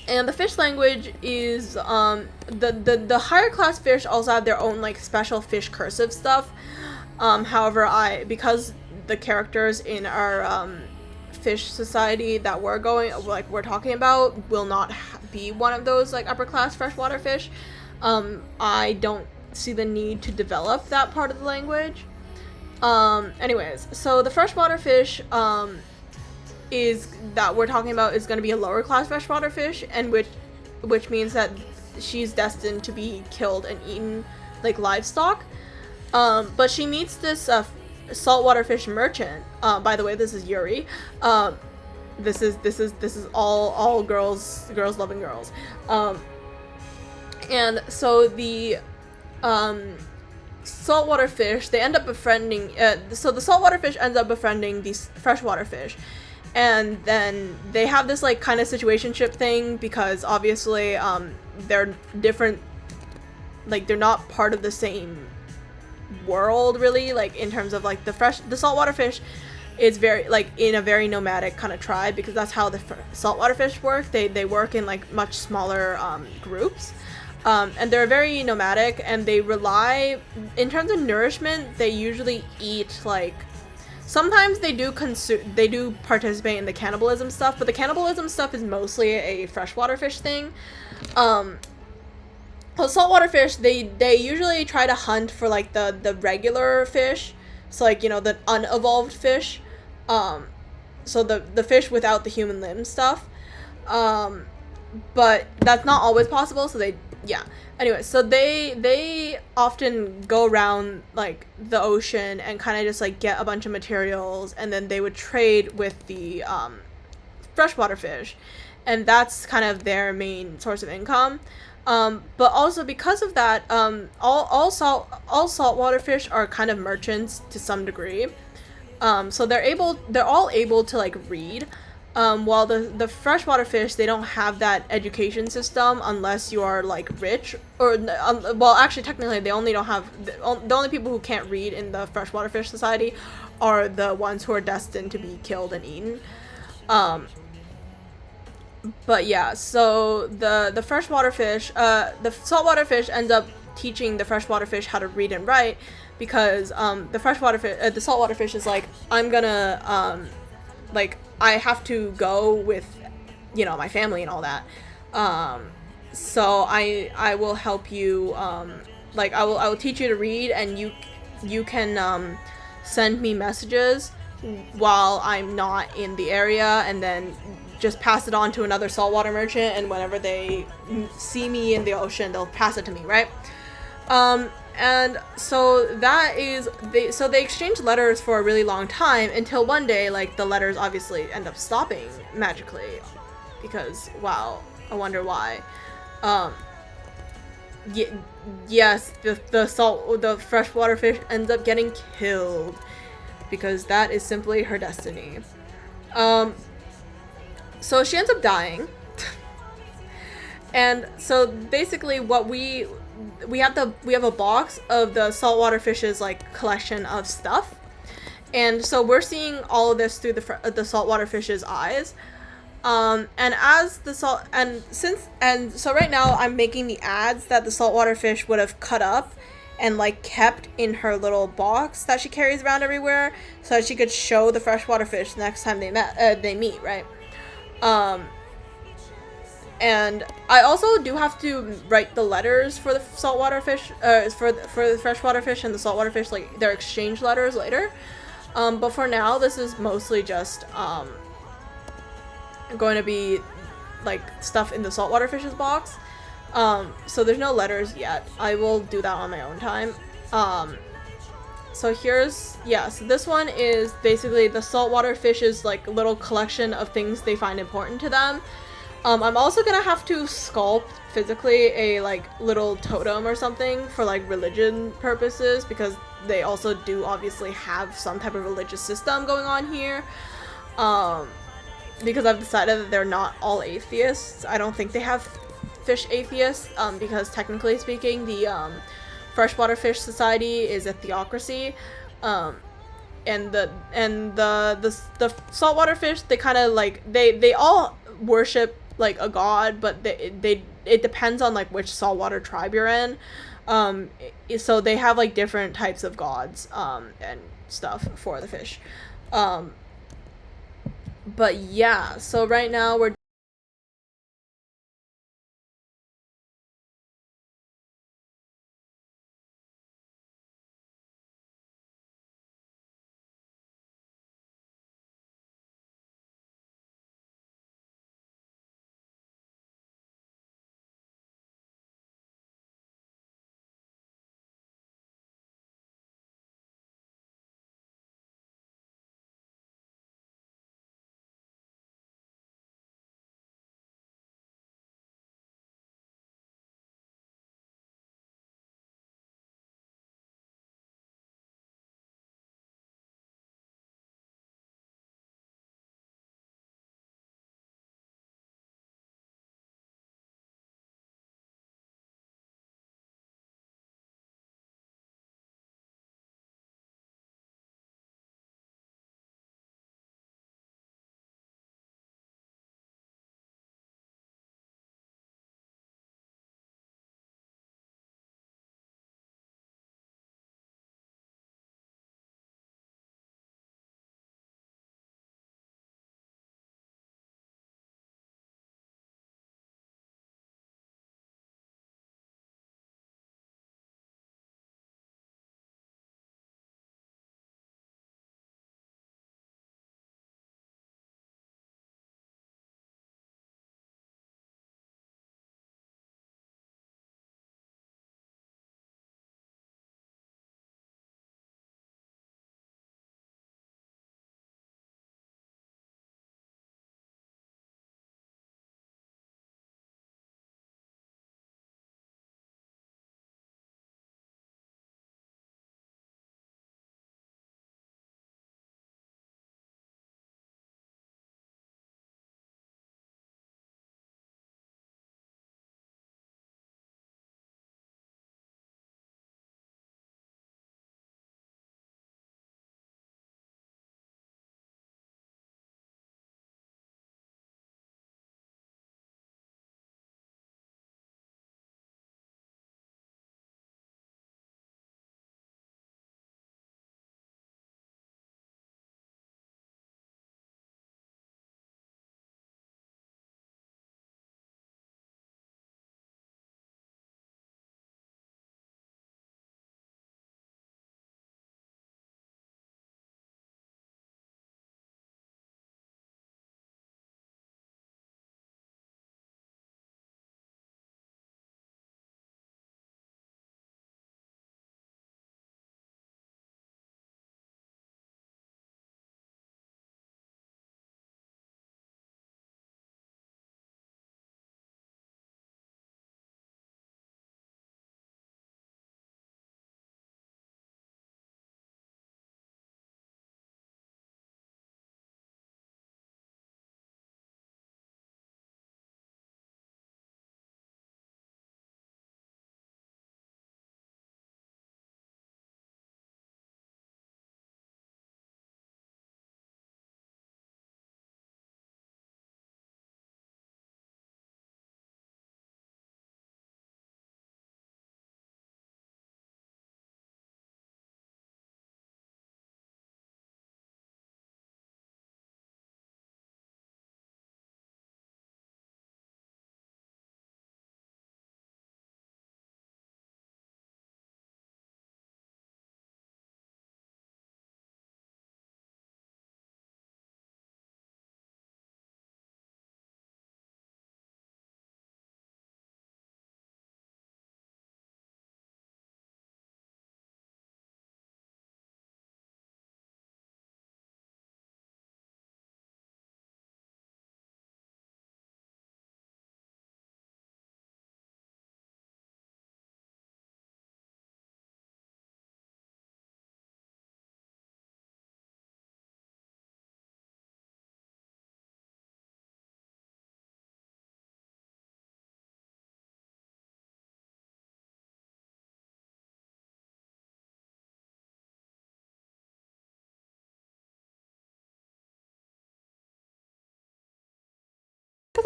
And the fish language is the higher class fish also have their own like special fish cursive stuff. However, because the characters in our fish society that we're talking about will not be one of those like upper class freshwater fish, I don't see the need to develop that part of the language. Anyways, so the freshwater fish is that we're talking about is going to be a lower class freshwater fish, and which means that she's destined to be killed and eaten like livestock. But she meets this saltwater fish merchant. By the way, this is Yuri. This is all girls loving girls. And so the saltwater fish, they end up befriending. So the saltwater fish ends up befriending these freshwater fish. And then they have this like kind of situationship thing because obviously they're different, like they're not part of the same world really, like in terms of like the saltwater fish is very like in a very nomadic kind of tribe because that's how the saltwater fish work. They work in like much smaller groups, and they're very nomadic, and they rely in terms of nourishment. They usually eat like. Sometimes they do participate in the cannibalism stuff, but the cannibalism stuff is mostly a freshwater fish thing. Well, saltwater fish, they usually try to hunt for like the regular fish, so like the unevolved fish, so the fish without the human limb stuff, but that's not always possible. So anyway, so they often go around like the ocean and kind of just like get a bunch of materials, and then they would trade with the freshwater fish, and that's kind of their main source of income. But also because of that, all saltwater fish are kind of merchants to some degree. So they're all able to like read. While the freshwater fish, they don't have that education system unless you are like rich or well, actually technically they only don't have the only people who can't read in the freshwater fish society are the ones who are destined to be killed and eaten. But yeah, so the freshwater fish, the saltwater fish ends up teaching the freshwater fish how to read and write because the saltwater fish is like, I'm gonna like I have to go with my family and all that, so I will help you, like I will teach you to read, and you can send me messages while I'm not in the area, and then just pass it on to another saltwater merchant, and whenever they see me in the ocean, they'll pass it to me, right? And so they exchange letters for a really long time until one day, like, the letters obviously end up stopping magically because, wow, I wonder why. Yes, the freshwater fish ends up getting killed because that is simply her destiny. So she ends up dying. And so basically what we have a box of the saltwater fish's like collection of stuff, and so we're seeing all of this through the saltwater fish's eyes, and so right now I'm making the ads that the saltwater fish would have cut up and like kept in her little box that she carries around everywhere, so that she could show the freshwater fish next time they meet, right? Um, and I also do have to write the letters for the saltwater fish, for the freshwater fish and the saltwater fish, like their exchange letters later. But for now, this is mostly just going to be like stuff in the saltwater fish's box. So there's no letters yet. I will do that on my own time. So here's, yeah, so this one is basically the saltwater fish's like little collection of things they find important to them. I'm also gonna have to sculpt physically a like little totem or something for like religion purposes, because they also do obviously have some type of religious system going on here. Because I've decided that they're not all atheists. I don't think they have fish atheists, because technically speaking, the Freshwater Fish Society is a theocracy, and the saltwater fish, they kind of like they all worship like a god, but it depends on like which saltwater tribe you're in. So they have like different types of gods and stuff for the fish. But yeah, so right now we're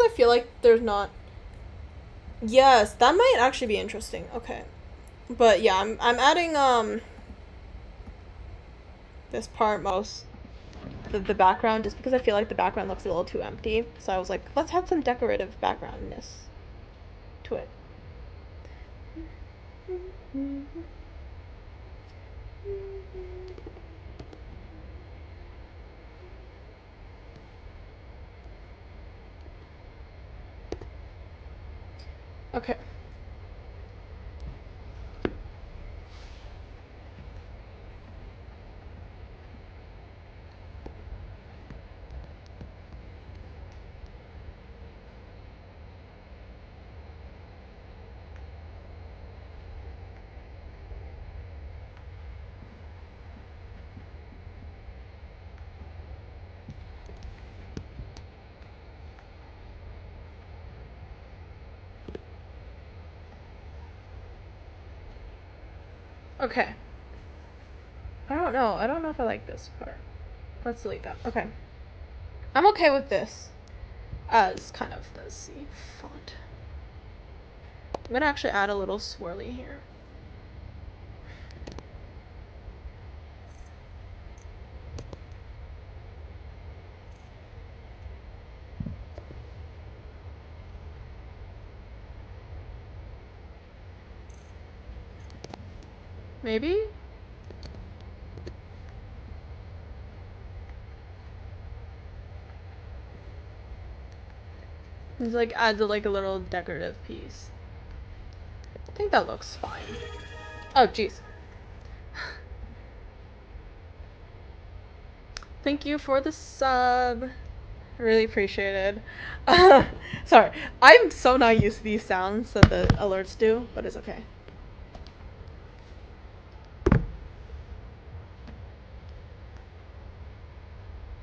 I feel like there's not. Yes, that might actually be interesting. Okay. But yeah, I'm adding this part most the background just because I feel like the background looks a little too empty. So I was like, let's add some decorative backgroundness to it. Okay. Okay. I don't know. I don't know if I like this part. Let's delete that. Okay. I'm okay with this as kind of the C font. I'm gonna actually add a little swirly here. Maybe? It's like adds like a little decorative piece. I think that looks fine. Oh jeez. Thank you for the sub. Really appreciated. Sorry, I'm so not used to these sounds that the alerts do, but it's okay.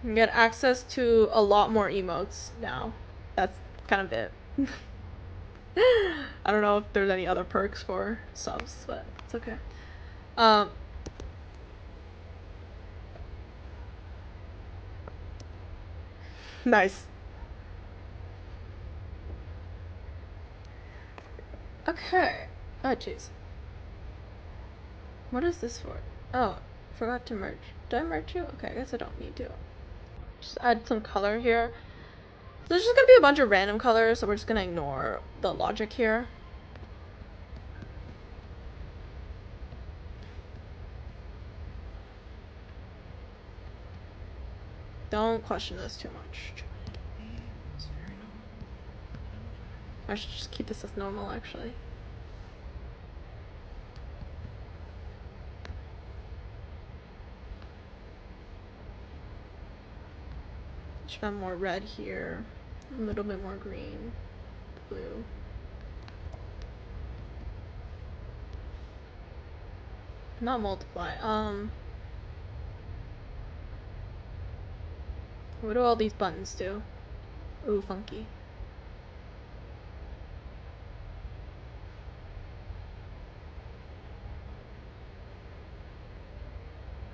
You get access to a lot more emotes now. That's kind of it. I don't know if there's any other perks for subs, but it's okay. Nice. Okay. Oh, jeez. What is this for? Oh, forgot to merge. Did I merge you? Okay, I guess I don't need to. Just add some color here. So there's just gonna be a bunch of random colors, so we're just gonna ignore the logic here. Don't question this too much. I should just keep this as normal, actually. Should have more red here, a little bit more green, blue. Not multiply. What do all these buttons do? Ooh, funky.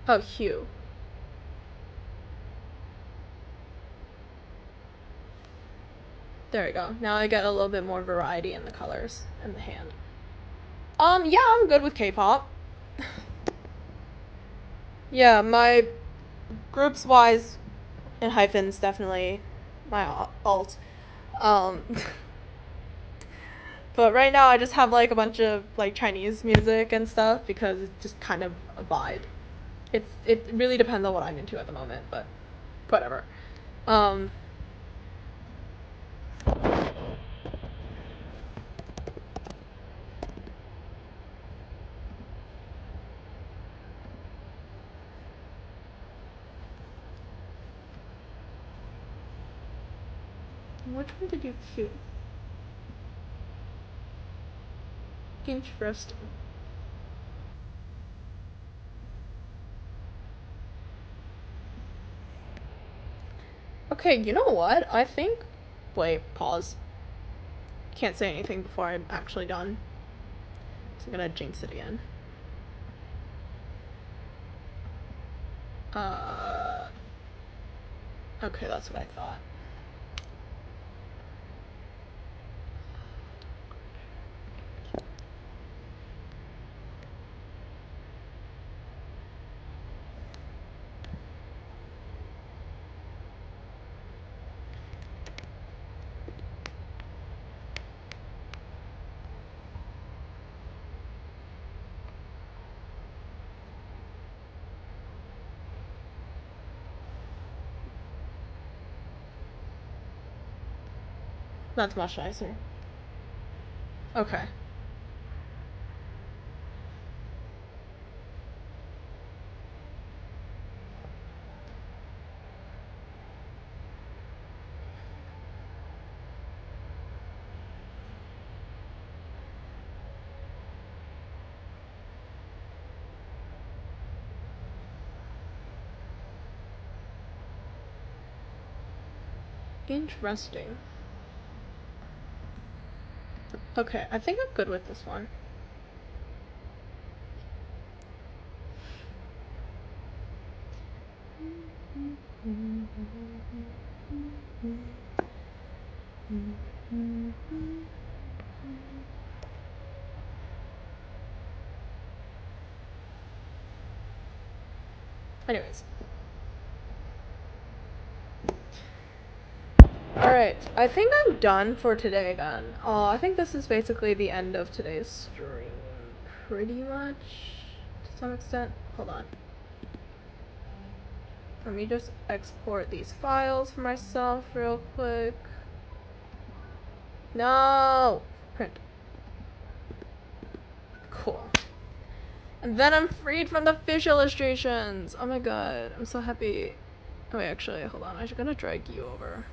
Oh, hue. There we go. Now I get a little bit more variety in the colors and the hand. Yeah, I'm good with K-pop. Yeah, my groups wise and hyphens definitely my alt. Um, but right now I just have like a bunch of like Chinese music and stuff because it's just kind of a vibe. It really depends on what I'm into at the moment, but whatever. Which one did you choose? Huge first. Okay, you know what? I think. Wait, pause. Can't say anything before I'm actually done. So I'm gonna jinx it again. Okay, that's what I thought. That's much nicer. Okay. Interesting. Okay, I think I'm good with this one. Anyways. Alright, I think I'm done for today then. I think this is basically the end of today's stream. Pretty much. To some extent. Hold on. Let me just export these files for myself real quick. No! Print. Cool. And then I'm freed from the fish illustrations! Oh my god, I'm so happy. Oh wait, actually, hold on. I'm gonna drag you over.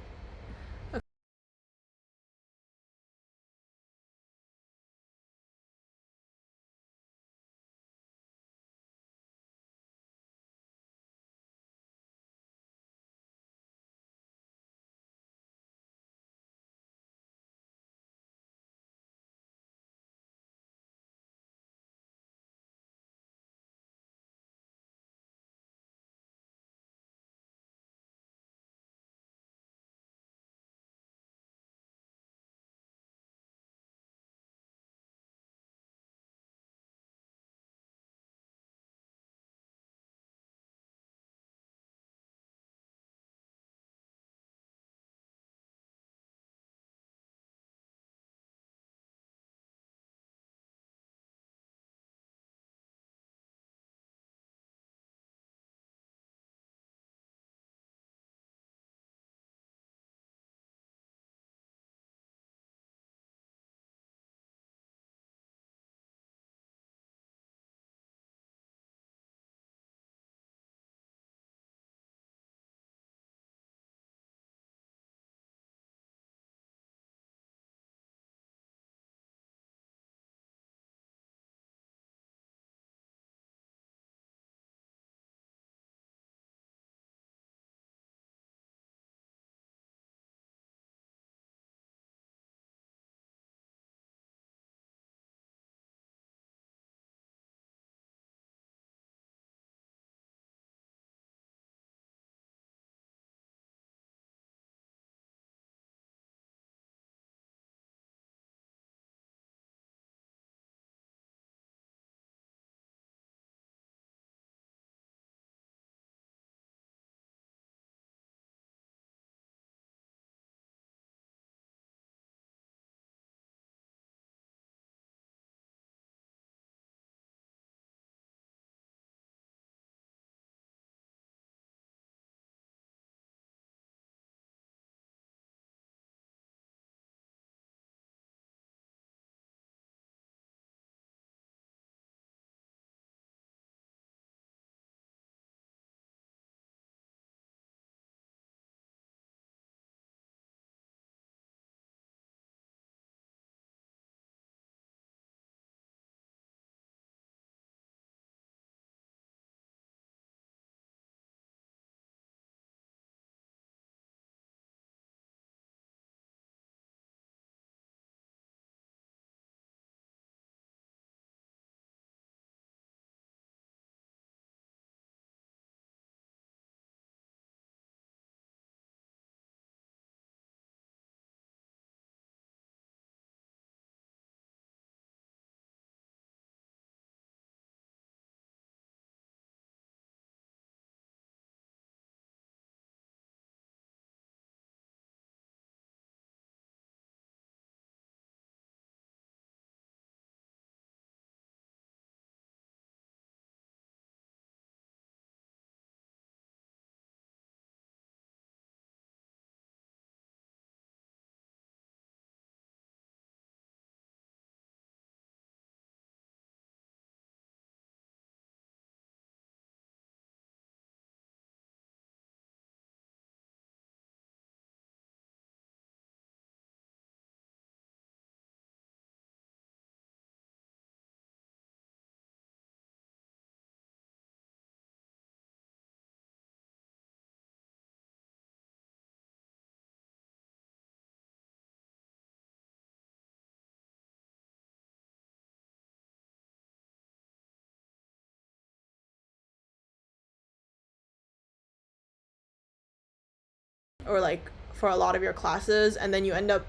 or like for a lot of your classes, and then you end up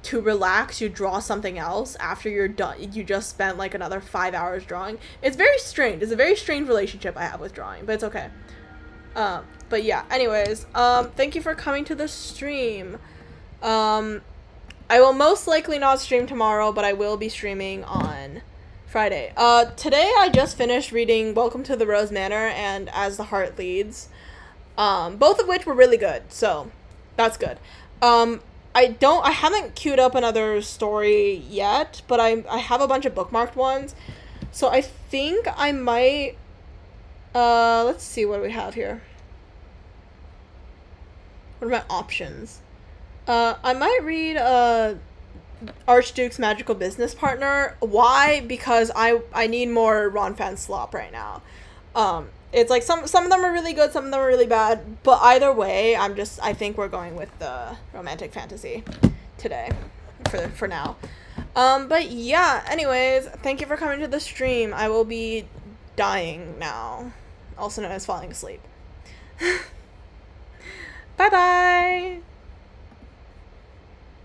to relax, you draw something else after you're done. You just spent like another 5 hours drawing. It's very strange. It's a very strange relationship I have with drawing, but it's okay. But yeah, anyways, thank you for coming to the stream. I will most likely not stream tomorrow, but I will be streaming on Friday. Today I just finished reading Welcome to the Rose Manor and As the Heart Leads, both of which were really good, so that's good. I haven't queued up another story yet, but I have a bunch of bookmarked ones, so I think I might, let's see what we have here. What are my options? I might read, Archduke's Magical Business Partner. Why? Because I need more Ron Fan slop right now. It's like some of them are really good, some of them are really bad, but either way, I think we're going with the romantic fantasy today for now. But yeah, anyways, thank you for coming to the stream. I will be dying now, also known as falling asleep. Bye bye.